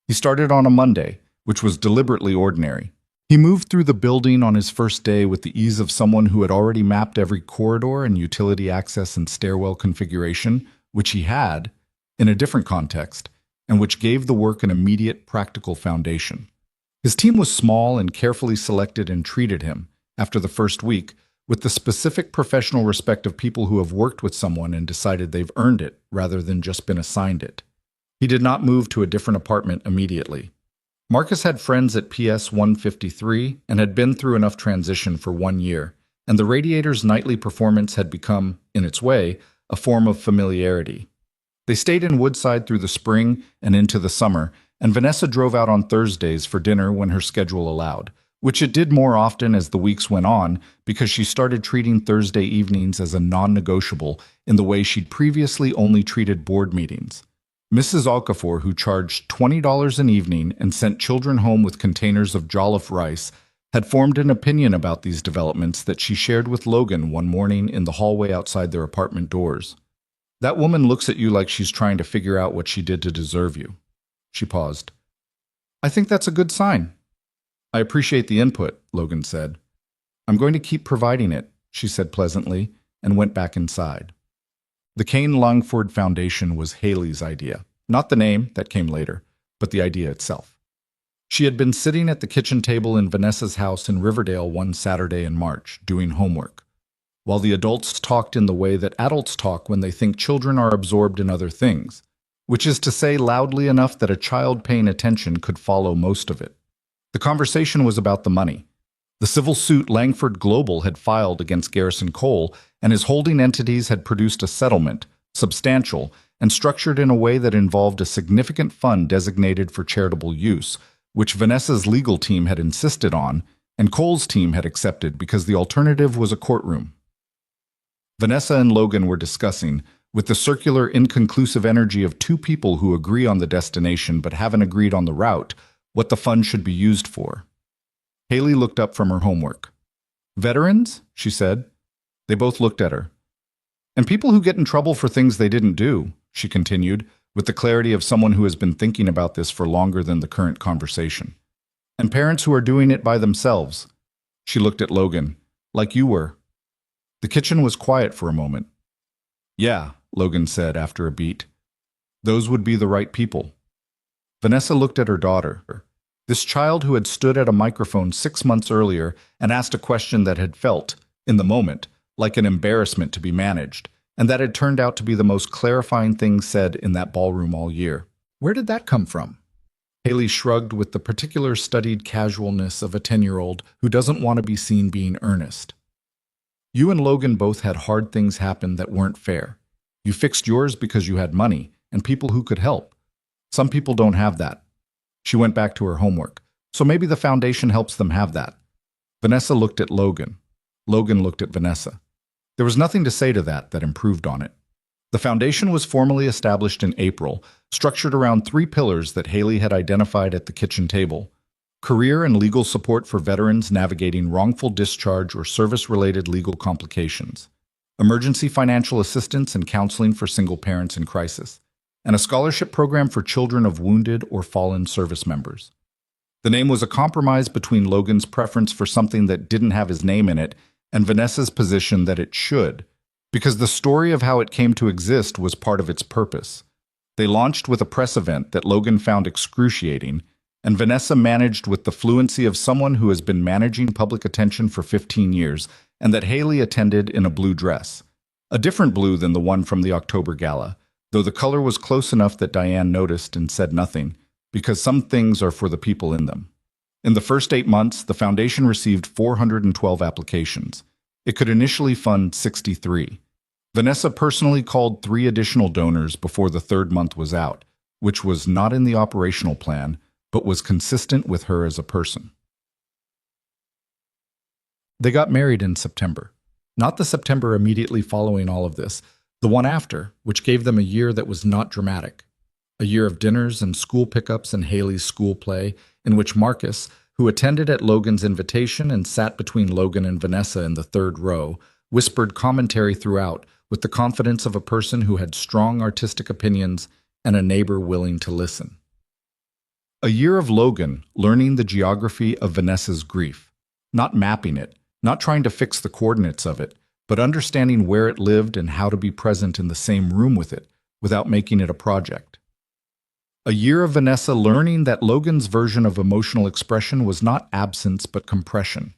He started on a Monday, which was deliberately ordinary. He moved through the building on his first day with the ease of someone who had already mapped every corridor and utility access and stairwell configuration, which he had, in a different context, and which gave the work an immediate practical foundation. His team was small and carefully selected and treated him, after the first week, with the specific professional respect of people who have worked with someone and decided they've earned it rather than just been assigned it. He did not move to a different apartment immediately. Marcus had friends at PS 153 and had been through enough transition for 1 year, and the Radiator's nightly performance had become, in its way, a form of familiarity. They stayed in Woodside through the spring and into the summer, and Vanessa drove out on Thursdays for dinner when her schedule allowed, which it did more often as the weeks went on because she started treating Thursday evenings as a non-negotiable in the way she'd previously only treated board meetings. Mrs. Okafor, who charged $20 an evening and sent children home with containers of jollof rice, had formed an opinion about these developments that she shared with Logan one morning in the hallway outside their apartment doors. "That woman looks at you like she's trying to figure out what she did to deserve you." She paused. "I think that's a good sign." "I appreciate the input," Logan said. "I'm going to keep providing it," she said pleasantly, and went back inside. The Cain Langford Foundation was Hailey's idea. Not the name, that came later, but the idea itself. She had been sitting at the kitchen table in Vanessa's house in Riverdale one Saturday in March, doing homework, while the adults talked in the way that adults talk when they think children are absorbed in other things, which is to say loudly enough that a child paying attention could follow most of it. The conversation was about the money. The civil suit Langford Global had filed against Garrison Cole, and his holding entities had produced a settlement, substantial, and structured in a way that involved a significant fund designated for charitable use, which Vanessa's legal team had insisted on, and Cole's team had accepted because the alternative was a courtroom. Vanessa and Logan were discussing, with the circular, inconclusive energy of two people who agree on the destination but haven't agreed on the route, what the fund should be used for. Hailey looked up from her homework. "Veterans?" she said. They both looked at her. "And people who get in trouble for things they didn't do," she continued, with the clarity of someone who has been thinking about this for longer than the current conversation. "And parents who are doing it by themselves." She looked at Logan. "Like you were." The kitchen was quiet for a moment. "Yeah," Logan said after a beat. "Those would be the right people." Vanessa looked at her daughter. This child who had stood at a microphone 6 months earlier and asked a question that had felt, in the moment, like an embarrassment to be managed, and that had turned out to be the most clarifying thing said in that ballroom all year. Where did that come from? Hailey shrugged with the particular studied casualness of a 10-year-old who doesn't want to be seen being earnest. "You and Logan both had hard things happen that weren't fair. You fixed yours because you had money and people who could help. Some people don't have that." She went back to her homework. "So maybe the foundation helps them have that." Vanessa looked at Logan. Logan looked at Vanessa. There was nothing to say to that improved on it. The foundation was formally established in April, structured around 3 pillars that Hailey had identified at the kitchen table. career and legal support for veterans navigating wrongful discharge or service-related legal complications, emergency financial assistance and counseling for single parents in crisis, and a scholarship program for children of wounded or fallen service members. The name was a compromise between Logan's preference for something that didn't have his name in it and Vanessa's position that it should, because the story of how it came to exist was part of its purpose. They launched with a press event that Logan found excruciating, and Vanessa managed with the fluency of someone who has been managing public attention for 15 years, and that Hailey attended in a blue dress. A different blue than the one from the October gala, though the color was close enough that Diane noticed and said nothing, because some things are for the people in them. In the first 8 months, the foundation received 412 applications. It could initially fund 63. Vanessa personally called 3 additional donors before the 3rd month was out, which was not in the operational plan, but was consistent with her as a person. They got married in September. Not the September immediately following all of this, the one after, which gave them a year that was not dramatic. A year of dinners and school pickups and Hailey's school play, in which Marcus, who attended at Logan's invitation and sat between Logan and Vanessa in the 3rd row, whispered commentary throughout with the confidence of a person who had strong artistic opinions and a neighbor willing to listen. A year of Logan learning the geography of Vanessa's grief, not mapping it, not trying to fix the coordinates of it, but understanding where it lived and how to be present in the same room with it without making it a project. A year of Vanessa learning that Logan's version of emotional expression was not absence but compression,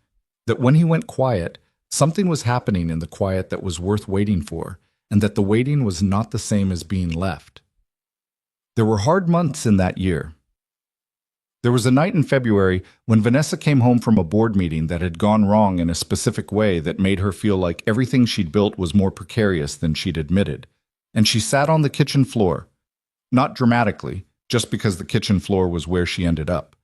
that when he went quiet, something was happening in the quiet that was worth waiting for, and that the waiting was not the same as being left. There were hard months in that year. There was a night in February when Vanessa came home from a board meeting that had gone wrong in a specific way that made her feel like everything she'd built was more precarious than she'd admitted, and she sat on the kitchen floor, not dramatically, just because the kitchen floor was where she ended up.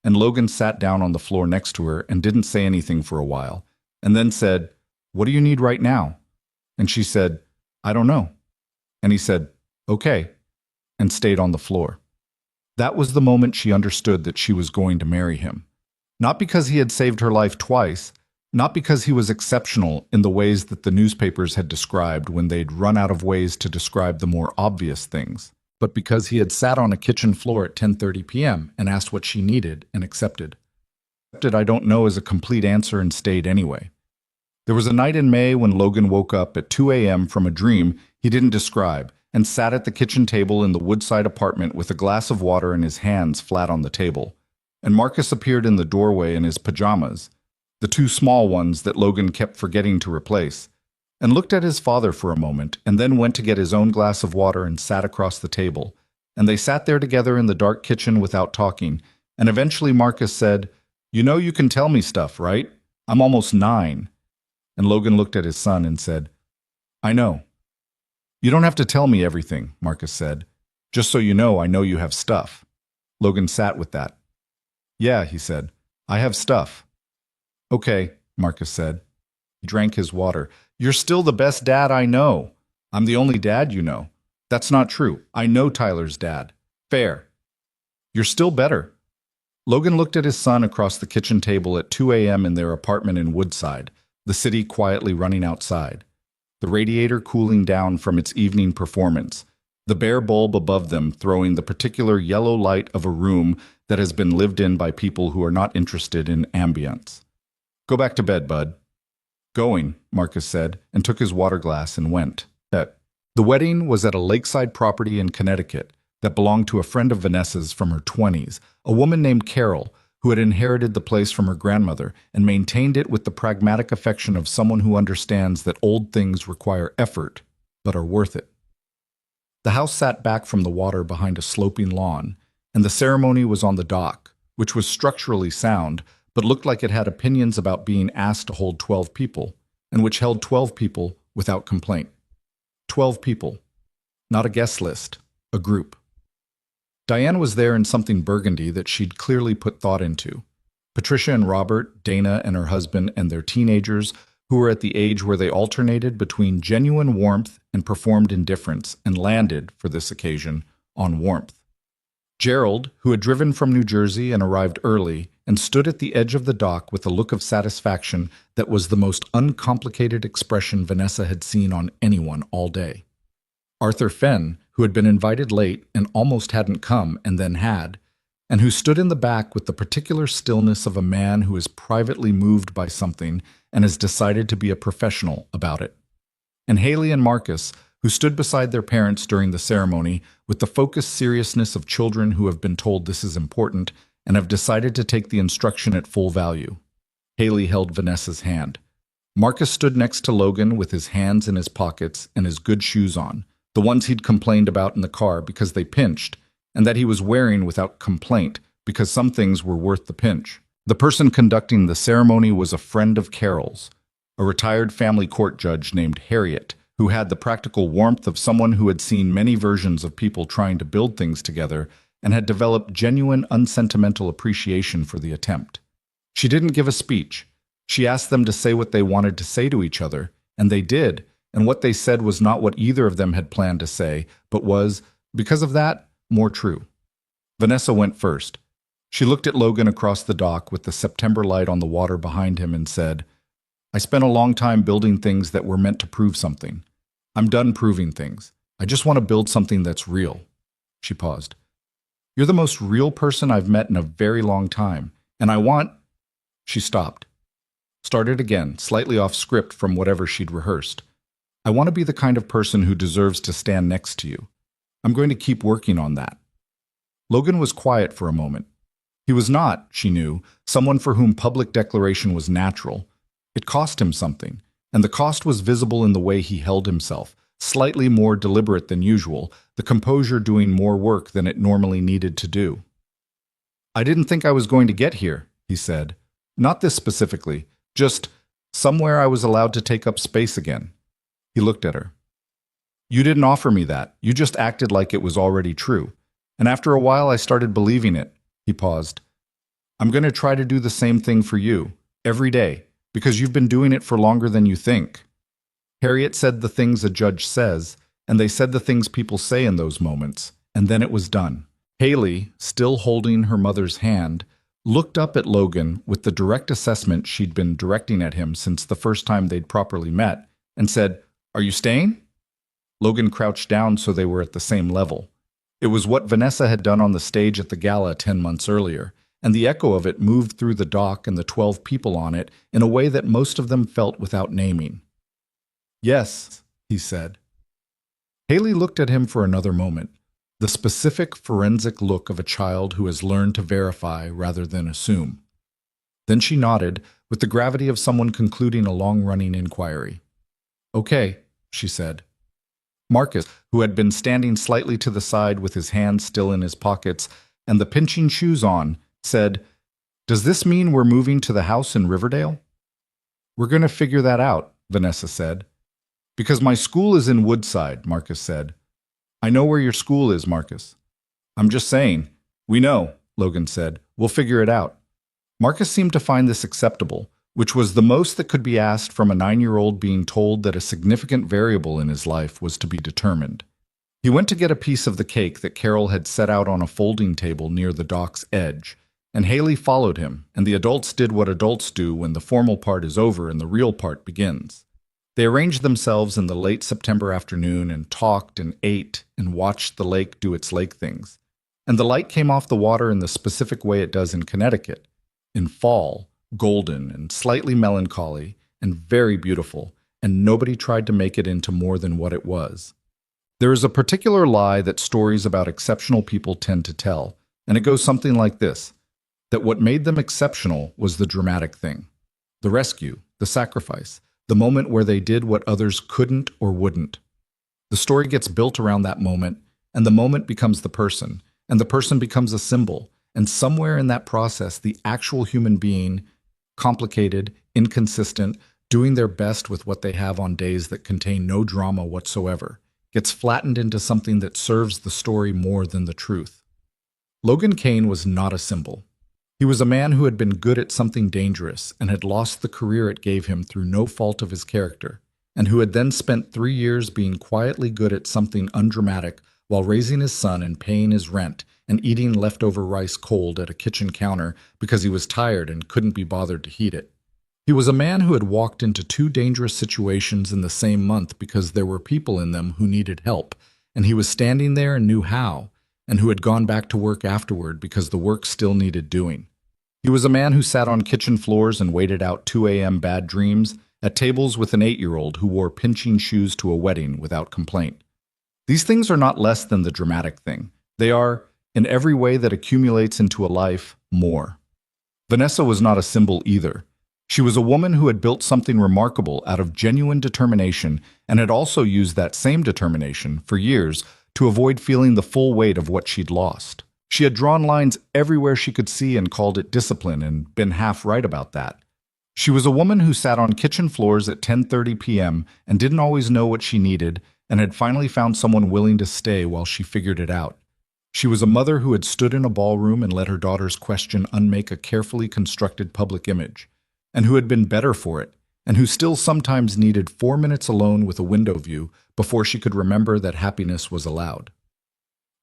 And Logan sat down on the floor next to her and didn't say anything for a while, and then said, "What do you need right now?" And she said, "I don't know." And he said, "Okay," and stayed on the floor. That was the moment she understood that she was going to marry him. Not because he had saved her life twice, not because he was exceptional in the ways that the newspapers had described when they'd run out of ways to describe the more obvious things, but because he had sat on a kitchen floor at 10:30 p.m. and asked what she needed and accepted. "I don't know" as a complete answer and stayed anyway. There was a night in May when Logan woke up at 2 a.m. from a dream he didn't describe and sat at the kitchen table in the Woodside apartment with a glass of water and his hands flat on the table. And Marcus appeared in the doorway in his pajamas, the 2 small ones that Logan kept forgetting to replace, and looked at his father for a moment and then went to get his own glass of water and sat across the table. And they sat there together in the dark kitchen without talking, and eventually Marcus said, "You know you can tell me stuff, right? I'm almost 9. And Logan looked at his son and said, "I know." "You don't have to tell me everything," Marcus said. "Just so you know you have stuff." Logan sat with that. "Yeah," he said, "I have stuff." "Okay," Marcus said. He drank his water. "You're still the best dad I know." "I'm the only dad you know." "That's not true. I know Tyler's dad." "Fair." "You're still better." Logan looked at his son across the kitchen table at 2 a.m. in their apartment in Woodside, the city quietly running outside, the radiator cooling down from its evening performance, the bare bulb above them throwing the particular yellow light of a room that has been lived in by people who are not interested in ambience. "Go back to bed, bud." "Going," Marcus said, and took his water glass and went. The wedding was at a lakeside property in Connecticut that belonged to a friend of Vanessa's from her 20s, a woman named Carol, who had inherited the place from her grandmother and maintained it with the pragmatic affection of someone who understands that old things require effort, but are worth it. The house sat back from the water behind a sloping lawn, and the ceremony was on the dock, which was structurally sound, but looked like it had opinions about being asked to hold 12 people, and which held 12 people without complaint. 12 people. Not a guest list, a group. Diane was there in something burgundy that she'd clearly put thought into. Patricia and Robert, Dana and her husband, and their teenagers, who were at the age where they alternated between genuine warmth and performed indifference and landed, for this occasion, on warmth. Gerald, who had driven from New Jersey and arrived early and stood at the edge of the dock with a look of satisfaction that was the most uncomplicated expression Vanessa had seen on anyone all day. Arthur Fenn, who had been invited late and almost hadn't come and then had, and who stood in the back with the particular stillness of a man who is privately moved by something and has decided to be a professional about it. And Hailey and Marcus, who stood beside their parents during the ceremony with the focused seriousness of children who have been told this is important and have decided to take the instruction at full value. Hailey held Vanessa's hand. Marcus stood next to Logan with his hands in his pockets and his good shoes on, the ones he'd complained about in the car because they pinched, and that he was wearing without complaint because some things were worth the pinch. The person conducting the ceremony was a friend of Carol's, a retired family court judge named Harriet, who had the practical warmth of someone who had seen many versions of people trying to build things together and had developed genuine, unsentimental appreciation for the attempt. She didn't give a speech. She asked them to say what they wanted to say to each other, and they did, and what they said was not what either of them had planned to say, but was, because of that, more true. Vanessa went first. She looked at Logan across the dock with the September light on the water behind him and said, "I spent a long time building things that were meant to prove something. I'm done proving things. I just want to build something that's real." She paused. "You're the most real person I've met in a very long time, and I want—" She stopped. Started again, slightly off script from whatever she'd rehearsed. "I want to be the kind of person who deserves to stand next to you. I'm going to keep working on that." Logan was quiet for a moment. He was not, she knew, someone for whom public declaration was natural. It cost him something, and the cost was visible in the way he held himself, slightly more deliberate than usual, the composure doing more work than it normally needed to do. "I didn't think I was going to get here," he said. "Not this specifically, just somewhere I was allowed to take up space again." He looked at her. "You didn't offer me that. You just acted like it was already true. And after a while I started believing it." He paused. "I'm going to try to do the same thing for you, every day, because you've been doing it for longer than you think." Harriet said the things a judge says, and they said the things people say in those moments, and then it was done. Hailey, still holding her mother's hand, looked up at Logan with the direct assessment she'd been directing at him since the first time they'd properly met, and said, "Are you staying?" Logan crouched down so they were at the same level. It was what Vanessa had done on the stage at the gala 10 months earlier, and the echo of it moved through the dock and the 12 people on it in a way that most of them felt without naming. "Yes," he said. Hailey looked at him for another moment, the specific forensic look of a child who has learned to verify rather than assume. Then she nodded, with the gravity of someone concluding a long-running inquiry. "Okay," she said. Marcus, who had been standing slightly to the side with his hands still in his pockets and the pinching shoes on, said, "Does this mean we're moving to the house in Riverdale?" "We're going to figure that out," Vanessa said. "Because my school is in Woodside," Marcus said. "I know where your school is, Marcus." "I'm just saying." "We know," Logan said. "We'll figure it out." Marcus seemed to find this acceptable, which was the most that could be asked from a 9-year-old being told that a significant variable in his life was to be determined. He went to get a piece of the cake that Carol had set out on a folding table near the dock's edge, and Hailey followed him, and the adults did what adults do when the formal part is over and the real part begins. They arranged themselves in the late September afternoon and talked and ate and watched the lake do its lake things. And the light came off the water in the specific way it does in Connecticut, in fall, golden and slightly melancholy and very beautiful, and nobody tried to make it into more than what it was. There is a particular lie that stories about exceptional people tend to tell, and it goes something like this, that what made them exceptional was the dramatic thing, the rescue, the sacrifice, the moment where they did what others couldn't or wouldn't. The story gets built around that moment, and the moment becomes the person, and the person becomes a symbol, and somewhere in that process, the actual human being, complicated, inconsistent, doing their best with what they have on days that contain no drama whatsoever, gets flattened into something that serves the story more than the truth. Logan Kane was not a symbol. He was a man who had been good at something dangerous and had lost the career it gave him through no fault of his character, and who had then spent 3 years being quietly good at something undramatic while raising his son and paying his rent and eating leftover rice cold at a kitchen counter because he was tired and couldn't be bothered to heat it. He was a man who had walked into two dangerous situations in the same month because there were people in them who needed help, and he was standing there and knew how, and who had gone back to work afterward because the work still needed doing. He was a man who sat on kitchen floors and waited out 2 a.m. bad dreams at tables with an 8-year-old who wore pinching shoes to a wedding without complaint. These things are not less than the dramatic thing. They are, in every way that accumulates into a life, more. Vanessa was not a symbol either. She was a woman who had built something remarkable out of genuine determination and had also used that same determination, for years, to avoid feeling the full weight of what she'd lost. She had drawn lines everywhere she could see and called it discipline and been half right about that. She was a woman who sat on kitchen floors at 10:30 p.m. and didn't always know what she needed and had finally found someone willing to stay while she figured it out. She was a mother who had stood in a ballroom and let her daughter's question unmake a carefully constructed public image, and who had been better for it, and who still sometimes needed 4 minutes alone with a window view before she could remember that happiness was allowed.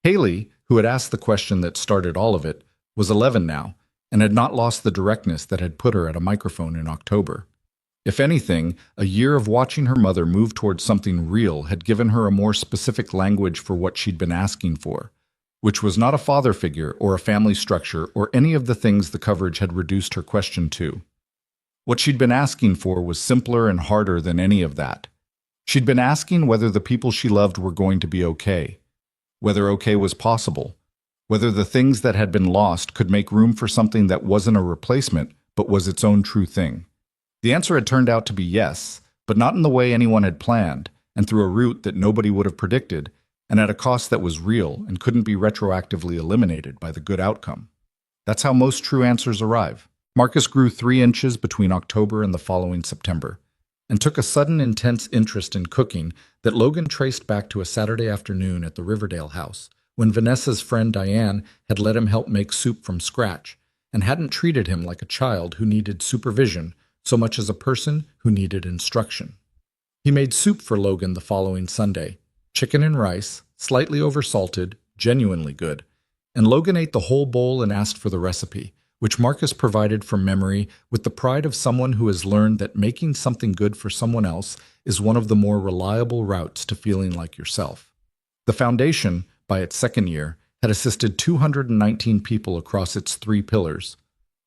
Hailey, who had asked the question that started all of it, was 11 now, and had not lost the directness that had put her at a microphone in October. If anything, a year of watching her mother move towards something real had given her a more specific language for what she'd been asking for, which was not a father figure or a family structure or any of the things the coverage had reduced her question to. What she'd been asking for was simpler and harder than any of that. She'd been asking whether the people she loved were going to be okay, whether okay was possible, whether the things that had been lost could make room for something that wasn't a replacement but was its own true thing. The answer had turned out to be yes, but not in the way anyone had planned, and through a route that nobody would have predicted, and at a cost that was real and couldn't be retroactively eliminated by the good outcome. That's how most true answers arrive. Marcus grew 3 inches between October and the following September, and took a sudden intense interest in cooking that Logan traced back to a Saturday afternoon at the Riverdale house, when Vanessa's friend Diane had let him help make soup from scratch, and hadn't treated him like a child who needed supervision so much as a person who needed instruction. He made soup for Logan the following Sunday, chicken and rice, slightly oversalted, genuinely good, and Logan ate the whole bowl and asked for the recipe, which Marcus provided from memory with the pride of someone who has learned that making something good for someone else is one of the more reliable routes to feeling like yourself. The foundation, by its second year, had assisted 219 people across its 3 pillars.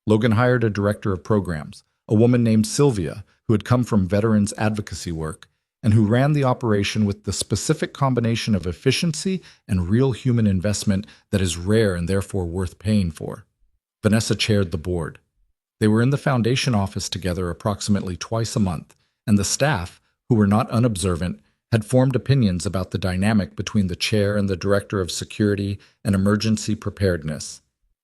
Logan hired a director of programs, a woman named Sylvia, who had come from veterans advocacy work, and who ran the operation with the specific combination of efficiency and real human investment that is rare and therefore worth paying for. Vanessa chaired the board. They were in the foundation office together approximately twice a month, and the staff, who were not unobservant, had formed opinions about the dynamic between the chair and the director of security and emergency preparedness.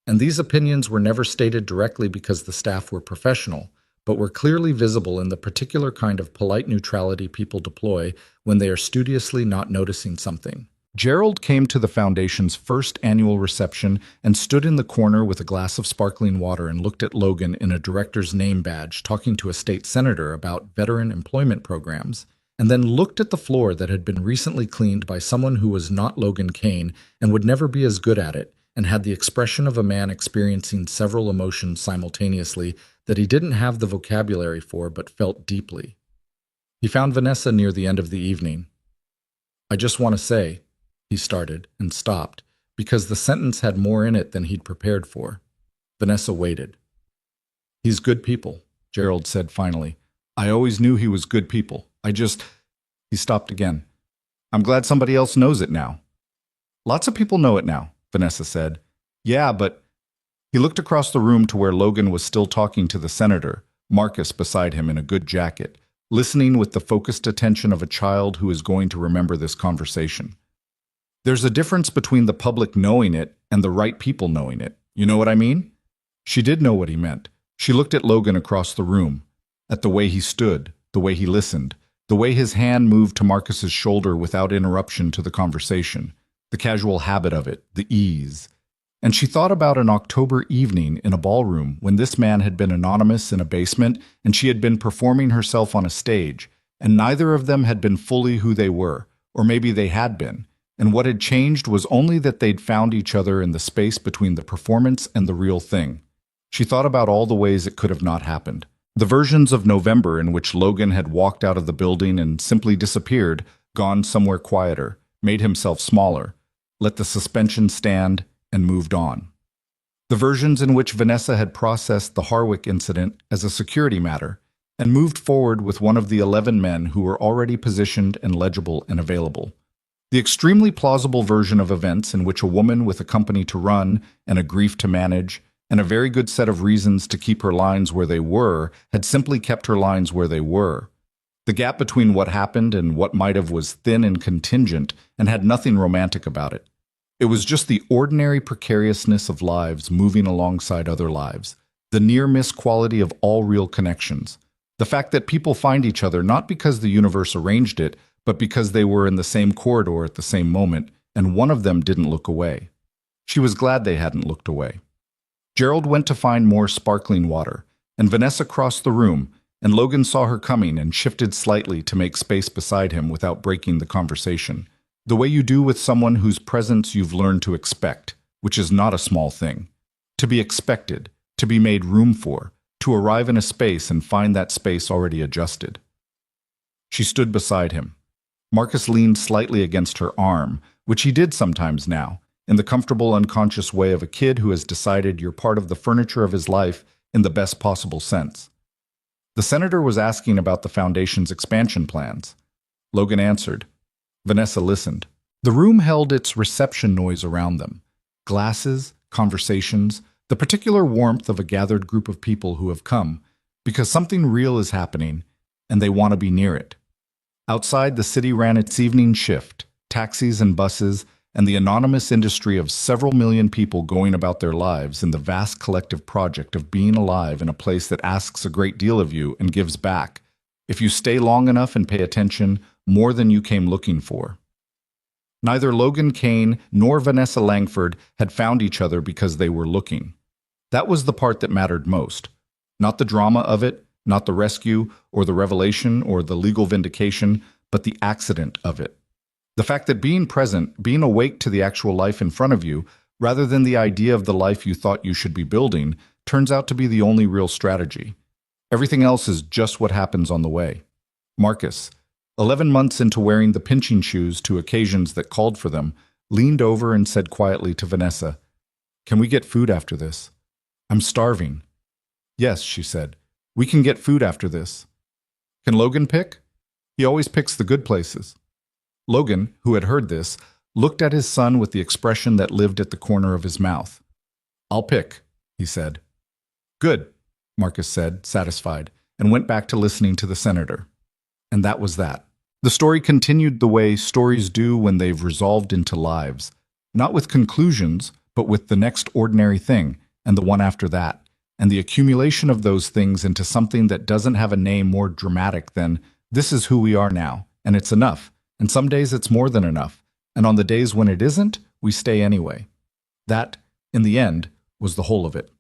And these opinions were never stated directly because the staff were professional, but were clearly visible in the particular kind of polite neutrality people deploy when they are studiously not noticing something. Gerald came to the Foundation's first annual reception and stood in the corner with a glass of sparkling water and looked at Logan in a director's name badge talking to a state senator about veteran employment programs, and then looked at the floor that had been recently cleaned by someone who was not Logan Kane and would never be as good at it, and had the expression of a man experiencing several emotions simultaneously that he didn't have the vocabulary for but felt deeply. He found Vanessa near the end of the evening. "I just want to say," he started and stopped, because the sentence had more in it than he'd prepared for. Vanessa waited. "He's good people," Gerald said finally. "I always knew he was good people. He stopped again. "I'm glad somebody else knows it now." "Lots of people know it now," Vanessa said. "Yeah, but..." He looked across the room to where Logan was still talking to the senator, Marcus beside him in a good jacket, listening with the focused attention of a child who is going to remember this conversation. "There's a difference between the public knowing it and the right people knowing it. You know what I mean?" She did know what he meant. She looked at Logan across the room, at the way he stood, the way he listened, the way his hand moved to Marcus's shoulder without interruption to the conversation, the casual habit of it, the ease. And she thought about an October evening in a ballroom when this man had been anonymous in a basement and she had been performing herself on a stage, and neither of them had been fully who they were, or maybe they had been, And what had changed was only that they'd found each other in the space between the performance and the real thing. She thought about all the ways it could have not happened. The versions of November in which Logan had walked out of the building and simply disappeared, gone somewhere quieter, made himself smaller, let the suspension stand, and moved on. The versions in which Vanessa had processed the Harwick incident as a security matter and moved forward with one of the 11 men who were already positioned and legible and available. The extremely plausible version of events in which a woman with a company to run and a grief to manage and a very good set of reasons to keep her lines where they were had simply kept her lines where they were. The gap between what happened and what might have was thin and contingent and had nothing romantic about it. It was just the ordinary precariousness of lives moving alongside other lives, the near-miss quality of all real connections, the fact that people find each other not because the universe arranged it, but because they were in the same corridor at the same moment, and one of them didn't look away. She was glad they hadn't looked away. Gerald went to find more sparkling water, and Vanessa crossed the room, and Logan saw her coming and shifted slightly to make space beside him without breaking the conversation. The way you do with someone whose presence you've learned to expect, which is not a small thing. To be expected, to be made room for, to arrive in a space and find that space already adjusted. She stood beside him. Marcus leaned slightly against her arm, which he did sometimes now, in the comfortable, unconscious way of a kid who has decided you're part of the furniture of his life in the best possible sense. The senator was asking about the foundation's expansion plans. Logan answered. Vanessa listened. The room held its reception noise around them. Glasses, conversations, the particular warmth of a gathered group of people who have come, because something real is happening, and they want to be near it. Outside, the city ran its evening shift, taxis and buses, and the anonymous industry of several million people going about their lives in the vast collective project of being alive in a place that asks a great deal of you and gives back, if you stay long enough and pay attention, more than you came looking for. Neither Logan Kane nor Vanessa Langford had found each other because they were looking. That was the part that mattered most. Not the drama of it, not the rescue, or the revelation, or the legal vindication, but the accident of it. The fact that being present, being awake to the actual life in front of you, rather than the idea of the life you thought you should be building, turns out to be the only real strategy. Everything else is just what happens on the way. Marcus, 11 months into wearing the pinching shoes to occasions that called for them, leaned over and said quietly to Vanessa, "Can we get food after this? I'm starving." "Yes," she said. "We can get food after this." "Can Logan pick? He always picks the good places." Logan, who had heard this, looked at his son with the expression that lived at the corner of his mouth. "I'll pick," he said. "Good," Marcus said, satisfied, and went back to listening to the senator. And that was that. The story continued the way stories do when they've resolved into lives, not with conclusions, but with the next ordinary thing, and the one after that, and the accumulation of those things into something that doesn't have a name more dramatic than, this is who we are now, and it's enough, and some days it's more than enough, and on the days when it isn't, we stay anyway. That, in the end, was the whole of it.